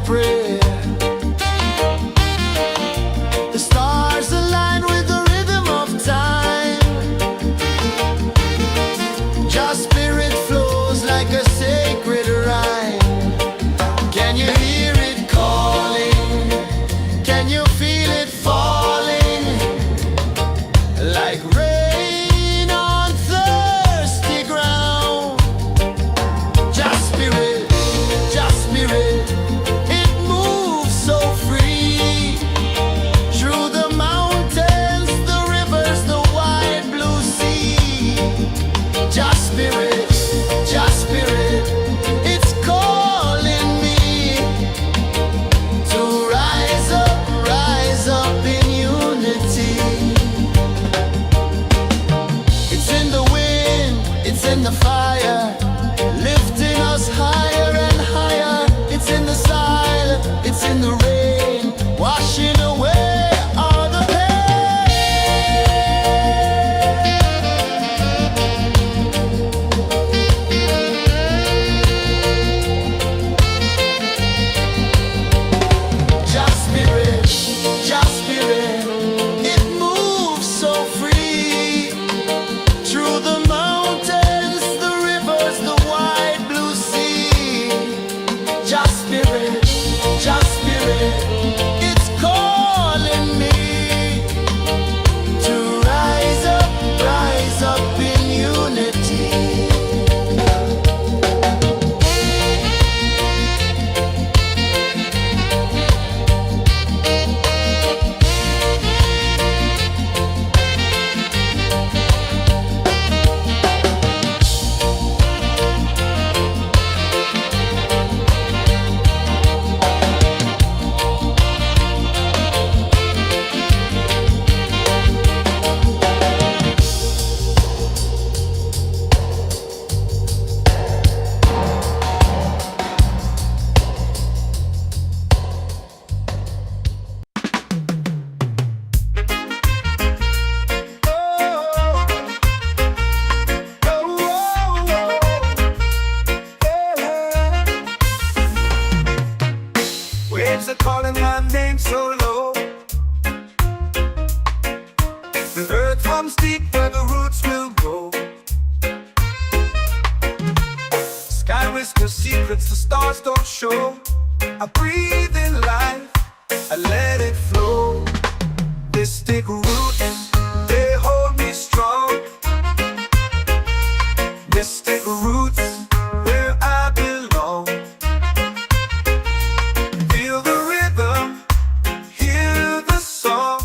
prayer. The stars align with the rhythm of time. Just spirit flows like a sacred rhyme. Can you hear it calling? Can you feel it falling? Like rain on thirsty ground. Just spirit, it moves so free. Through the mountains, the rivers, the wide blue sea. Just spirit, it's calling me to rise up in unity. It's in the wind, it's in the fire, lifting us higher and higher. It's in the silence, it's in the rain, washing away all the Just spirit, it moves so free. Through the mountains, the rivers, the wide blue sea. Just spirit, it's calling me to rise up in unity.
Waves are calling my name so low. The earth runs deep where the roots will go. Sky whispers secrets the stars don't show. I breathe in life, I let it flow. Mystic roots, they hold me strong. Mystic roots, where I belong. Feel the rhythm, hear the song.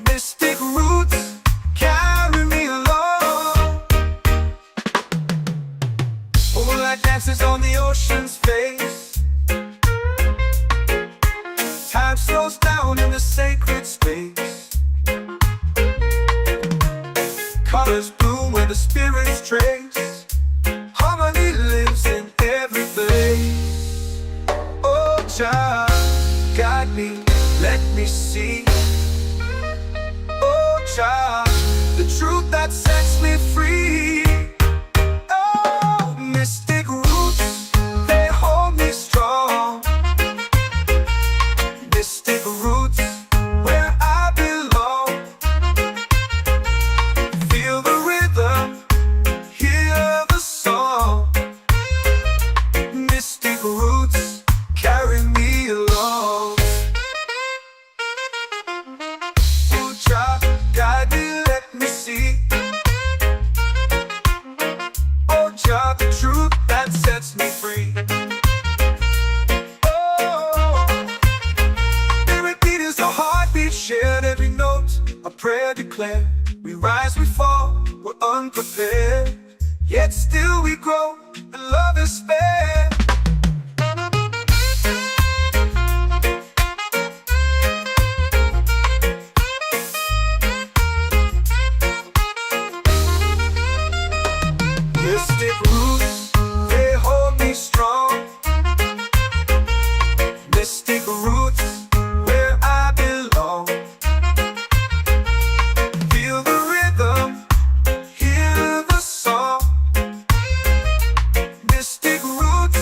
Mystic roots, carry me along. Moonlight dances on the ocean's face. Time slows down in the sacred space. Colors bloom where the spirits trace. Harmony lives in every place. Oh, Jah, guide me, let me see. Oh, Jah, the truth that sets me free. Oh, mystic roots, they hold me strong. Mystic roots, where I belong. Feel the rhythm, hear the song. Mystic roots, carry me along. Oh, Jah, guide me, let me see. Oh, Jah, the truth that sets me free. Oh, spirit beat is a heartbeat, shared every note. A prayer declared. We rise, we fall, we're unprepared. Yet still we grow, and love is spared. Mystic roots, they hold me strong. Mystic roots, where I belong. Feel the rhythm, hear the song. Mystic roots,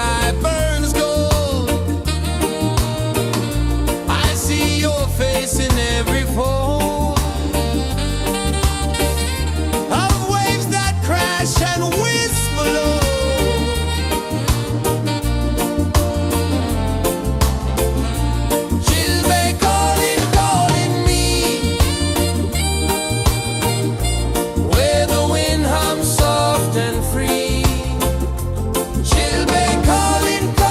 sky burns gold. I see your face in every fold of waves that crash and whisper low. Chilbay calling, calling me, where the wind hums soft and free. Chilbay calling, calling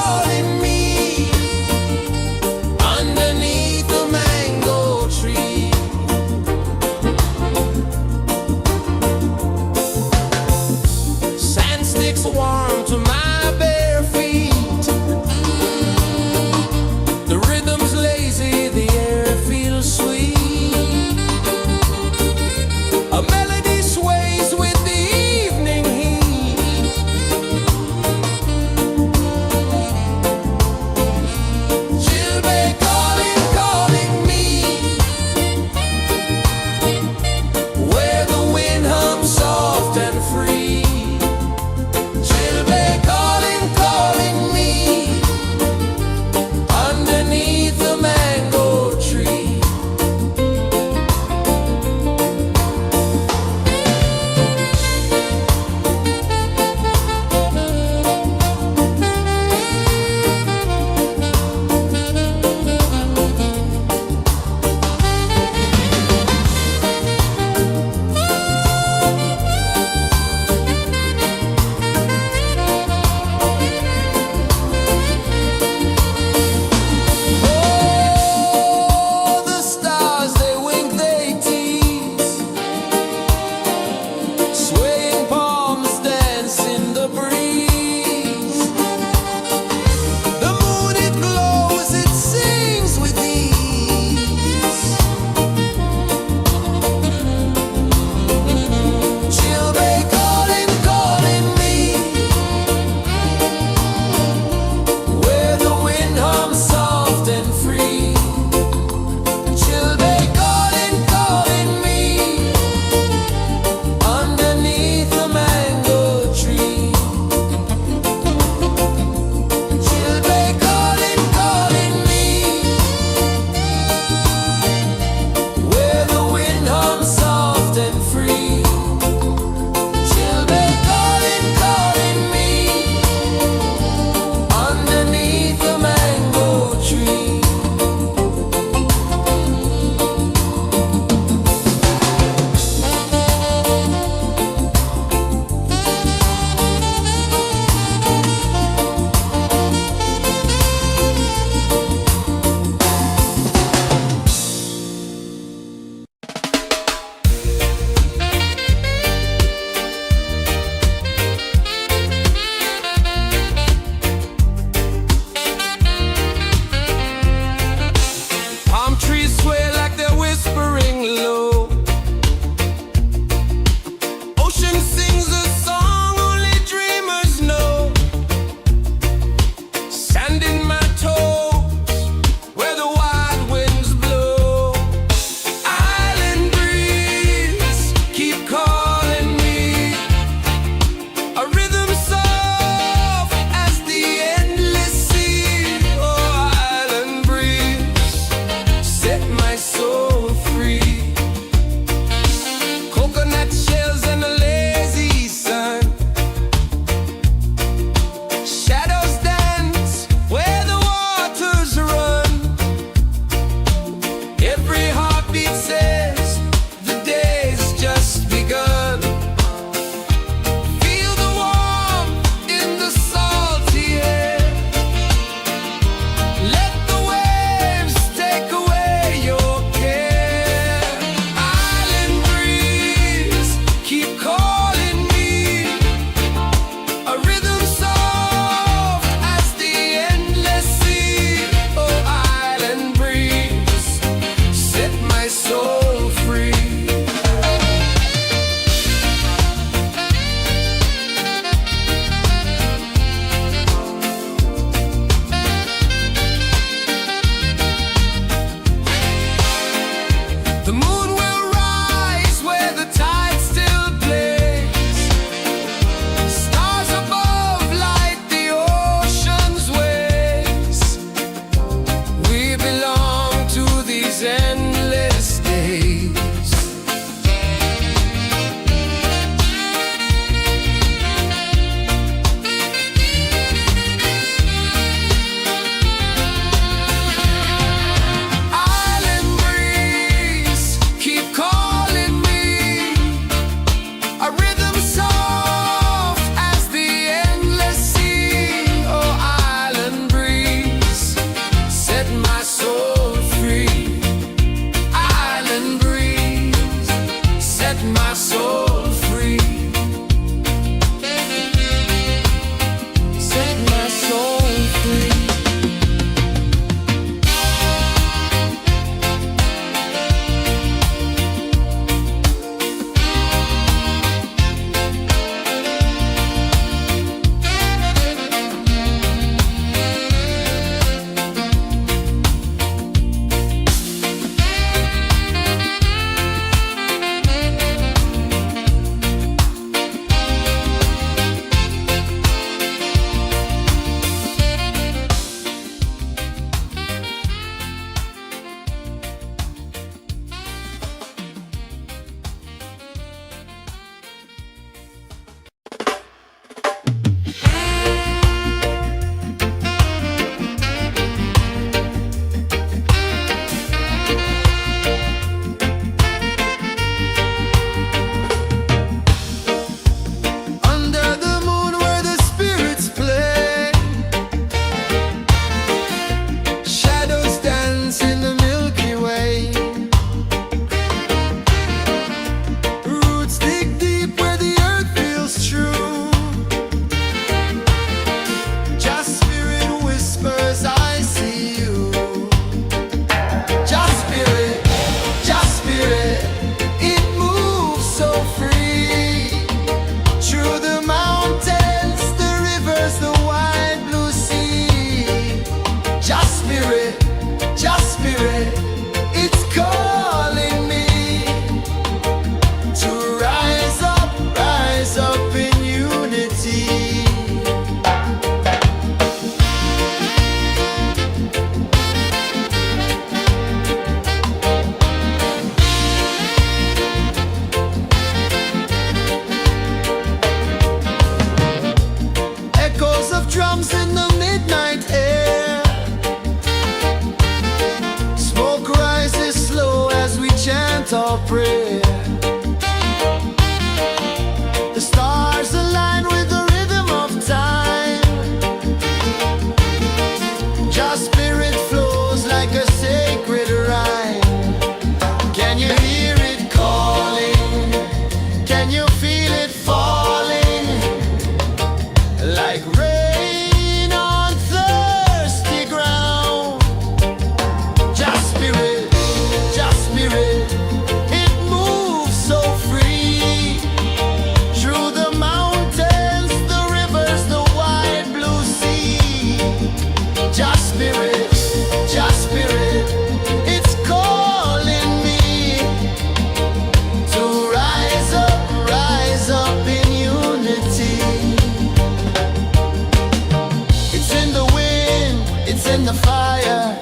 in the fire,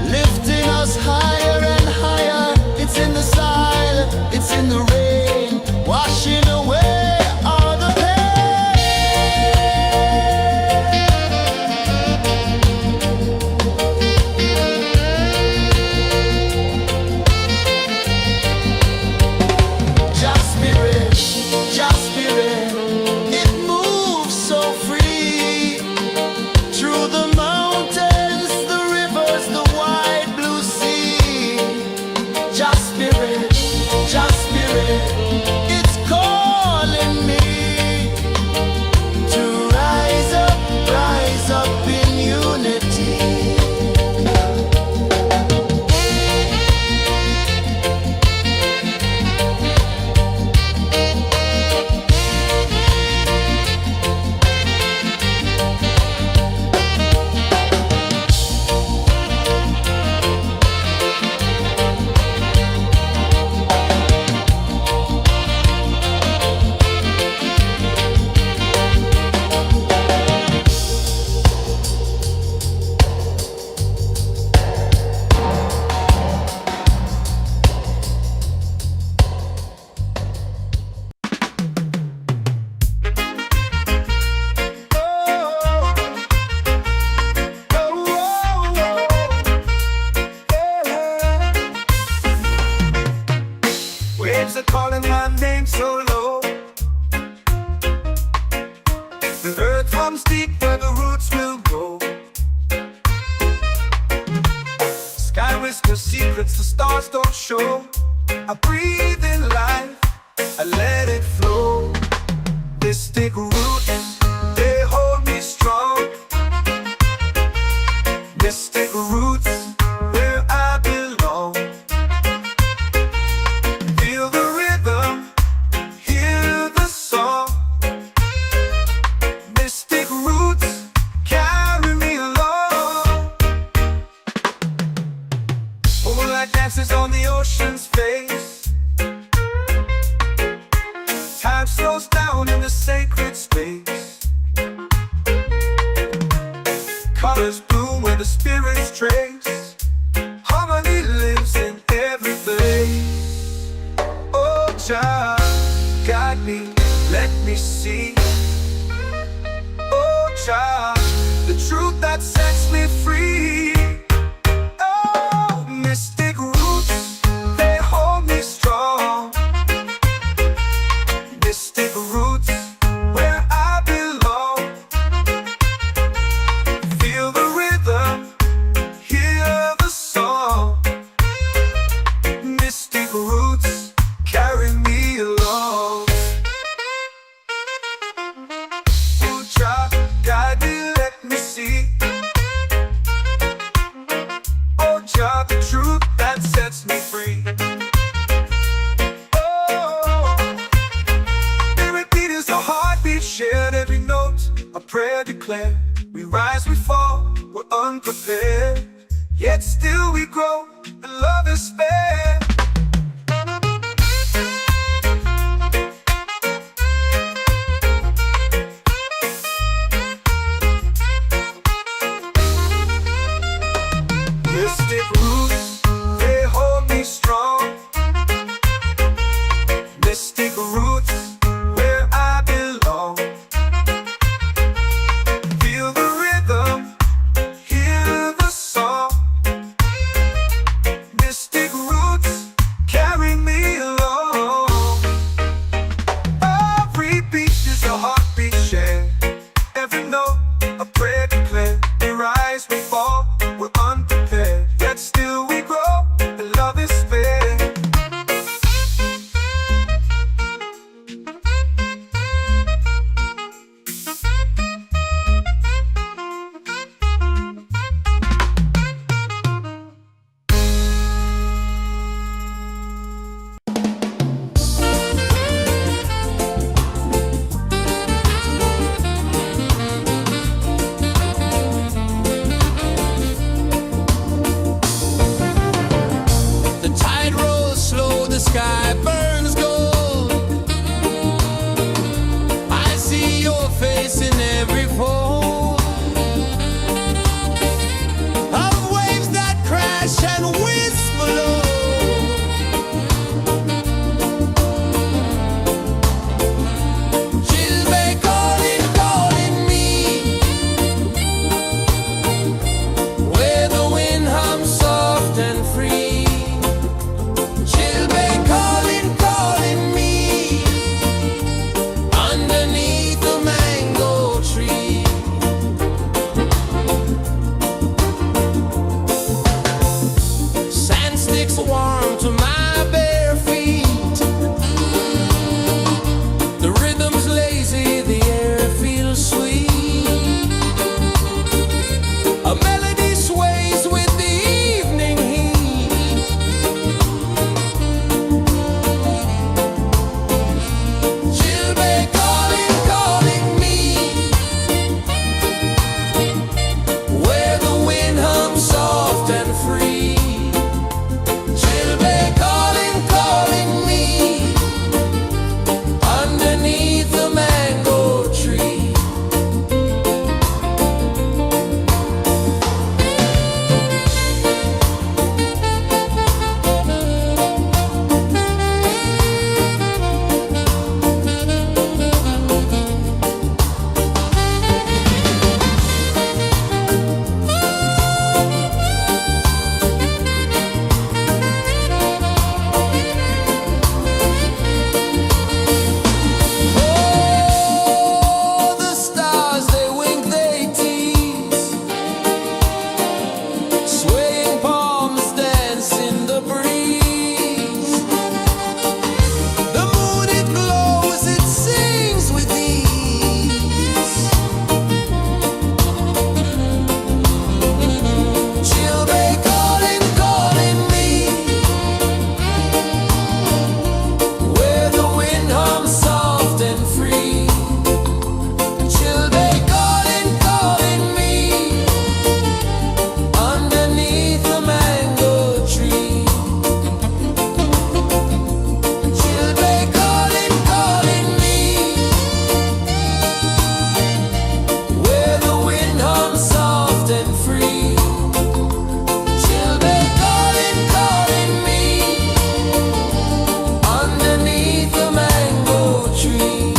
lifting us higher and higher. It's in the silence, it's in the rain, washing away all the pain. Just spirit, just spirit, it moves so free through the mountains, the rivers, the wide blue sea. Just spirit, it's calling me to rise up in unity.
Waves are calling my name so low. The earth hums deep where the roots will grow. Sky whispers secrets the stars don't show. I breathe in life, I let it flow. Mystic roots, they hold me strong. Mystic roots, where I belong. Feel the rhythm, hear the song. Mystic roots, carry me along. Moonlight dances on the ocean's face. Time slows down in the sacred space. Colors bloom where the spirits trace. Harmony lives in every place. Oh, child, guide me, let me see. Oh, child, the truth that sets me free. Oh, mystic roots, they hold me strong. Mystic roots, where I belong. Feel the rhythm, hear the song. Mystic roots, carry me along. Oh, child, guide me, let me see. Oh, child, the truth that sets me free. Oh, every beat is a heartbeat shared, every note a prayer declared. We rise, we fall, we're unprepared, yet still we grow, and love is spared. Mystic roots, they hold me strong. Mystic roots, where I belong. Feel the rhythm, hear the song. Mystic roots, carry me along. Every beat is a heartbeat shared, every note a prayer declared. We rise, we fall, we're unprepared, yet still we grow, and love is spared.
The tide rolls slow, the sky burns gold. I see your face in every fold. A melody sways with the evening heat. Children calling, calling me, where the wind hums soft and free. Children calling, calling me, underneath the mango tree. Oh, the stars, they wink, they tease, swaying palms dance in the breeze. The moon, it glows, it sings with ease. Children calling, calling me, where the wind hums soft and free. Children calling, calling me, underneath the mango tree. Children calling, calling me, where the wind hums soft and free. Children calling, calling me, underneath the mango tree.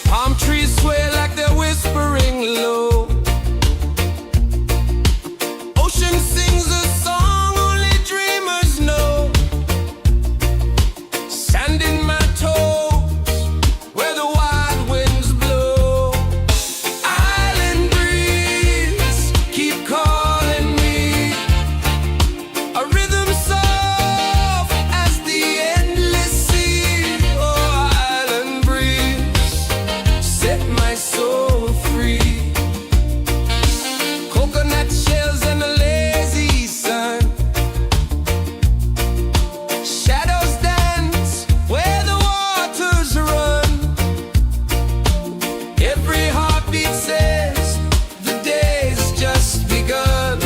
Palm trees sway like they're whispering low. Ocean sings a song only dreamers know. Sand in my toes, where the wild winds blow. Island breeze, keep calling me. A rhythm soft as the endless sea. Oh, island breeze, set my soul free. Coconut shells and a lazy sun. Shadows dance where the waters run. Every heartbeat says the day's just begun.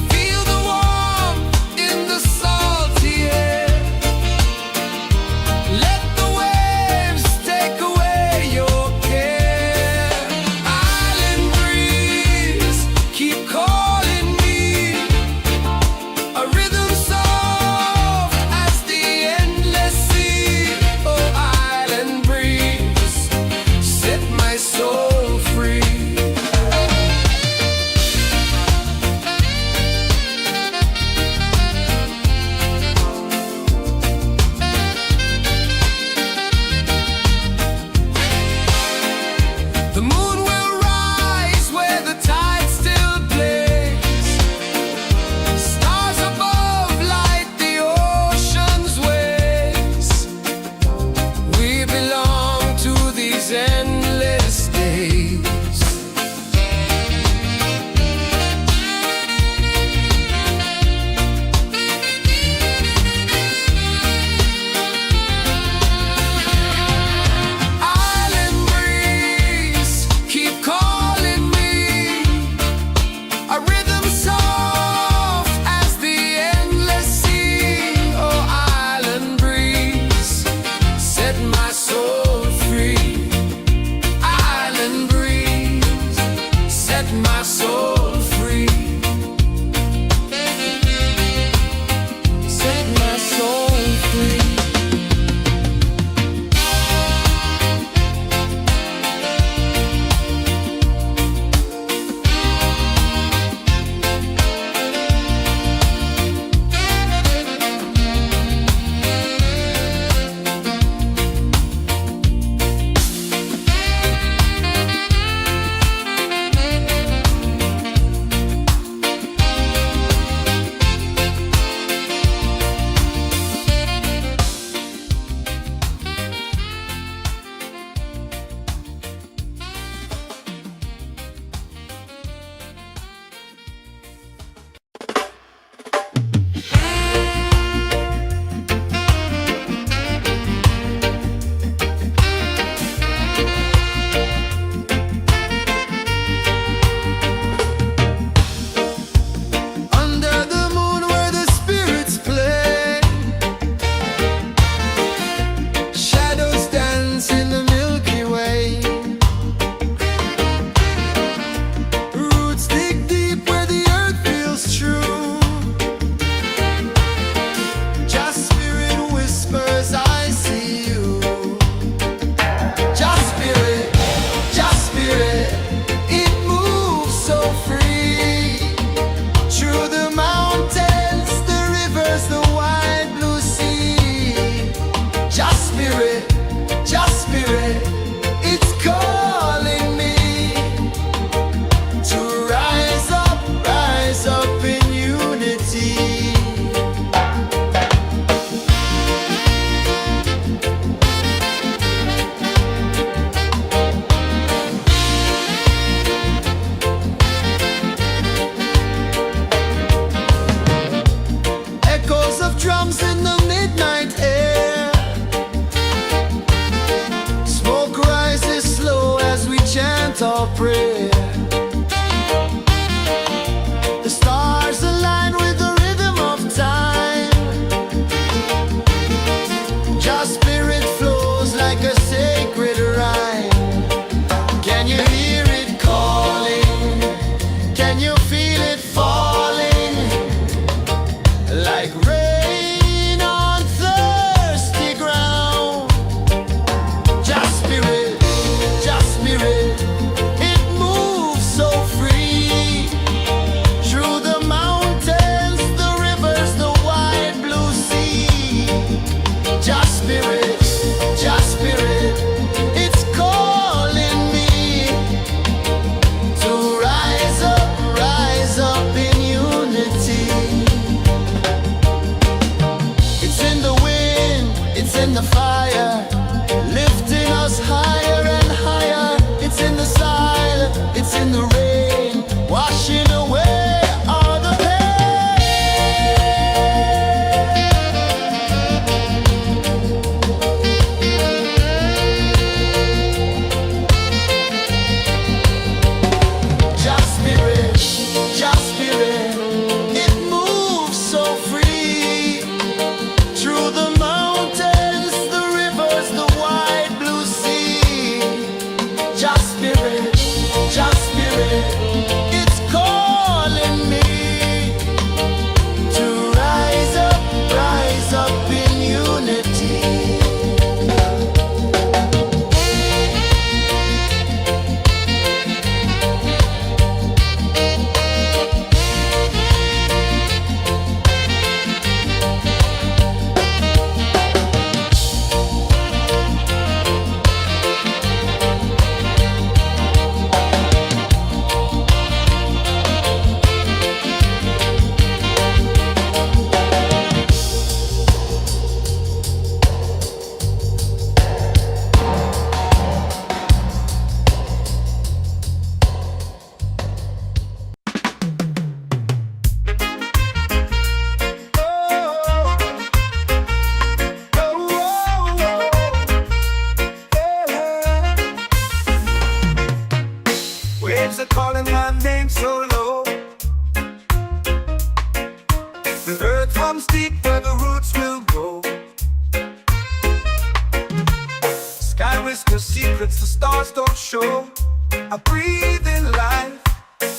Feel the warmth in the salty air. Let the waves take away your care. Island breeze, keep calling me. A rhythm soft as the endless sea. Oh, island breeze, set my soul free. The moon will rise where the tide still plays. Stars above light the ocean's waves. We belong to these endless days. Island breeze, keep calling me. A rhythm soft as the endless sea. Oh, island breeze, set my soul free. Island breeze, set my soul free. Set my soul free.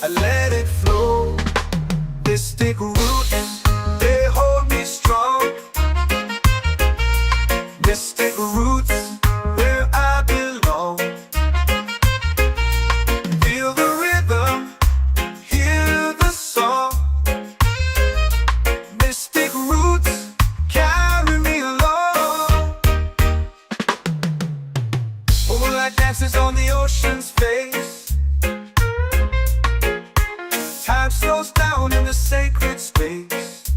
I let it flow. Mystic roots, they hold me strong. Mystic roots, where I belong. Feel the rhythm, hear the song. Mystic roots, carry me along. Moonlight dances on the ocean's face. Time slows down in the sacred space.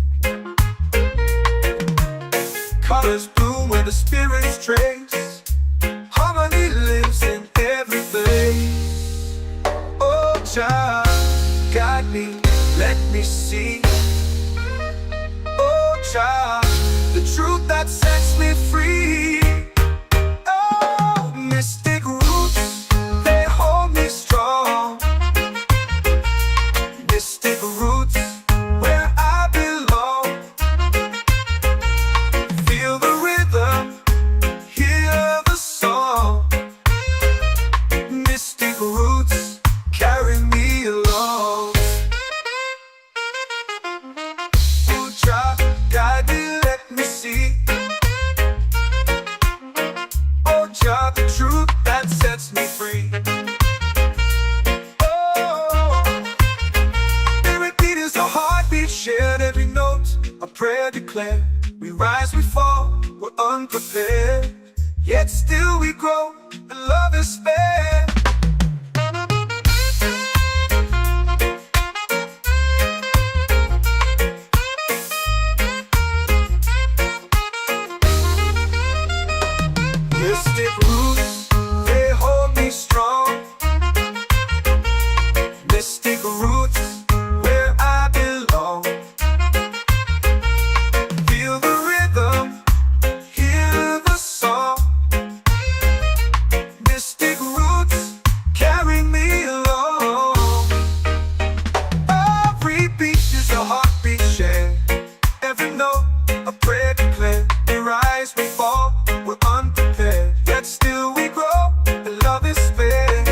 Colors bloom where the spirits trace. Harmony lives in every place. Oh, child, guide me, let me see. Oh, child, the truth that sets me free. Oh, mystic roots, they hold me strong. Mystic roots, where I belong. Feel the rhythm, hear the song. Mystic roots, carry me along. Oh, child, guide me, let me see. Oh, child, the truth that sets me free. Shared every note, a prayer declared. We rise, we fall, we're unprepared. Yet still we grow, and love is spared. Mystic roots, they hold me strong. Mystic roots, where I belong. Feel the rhythm, hear the song. Mystic roots, carry me along. Every beat is a heartbeat shared. Every note, a prayer declared. We rise, we fall, we're unprepared. Yet still we grow, and love is spared.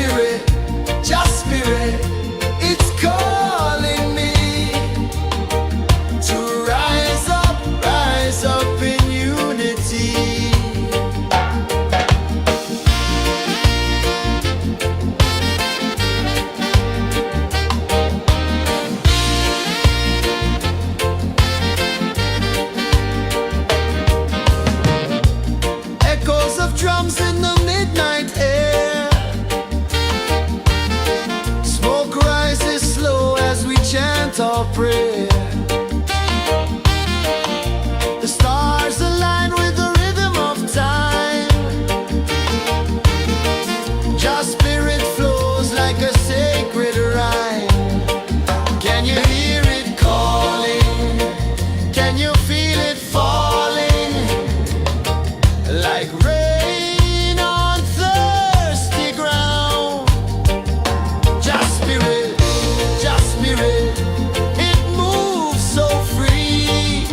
spirit, it's calling me to rise up in unity. Echoes of drums in the midnight air. Smoke rises slow as we chant our prayer. The stars align with the rhythm of time. Just spirit flows like a sacred rhyme. Can you hear it calling? Can you feel it falling? Like rain on thirsty ground. Just spirit, it moves so free.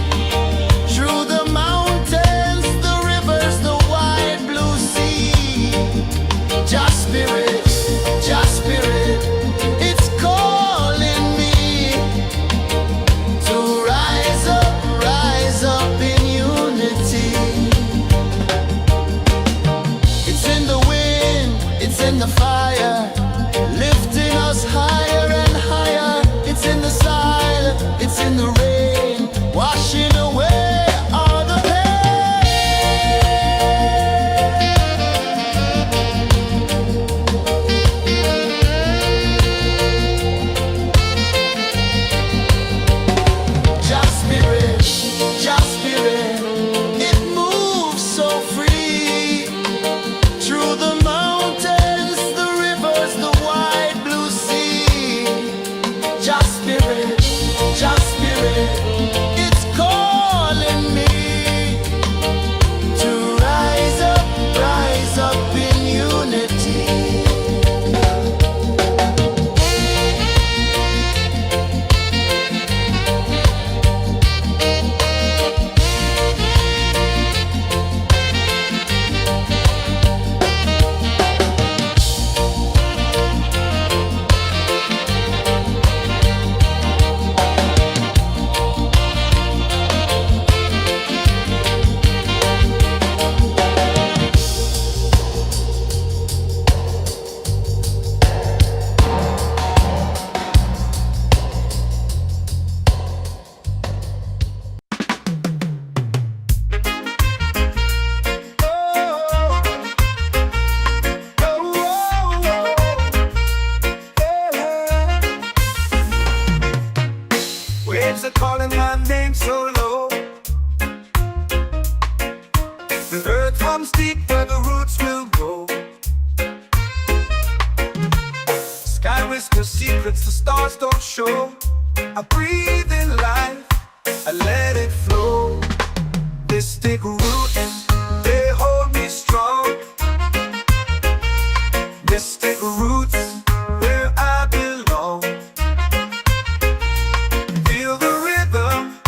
Through the mountains, the rivers, the wide blue sea. Just spirit, it's calling me to rise up in unity. It's in the wind, it's in the fire, lifting us higher and higher. It's in the silence, it's in the rain, washing away all the pain. Just spirit, it moves so free. Through the mountains, the rivers, the wide blue sea. Just spirit, it's calling me to rise up in unity.
Waves are calling my name so low. The earth hums deep where the roots will go. Sky whispers secrets the stars don't show. I breathe in life, I let it flow. Mystic roots, they hold me strong. Mystic roots, where I belong. Feel the rhythm,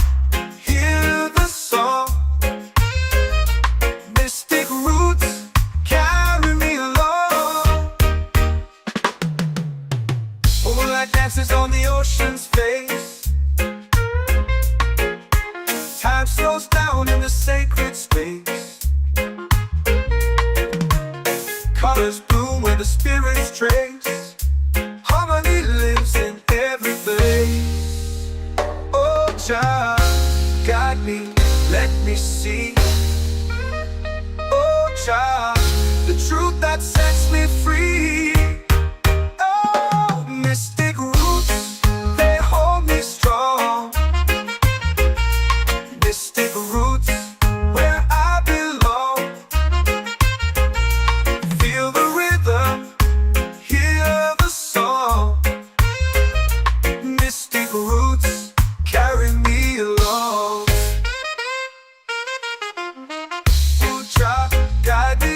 hear the song. Mystic roots, carry me along. Moonlight dances on the ocean's face. Time slows down in the sacred space. Colors bloom where the spirits trace. Harmony lives in every place. Oh, child, guide me, let me see. Oh, child, the truth that sets me free. Oh, mystic roots, they hold me strong. Mystic roots, where I belong. Feel the rhythm, hear the song. Mystic roots, carry me along. Oh, child, guide me,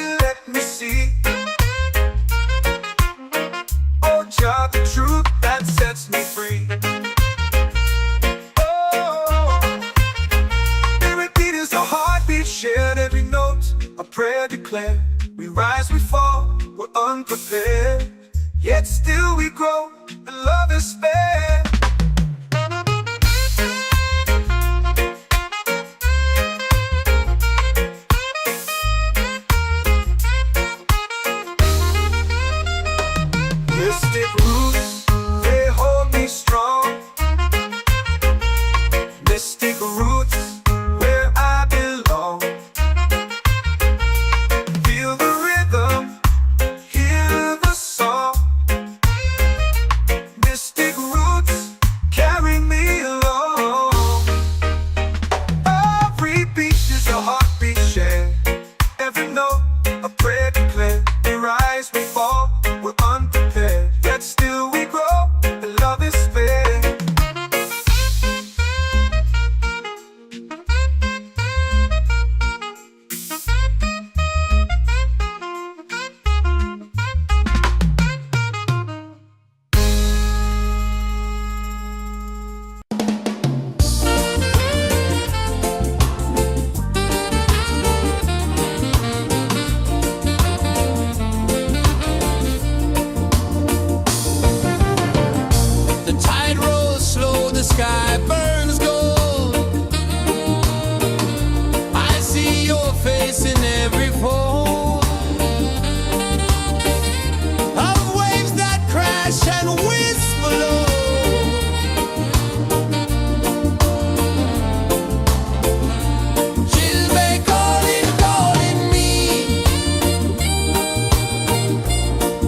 grow and love is fair. Mystic roots, they hold me strong. Mystic roots, where I belong. Feel the rhythm, hear the song. Mystic roots, carry me along. Every beat is a heartbeat shared. Every note, a prayer declared. We rise, we fall, we're unprepared. Yet still we grow, and love is fair.
The tide rolls slow, the sky burns gold. I see your face in every fold of waves that crash and whisper low. Chilbay calling, calling me,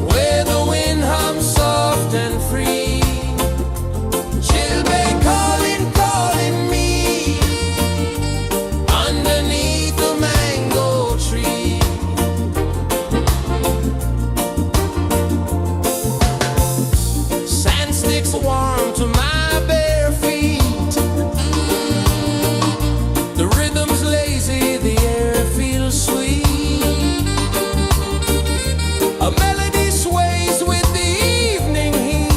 where the wind hums soft and free. Chilbay calling, calling me, underneath the mango tree. Sand sticks warm to my bare feet. The rhythm's lazy, the air feels sweet. A melody sways with the evening heat.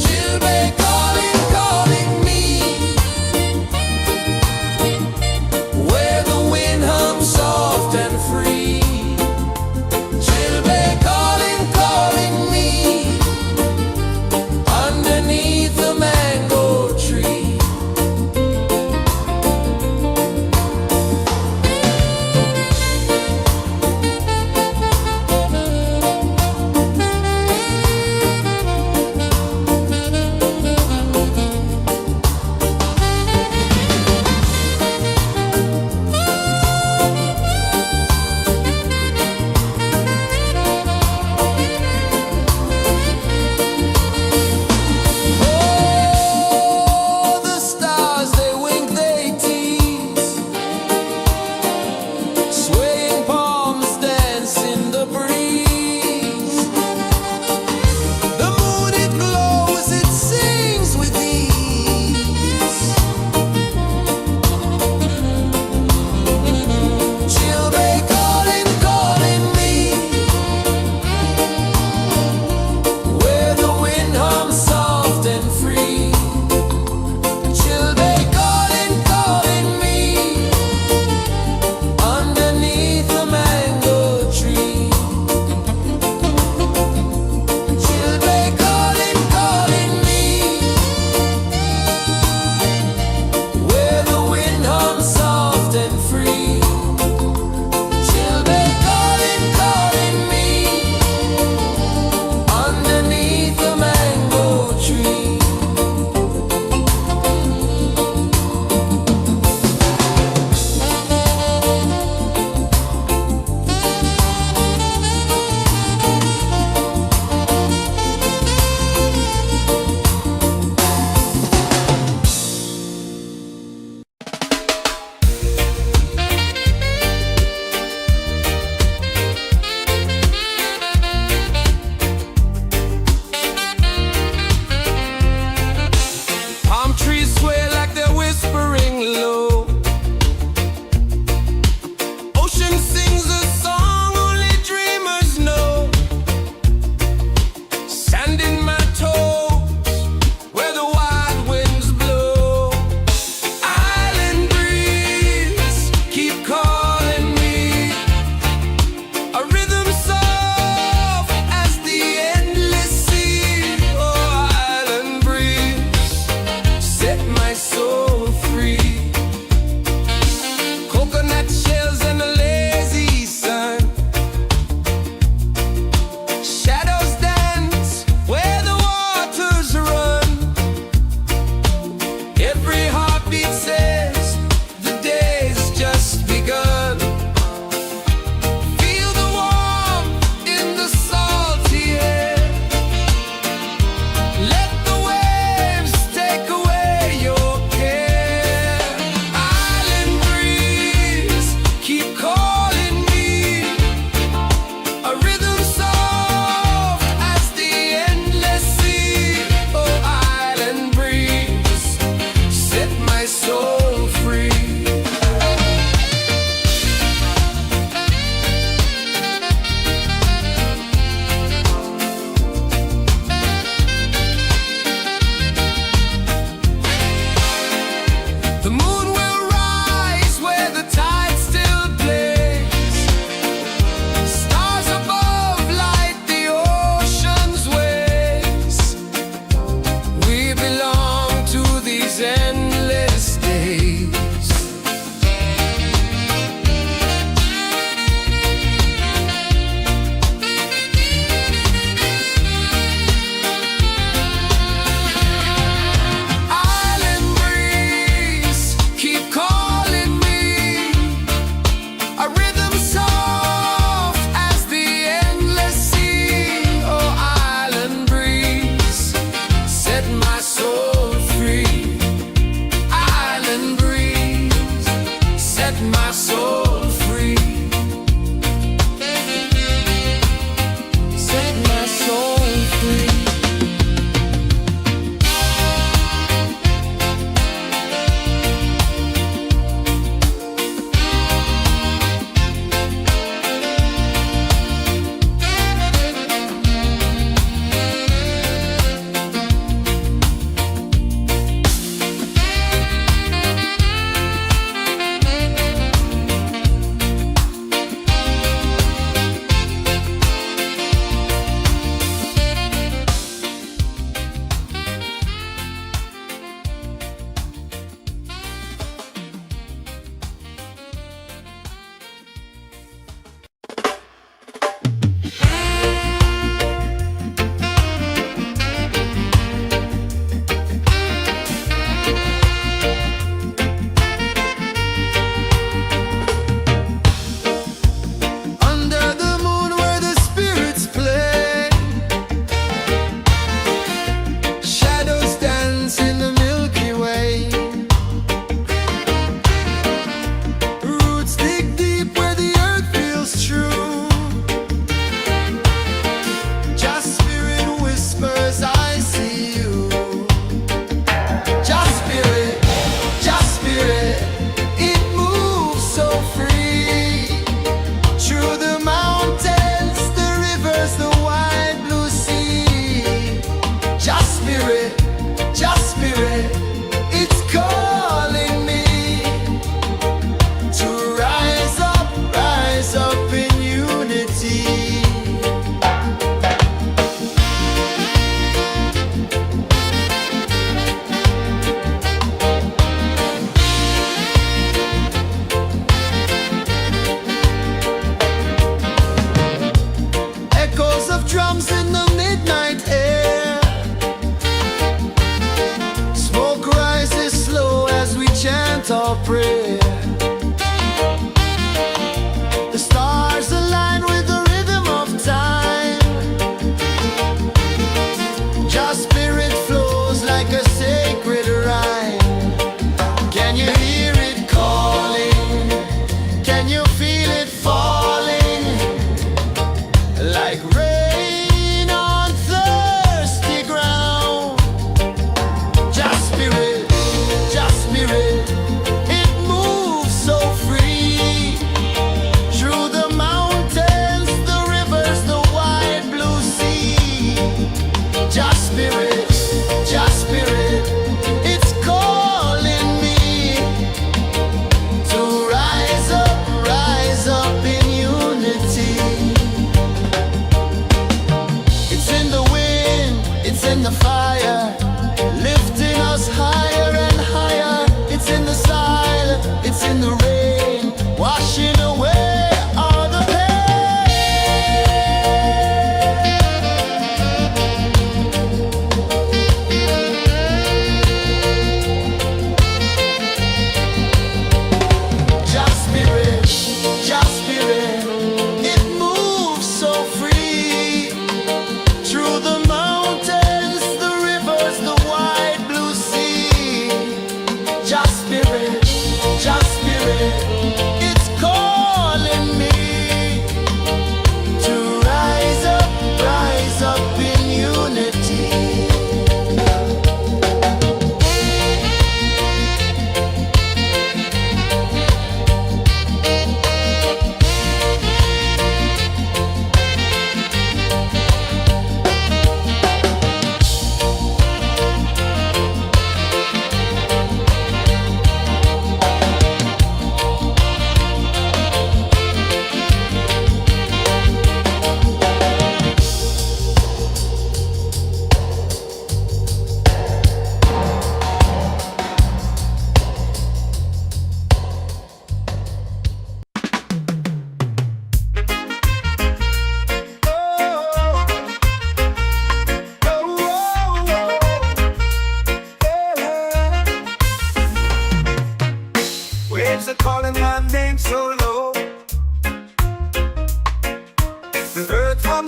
Chilbay calling, calling me, where the wind hums soft and free. Chilbay calling, calling me, underneath the mango tree. Oh, the stars, they wink, they tease. Swaying palms dance in the breeze. The moon, it glows, it sings with ease. Chilbay calling, calling me, where the wind hums soft and free. Chilbay calling, calling me, underneath the mango tree. Chilbay calling, calling me, where the wind hums soft and free. Chilbay calling, calling me, underneath the mango tree. Palm trees sway like they're whispering low. Ocean sings a song only dreamers know. Sand in my toes, where the wild winds blow. Island breeze, keep calling me,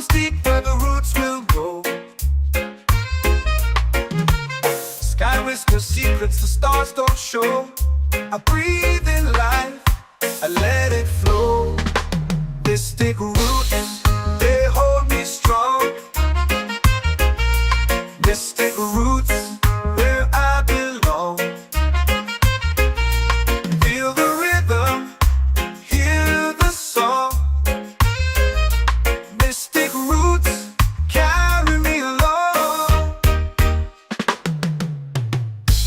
runs deep where the roots will go. Sky whispers secrets the stars don't show. I breathe in life, I let it flow. Mystic roots, they hold me strong. Mystic roots, where I belong. Feel the rhythm, hear the song. Mystic roots, carry me along.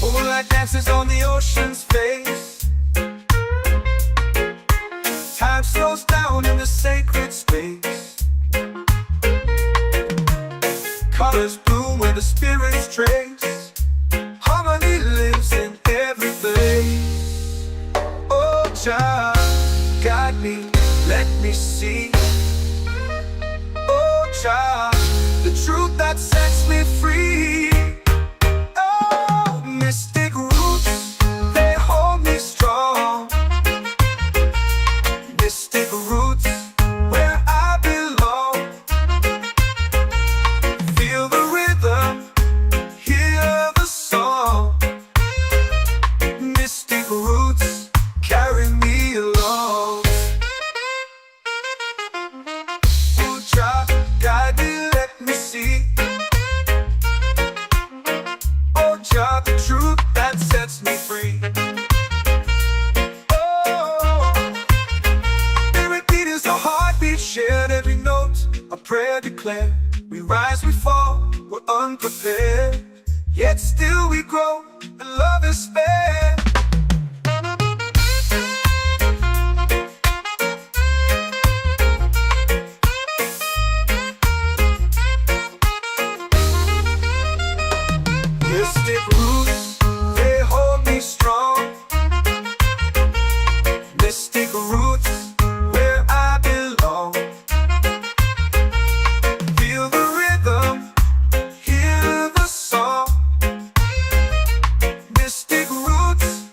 Moonlight dances on the ocean's face. Time slows down in the sacred space. Colors bloom where the spirits trace. Harmony lives in every place. Oh, child, guide me, let me see. Oh, child, the truth that sets me free. Oh, mystic roots, they hold me strong. Mystic roots, where I belong. Feel the rhythm, hear the song. Mystic roots, carry me along. Oh, child, guide me, let me see. Oh, child, the truth that sets me free. A heartbeat shared, every note a prayer declared. We rise, we fall, we're unprepared, yet still we grow, and love is spared. Mystic roots, they hold me strong. Mystic roots, where I belong. Feel the rhythm, hear the song. Mystic roots,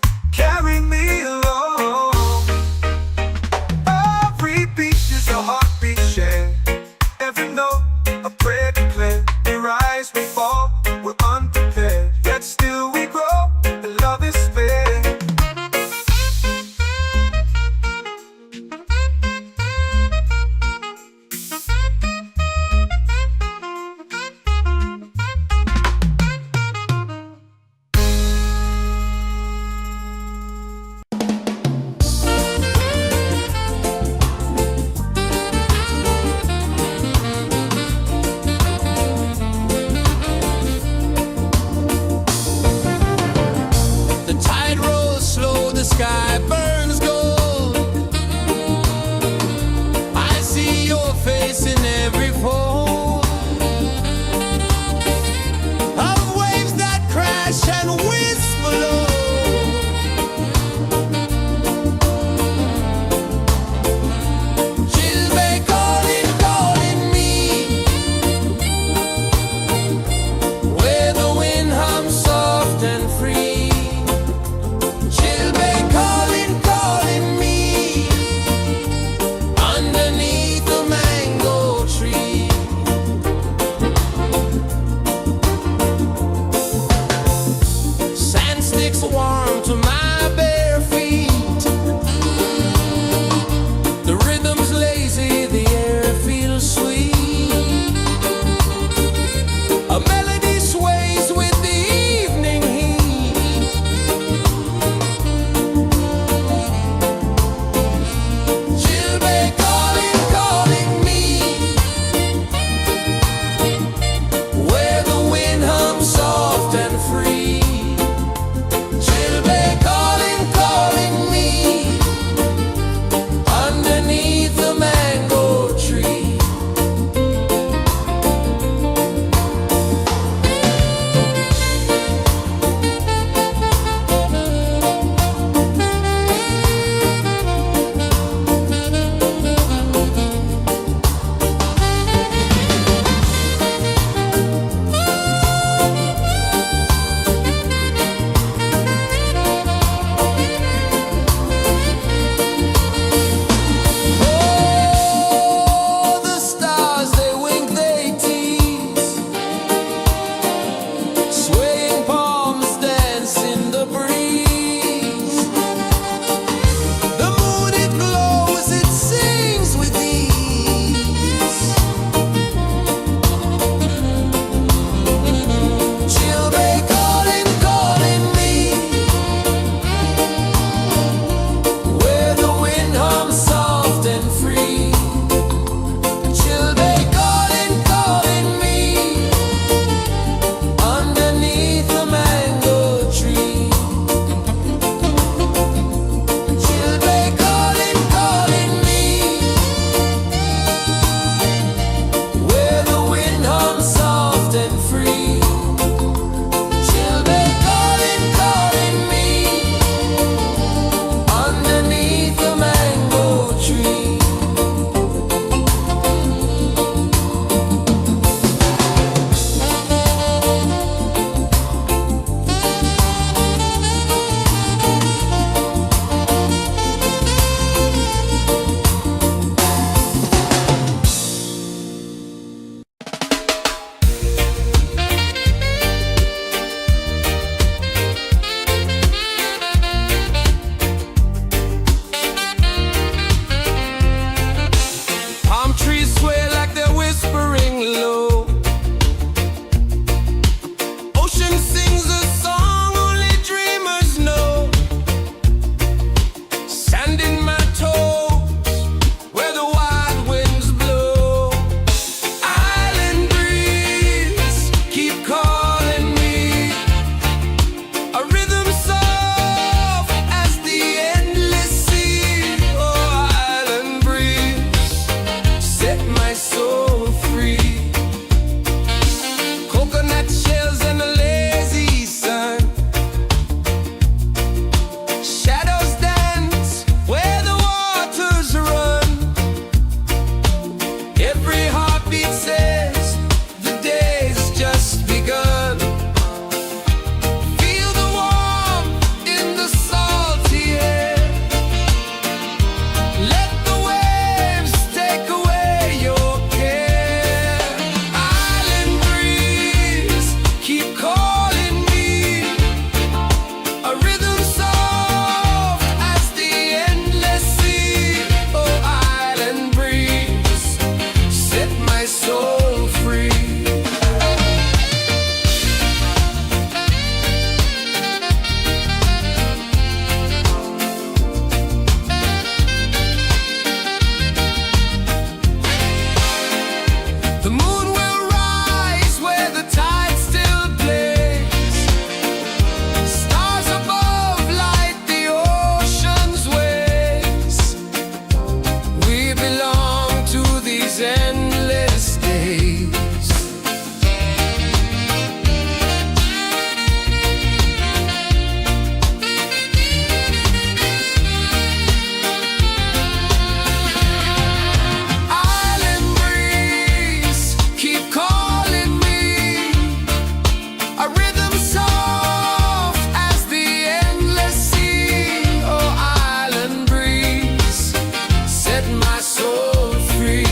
soul free.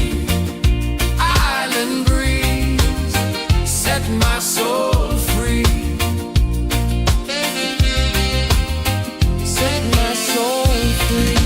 Island breeze, set my soul free. Set my soul free.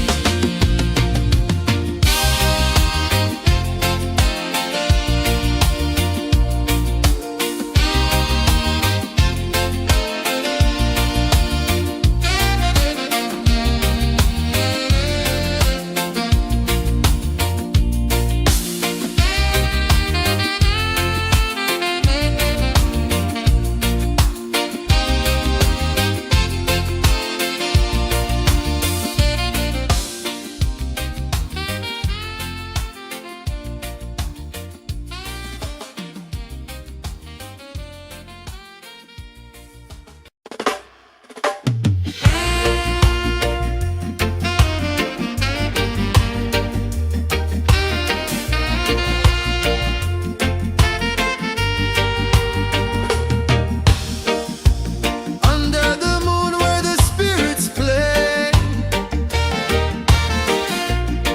Under the moon where the spirits play,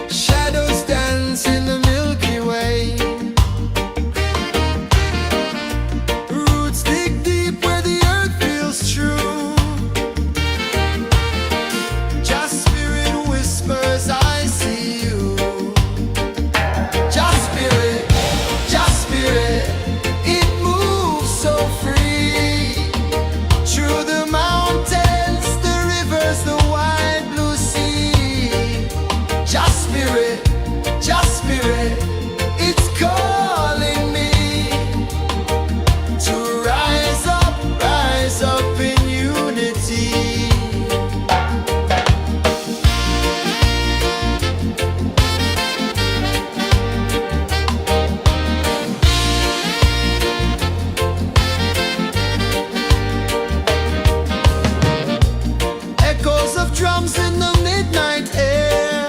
shadows dance in the Milky Way. Roots dig deep where the earth feels true. Just spirit whispers, I see you. Just spirit, it moves so free. Through the mountains, the rivers, the wide blue sea. Just spirit, it's calling me to rise up in unity. Echoes of drums in the midnight air.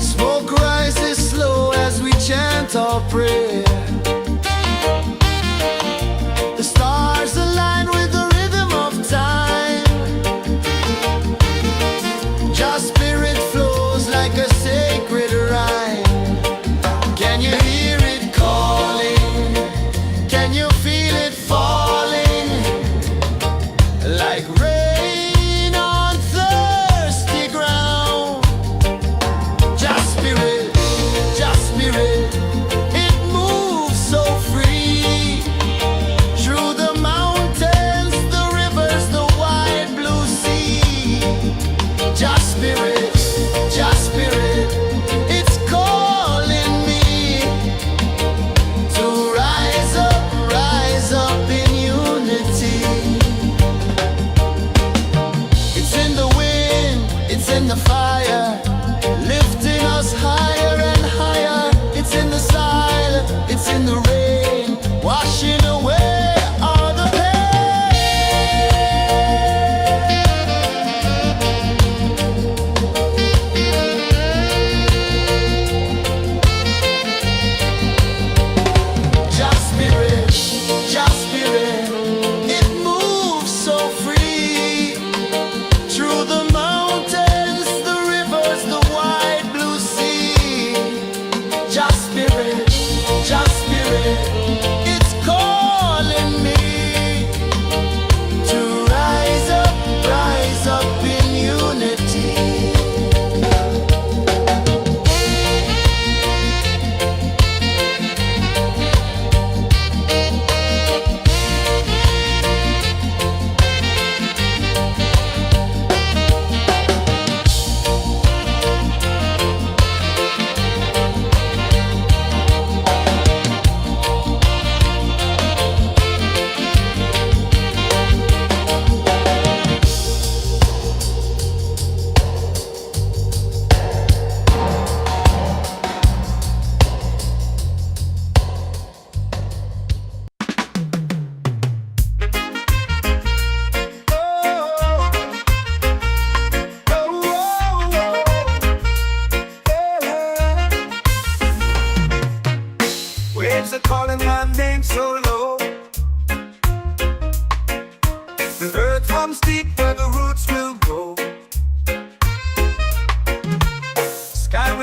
Smoke rises slow as we chant our prayer. The stars align with the rhythm of time. Just spirit flows like a sacred rhyme. Can you hear it calling? Can you feel it falling? Like rain on thirsty ground. Just spirit, it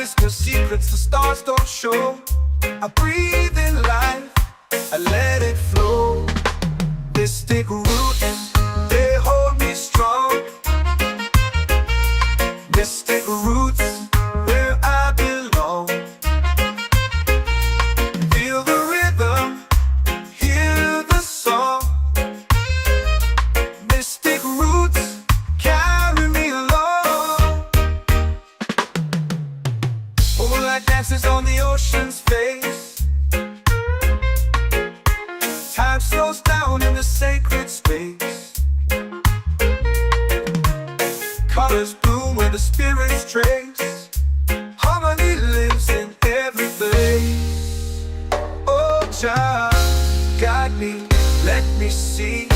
whisper secrets the stars don't show. I breathe in life, I let it flow. Mystic roots, they hold me strong. Mystic roots, where I belong. Feel the rhythm, hear the song. Mystic roots, carry me along. Moonlight dances on the ocean's face. Time slows down in the sacred space. Colors bloom where the spirits trace. Harmony lives in every place. Oh, Jah, guide me, let me see.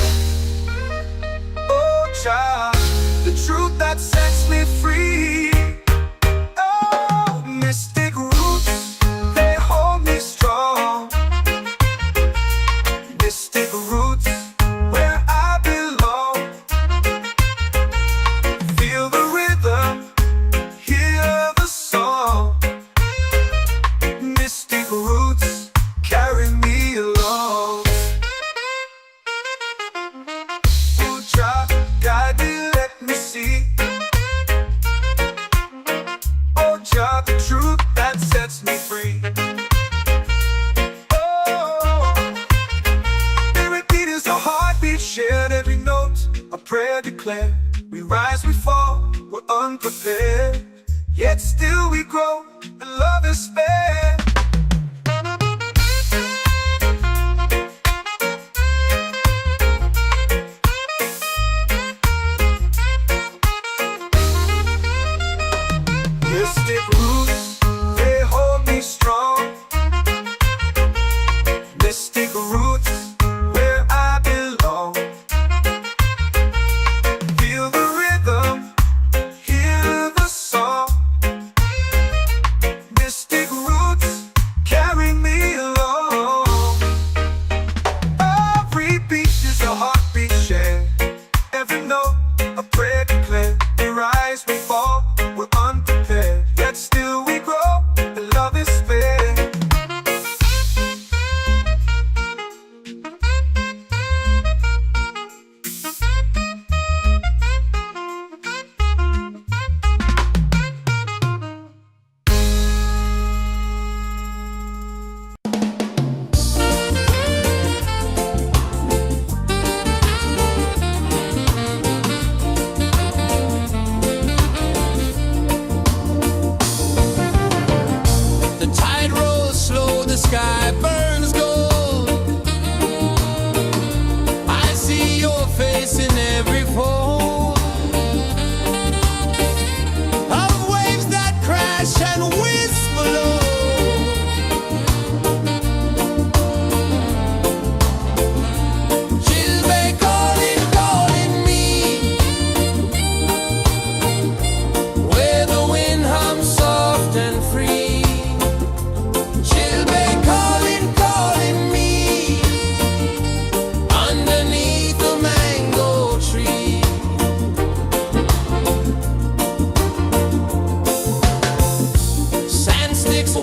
Oh, Jah, the truth that sets me free. Oh, mystic roots, they hold me strong. Mystic roots, where I belong. Feel the rhythm, hear the song. Mystic roots, carry me along. Oh, Jah, guide me, let me see. Oh, Jah, the truth that sets me free. Oh, every beat is a heartbeat shared, every note a prayer declared. We rise, we fall, we're unprepared, yet still we grow, and love is spared. Mystic roots, they hold me strong. Mystic roots, where I belong. Feel the rhythm, hear the song. Mystic roots, carry me along. Every beat is a heartbeat shared, every note a prayer declared. We rise, we fall, we're unprepared, yet still we grow, and love is spared.
The tide rolls slow, the sky burns gold. I see your face in every fold of waves that crash and whisper low. She'll be calling, calling me, where the wind hums soft and free. She'll be calling, calling me, underneath the mango tree. Sand sticks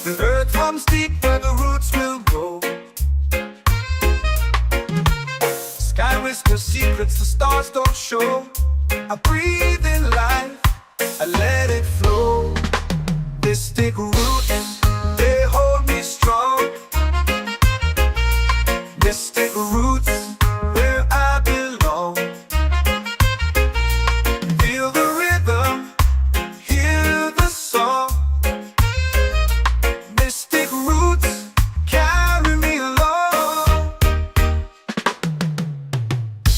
The earth runs deep where the roots will grow. Sky whispers secrets the stars don't show. I breathe in life, I let it flow. Mystic roots, they hold me strong. Mystic roots, where I belong. Feel the rhythm, hear the song. Mystic roots, carry me along.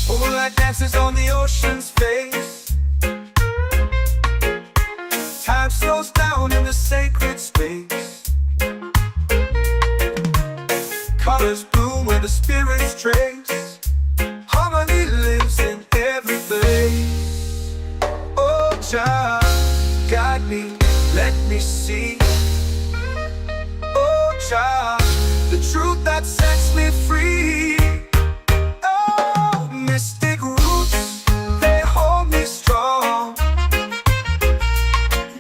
Moonlight dances on the ocean's face. Time slows down in the sacred space. Colors bloom where the spirits trace. Harmony lives in every place. Oh, Jah, guide me, let me see. Oh, Jah, the truth that sets me free. Oh, mystic roots, they hold me strong.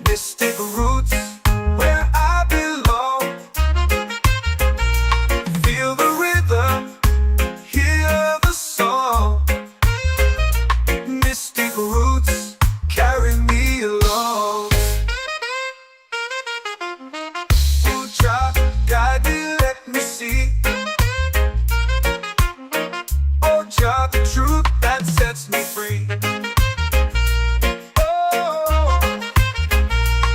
Mystic roots, where I belong. Feel the rhythm, hear the song. Mystic roots, carry me along. Oh, Jah, guide me, let me see. Oh, Jah, the truth that sets me free. Oh,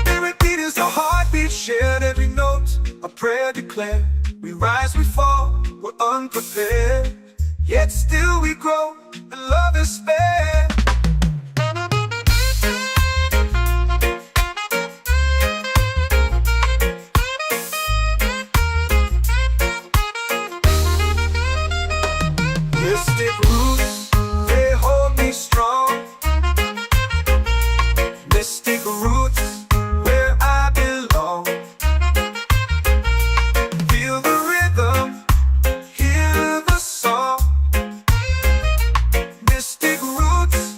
spirit beat is a heartbeat, shared every note. A prayer declared. We rise, we fall, we're unprepared. Yet still we grow, and love is spared. Mystic roots, they hold me strong. Mystic roots, where I belong. Feel the rhythm, hear the song. Mystic roots,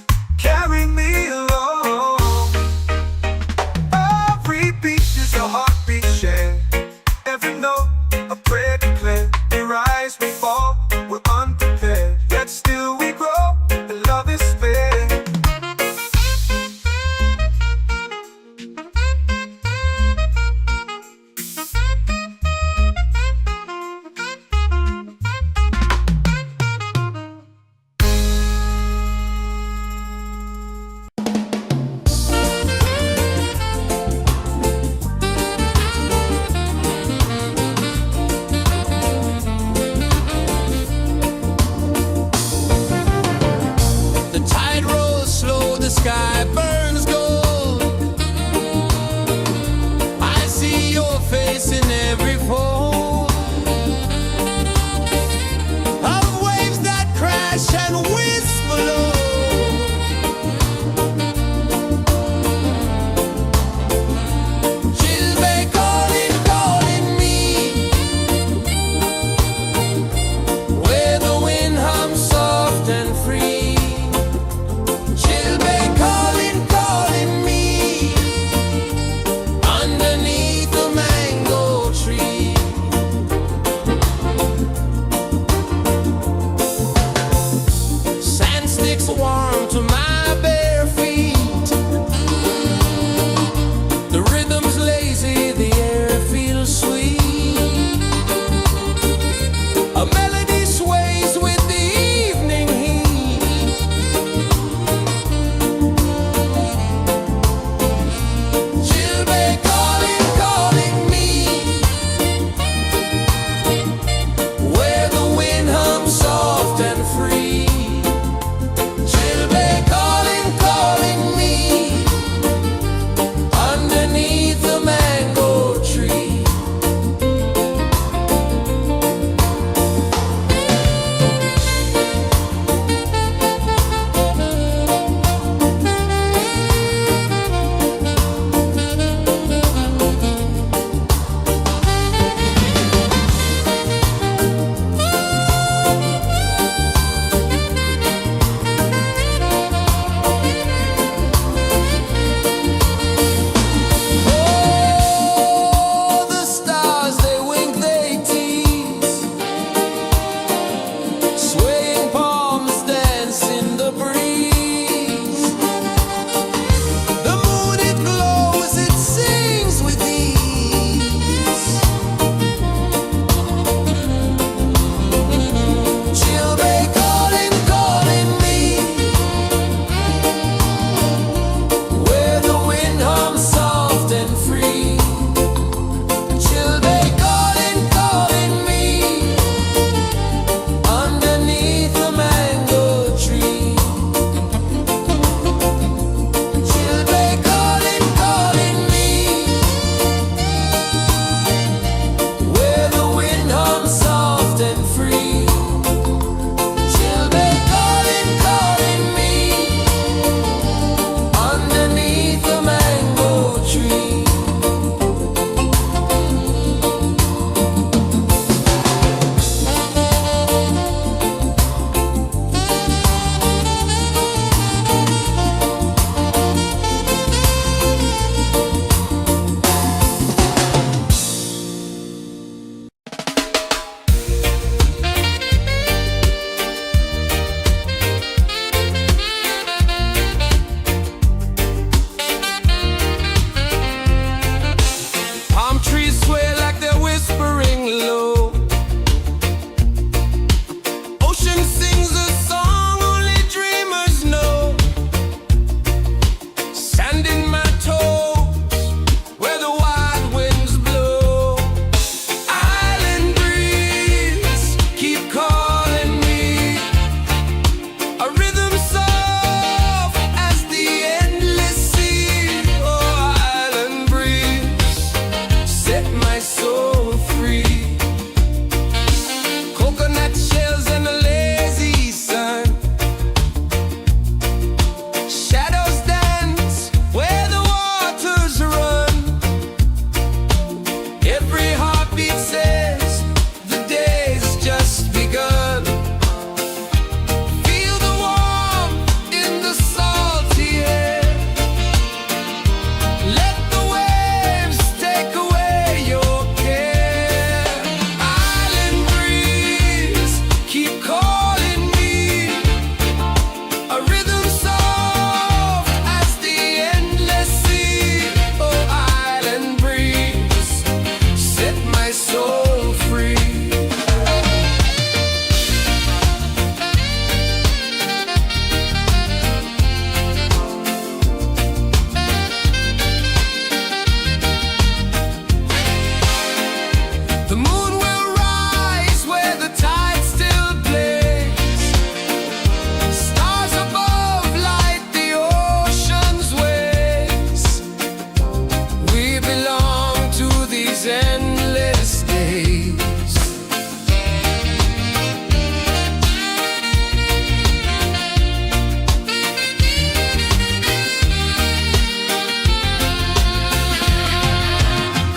ways.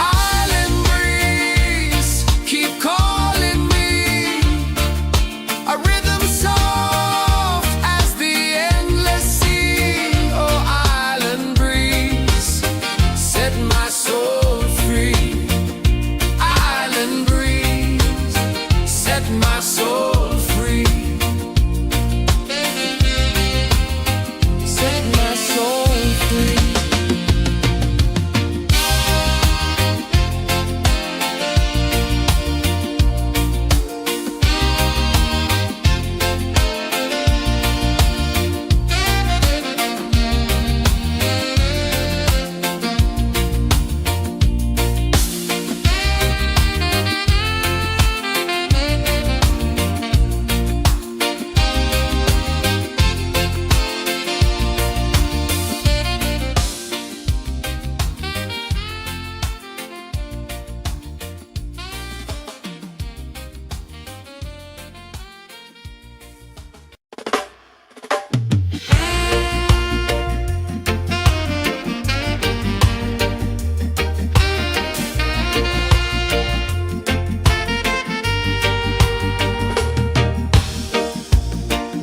Island breeze, keep calling me, a rhythm soft as the endless sea. Oh, island breeze, set my soul free. Island breeze, set my soul free. Set my soul free.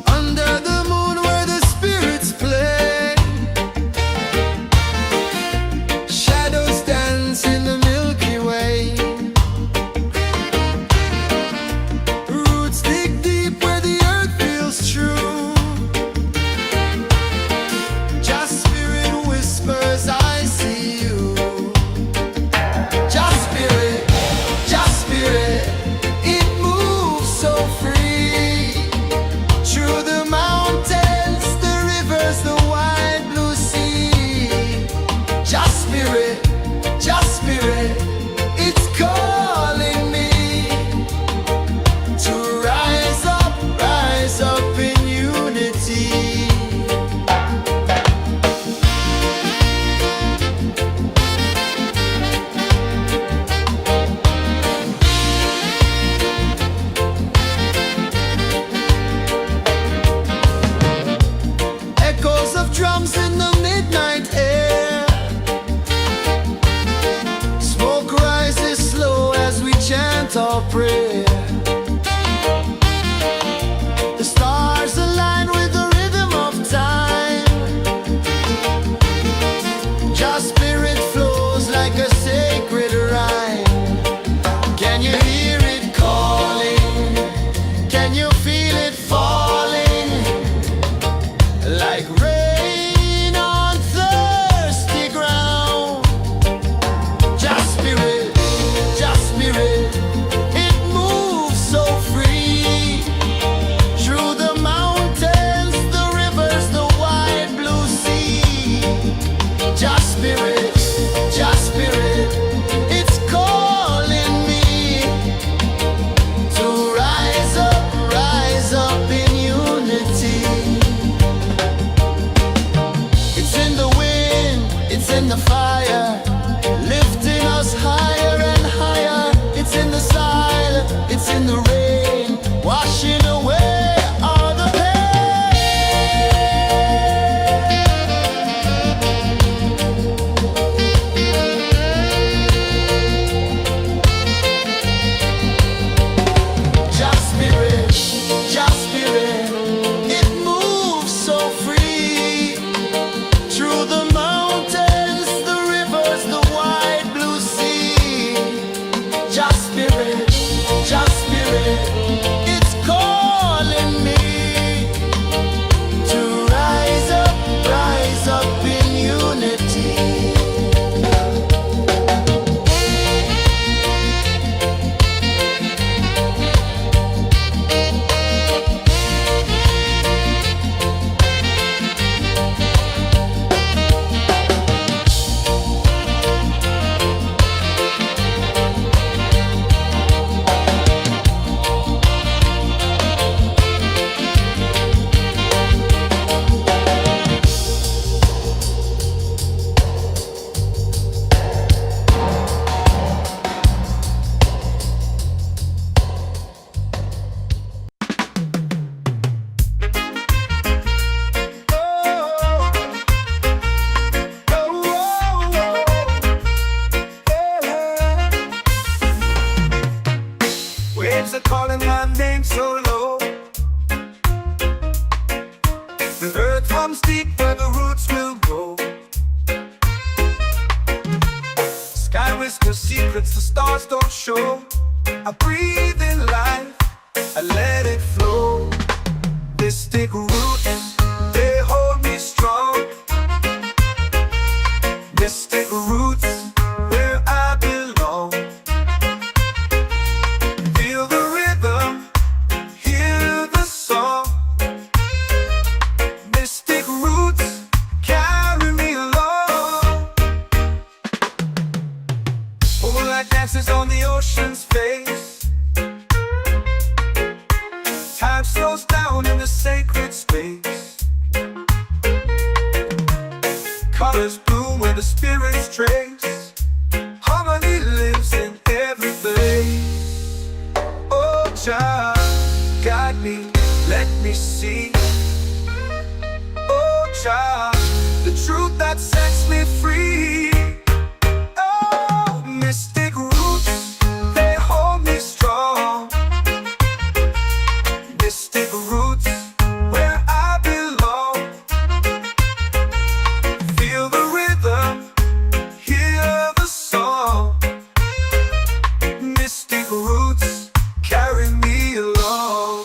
Under the moon where the spirits play, shadows dance in the Milky Way. Roots dig deep where the earth feels true. Just spirit whispers, I see you. Just spirit, it moves so free. Through the mountains, the rivers, the wide blue sea. Just spirit, it's calling me to rise up in unity. Echoes of drums in the midnight air. Smoke rises slow as we chant our prayer. The stars align with the rhythm of time. Just spirit flows like a sacred rhyme. Can you hear it calling? Can you feel it falling? Like rain on thirsty ground. Just spirit, it moves
are calling my name so low. The earth hums deep where the roots will grow. Sky whispers secrets the stars don't show. I breathe in life, I let it flow. Mystic roots, they hold me strong. Mystic roots, where I belong. Feel the rhythm, hear the song. Mystic roots, carry me along. Moonlight dances on the ocean's face. Time slows down in the sacred space. Colors bloom where the spirits trace. Harmony lives in every place. Oh, Jah, guide me, let me see. Oh, Jah, the truth that sets me free. Oh, mystic roots, they hold me strong. Mystic roots, where I belong. Feel the rhythm, hear the song. Mystic roots, carry me along.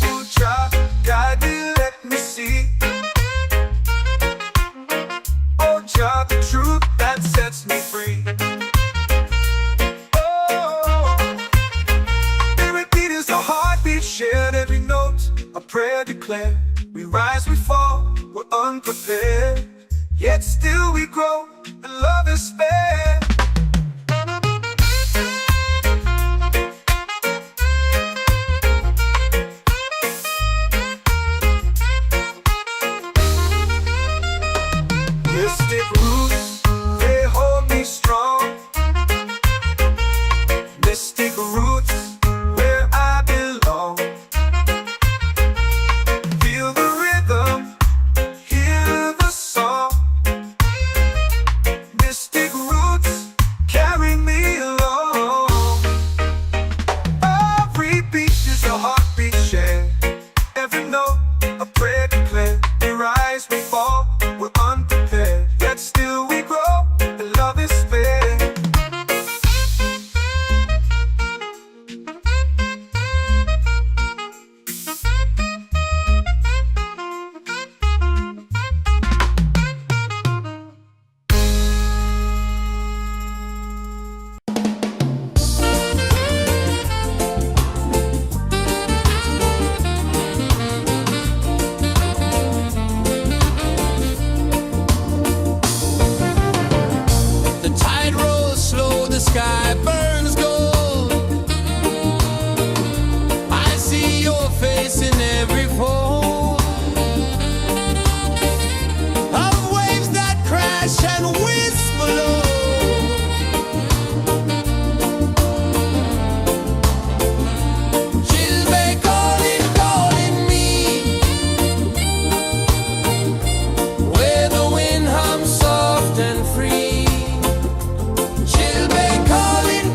Oh, Jah, guide me, let me see. Oh, Jah, the truth that sets me free. Oh, every beat is a heartbeat shared, every note a prayer declared. We rise, we fall, we're unprepared, yet still we grow, and love is spared. Mystic roots, they hold me strong. Mystic roots, where I belong. Feel the rhythm, hear the song. Mystic roots, carry me along. Every beat is a heartbeat shared, every note a prayer declared. We rise, we fall, we're unprepared, yet still we grow, and love is spared.
The tide rolls slow, the sky burns gold. I see your face in every fold of waves that crash and whisper low. She'll be calling, calling me, where the wind hums soft and free. She'll be calling,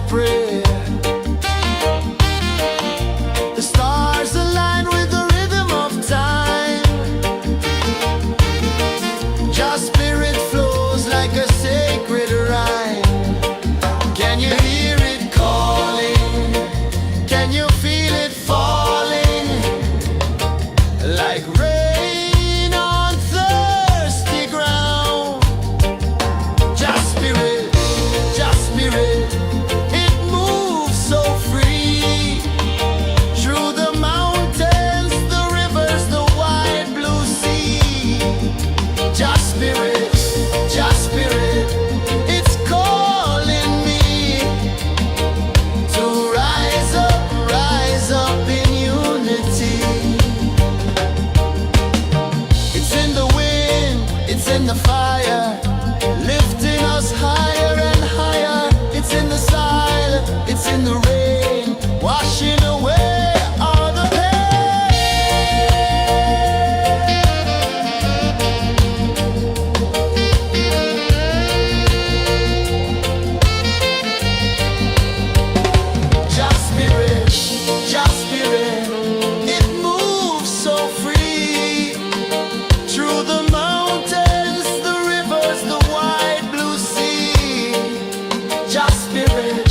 pray. The stars align with the rhythm of time. Your spirit flows like a sacred rhyme. Can you hear it calling? Can you feel it falling? Like rain on thirsty ground. Just spirit, it moves so free. Through the mountains, the rivers, the wide blue sea. Just spirit, it's calling me to rise up in unity. It's in the wind, it's in the fire, lifting us higher and higher. It's in the silence, it's in the rain, washing away all the pain. Just spirit, it moves so free. Through the mountains, the rivers, the wide blue sea. Just spirit,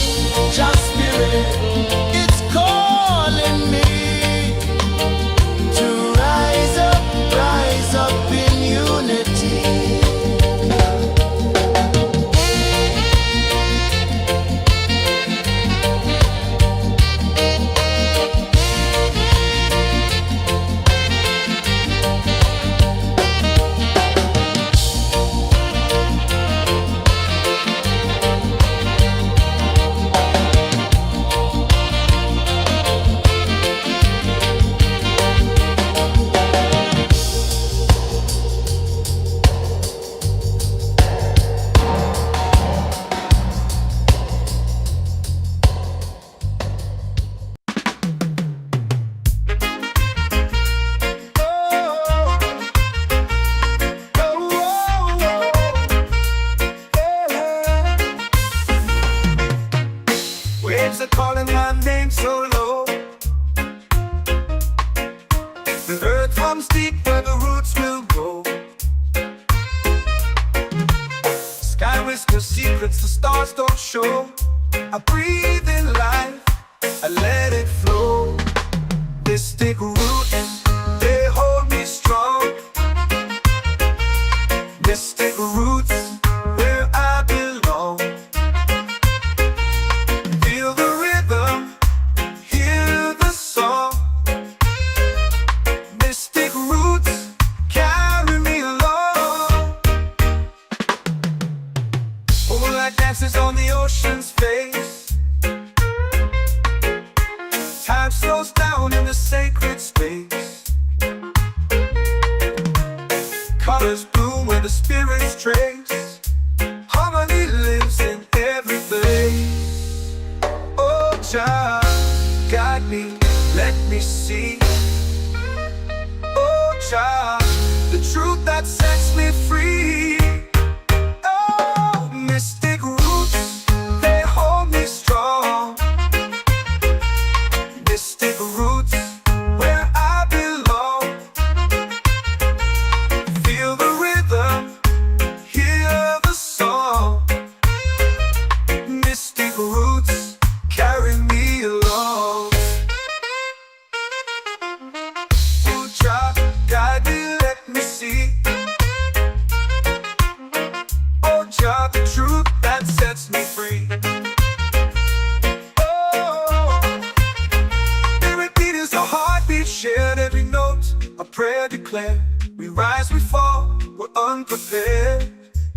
it's calling me to rise up in unity.
Waves are calling my name so low. The earth hums deep where the roots will go. Sky whispers secrets the stars don't show. I breathe in life, I let it flow. Mystic roots, they hold me strong. Mystic roots, where I belong. Feel the rhythm, hear the song. Mystic roots, carry me along. Moonlight dances on the ocean's face. Time slows down in the sacred space. Colors bloom where the spirits trace. Harmony lives in every place. Oh, child, guide me, let me see. Oh, child, the truth that sets me free. Oh, mystic roots, they hold me strong. Mystic roots, where I belong. Feel the rhythm, hear the song. Mystic roots, carry me along. Ooh, child, guide me, let me see. Oh, child, the truth that sets me free. Oh, every beat is a heartbeat shared, every note a prayer declared. We rise, we fall, we're unprepared,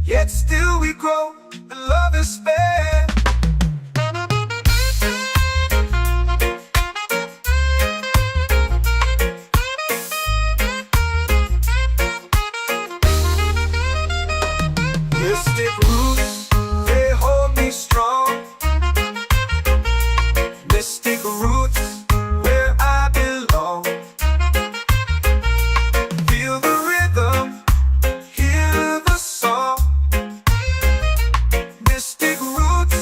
yet still we grow, and love is spared. Mystic roots, they hold me strong. Mystic roots, where I belong. Feel the rhythm, hear the song. Mystic roots,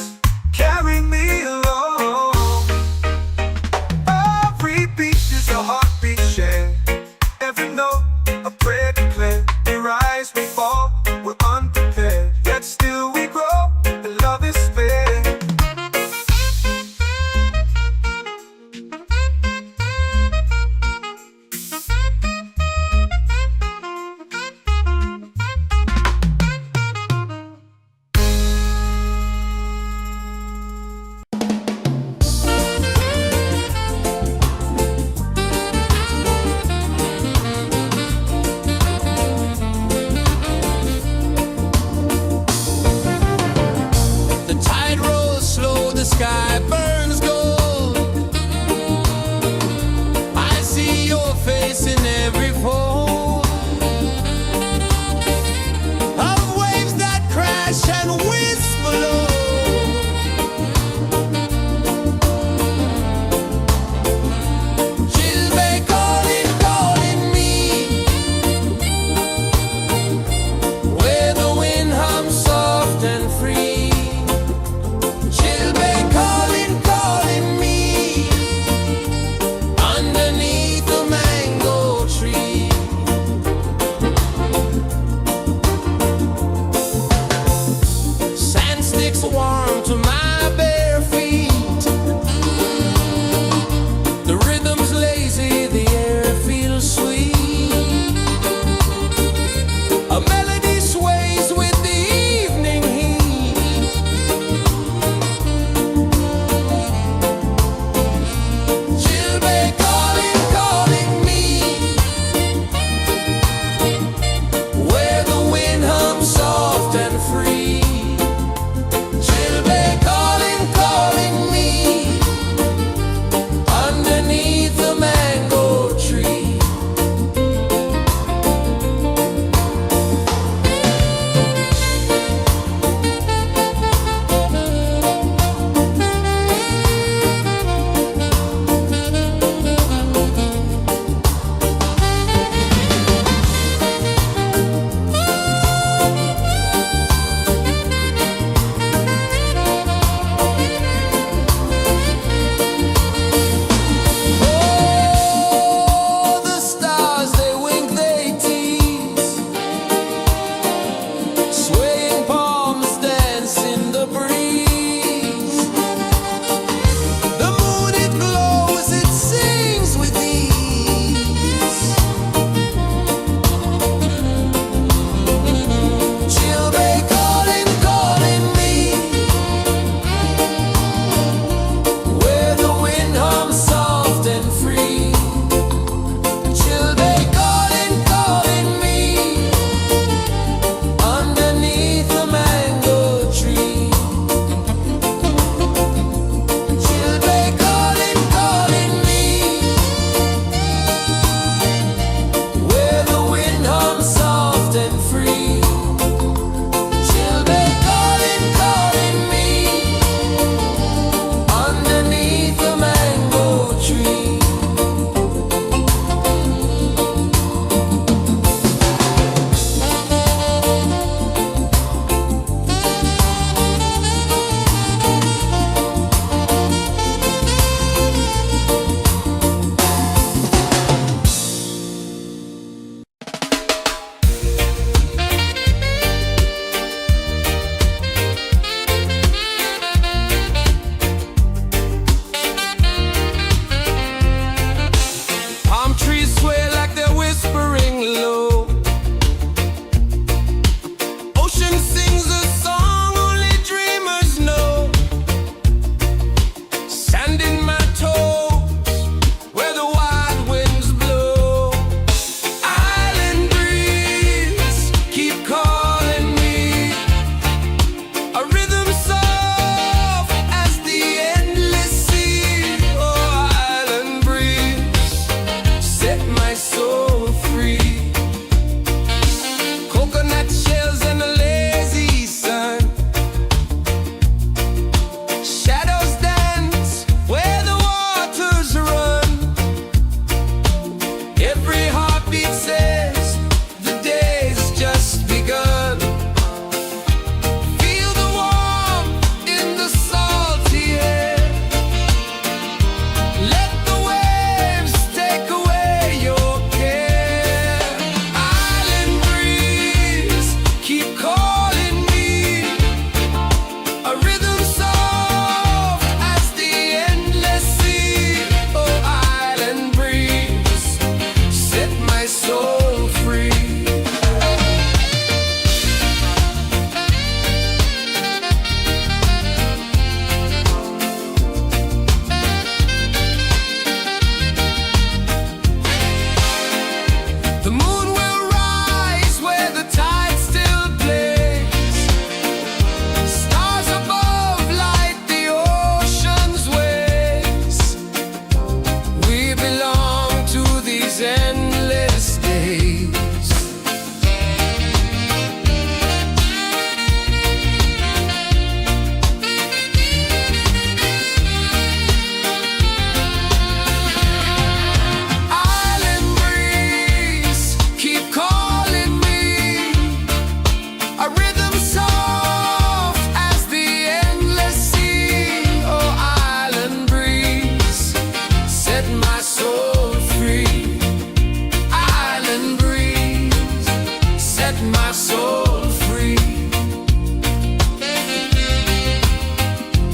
set my soul free.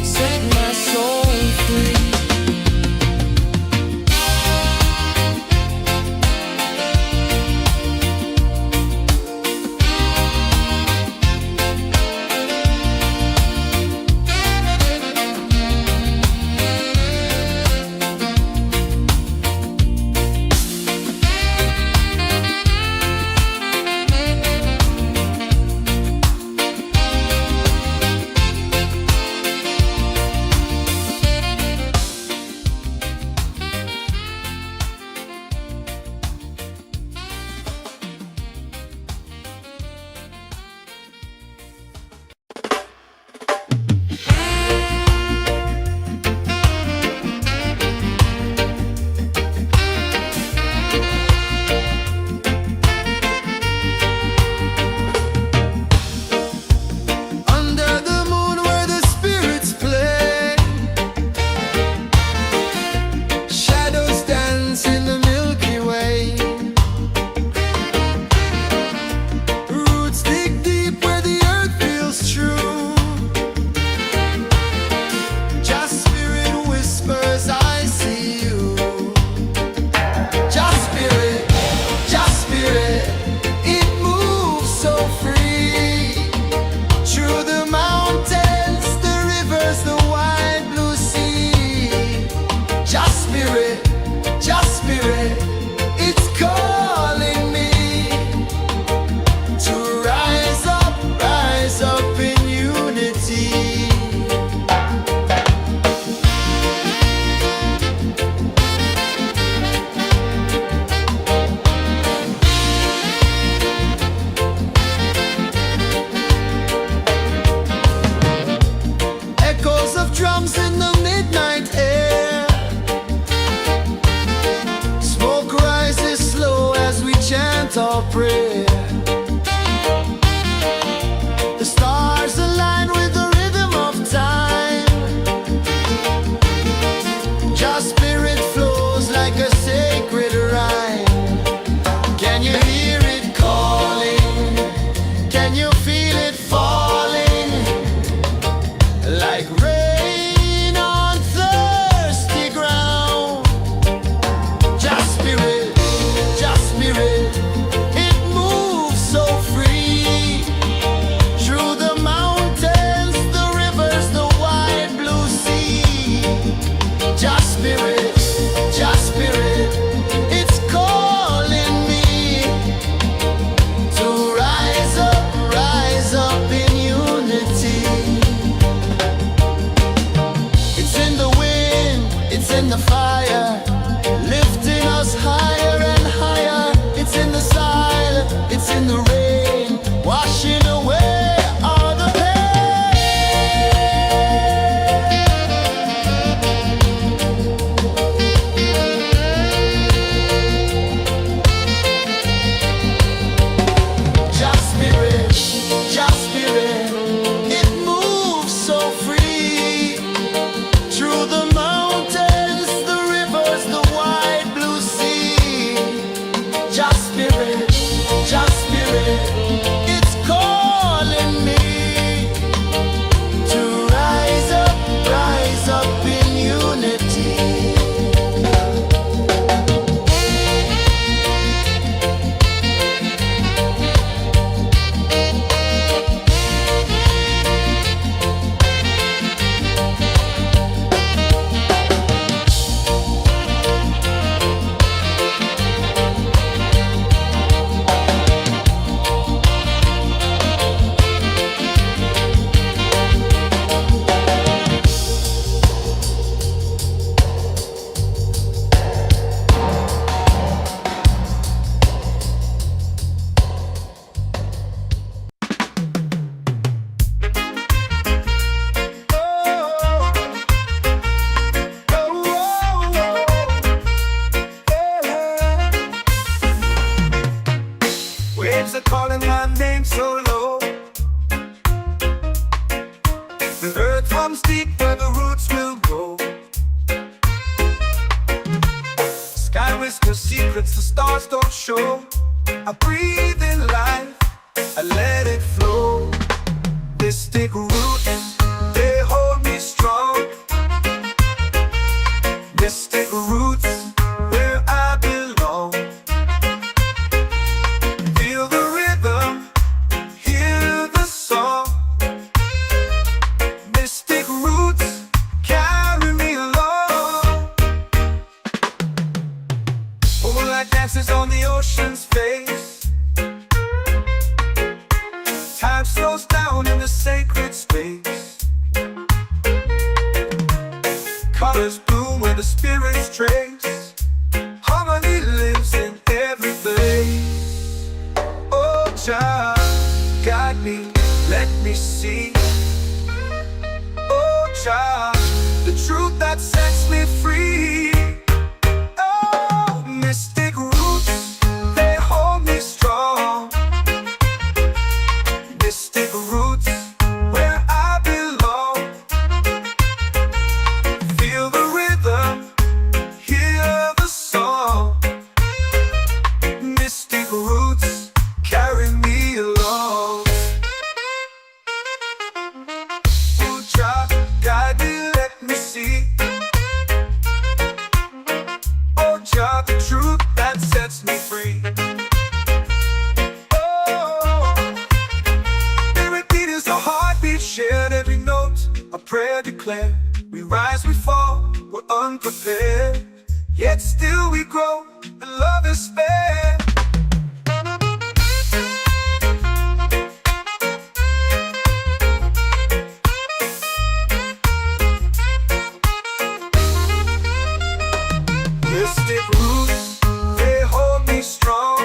Set my soul free.
Under the moon where the spirits play, shadows dance in the Milky Way. Roots dig deep where the earth feels true. Just spirit whispers, I see you. Just spirit, it moves so free. Through the mountains, the rivers, the wide blue sea. Just spirit, it's calling me to rise up in unity. Echoes of drums in the midnight air. Smoke rises slow as we chant our prayer. The stars align with the rhythm of time. Just spirit flows like a sacred rhyme. Can you hear it calling? Can you feel it falling? Like rain on thirsty ground. Just spirit, it moves so free. Through the mountains, the rivers, the wide blue sea. Just spirit, it's calling me to rise up in unity. It's in the wind, it's in the fire, lifting us higher and higher. It's in the silence, it's in the rain, washing away all the pain. Just spirit, it moves so free. Through the mountains, the rivers, the wide blue sea. Just spirit, it's calling me to rise up in unity.
Waves are calling my name so low. The earth runs deep where the roots will grow. Sky whispers secrets the stars don't show. I breathe in life, I let it flow. Mystic roots, they hold me strong. Mystic roots, where I belong. Feel the rhythm, hear the song. Mystic roots, carry me along. Moonlight dances on the ocean's face. Time slows down in the sacred space. Colors bloom where the spirits trace. Harmony lives in every place. Oh, child, guide me, let me see. Oh, child, the truth that sets me free. Oh, mystic roots, they hold me strong. Mystic roots, where I belong. Feel the rhythm, hear the song. Mystic roots, carry me along. Oh, child, guide me, let me see. Oh, child, the truth that sets me free. Oh, every beat is a heartbeat shared, every note a prayer declared. We rise, we fall, we're unprepared, yet still we grow, and love is spared. Mystic roots, they hold me strong.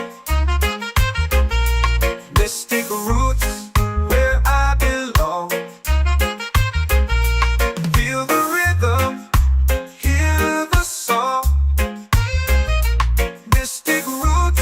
Mystic roots, where I belong. Feel the rhythm, hear the song. Mystic roots,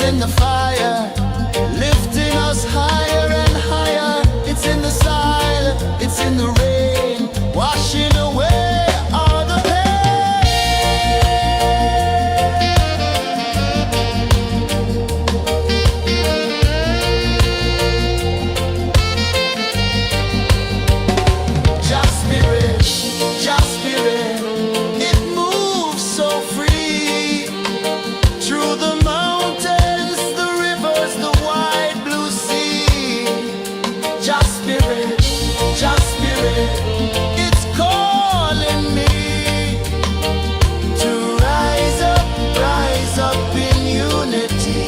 in the fire, lifting us higher and higher. It's in the silence, it's in the rain, washing away all the Just spirit, just spirit, it moves so free through the mountains, the rivers, the wide blue sea. Just spirit, it's calling me to rise up in unity.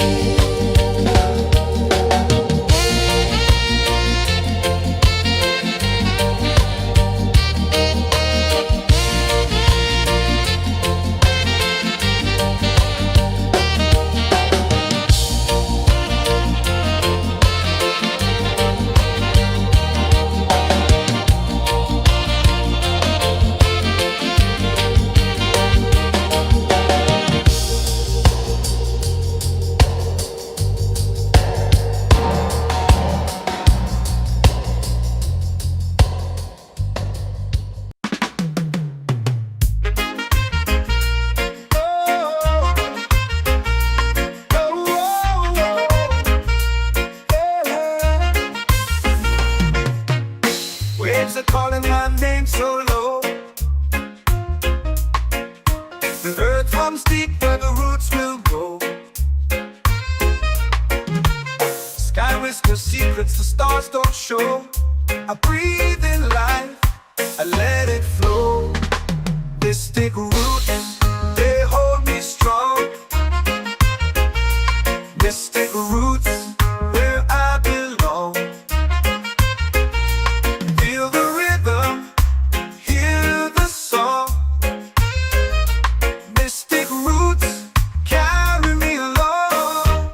Waves are calling my name so low. The earth runs deep where the roots will grow. Sky whispers secrets the stars don't show. I breathe in life, I let it flow. Mystic roots, they hold me strong. Mystic roots, where I belong. Feel the rhythm, hear the song. Mystic roots, carry me along.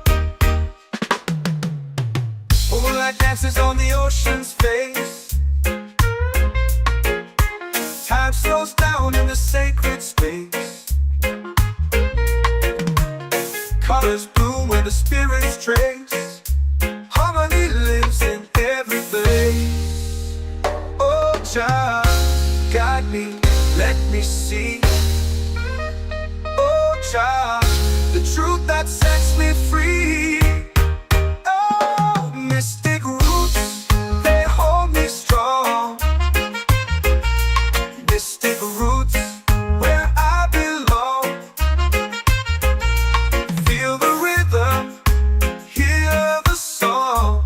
Moonlight dances on the ocean's face. Time slows down in the sacred space. Colors bloom where the spirits trace. Harmony lives in every place. Oh, Jah, guide me, let me see. Oh, Jah, the truth that sets me free. Oh, mystic roots, they hold me strong. Mystic roots, where I belong. Feel the rhythm, hear the song.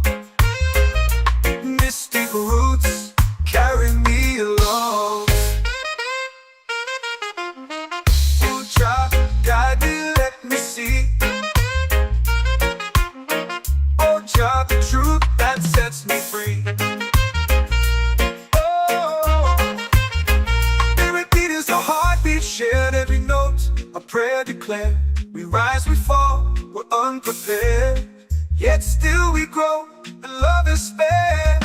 Mystic roots, carry me along. Oh, Jah, guide me, let me see. Oh, Jah, the truth that sets me free. Oh, spirit beat is a heartbeat, shared every note. A prayer declared. We rise, we fall, we're unprepared. Yet still we grow, and love is spared.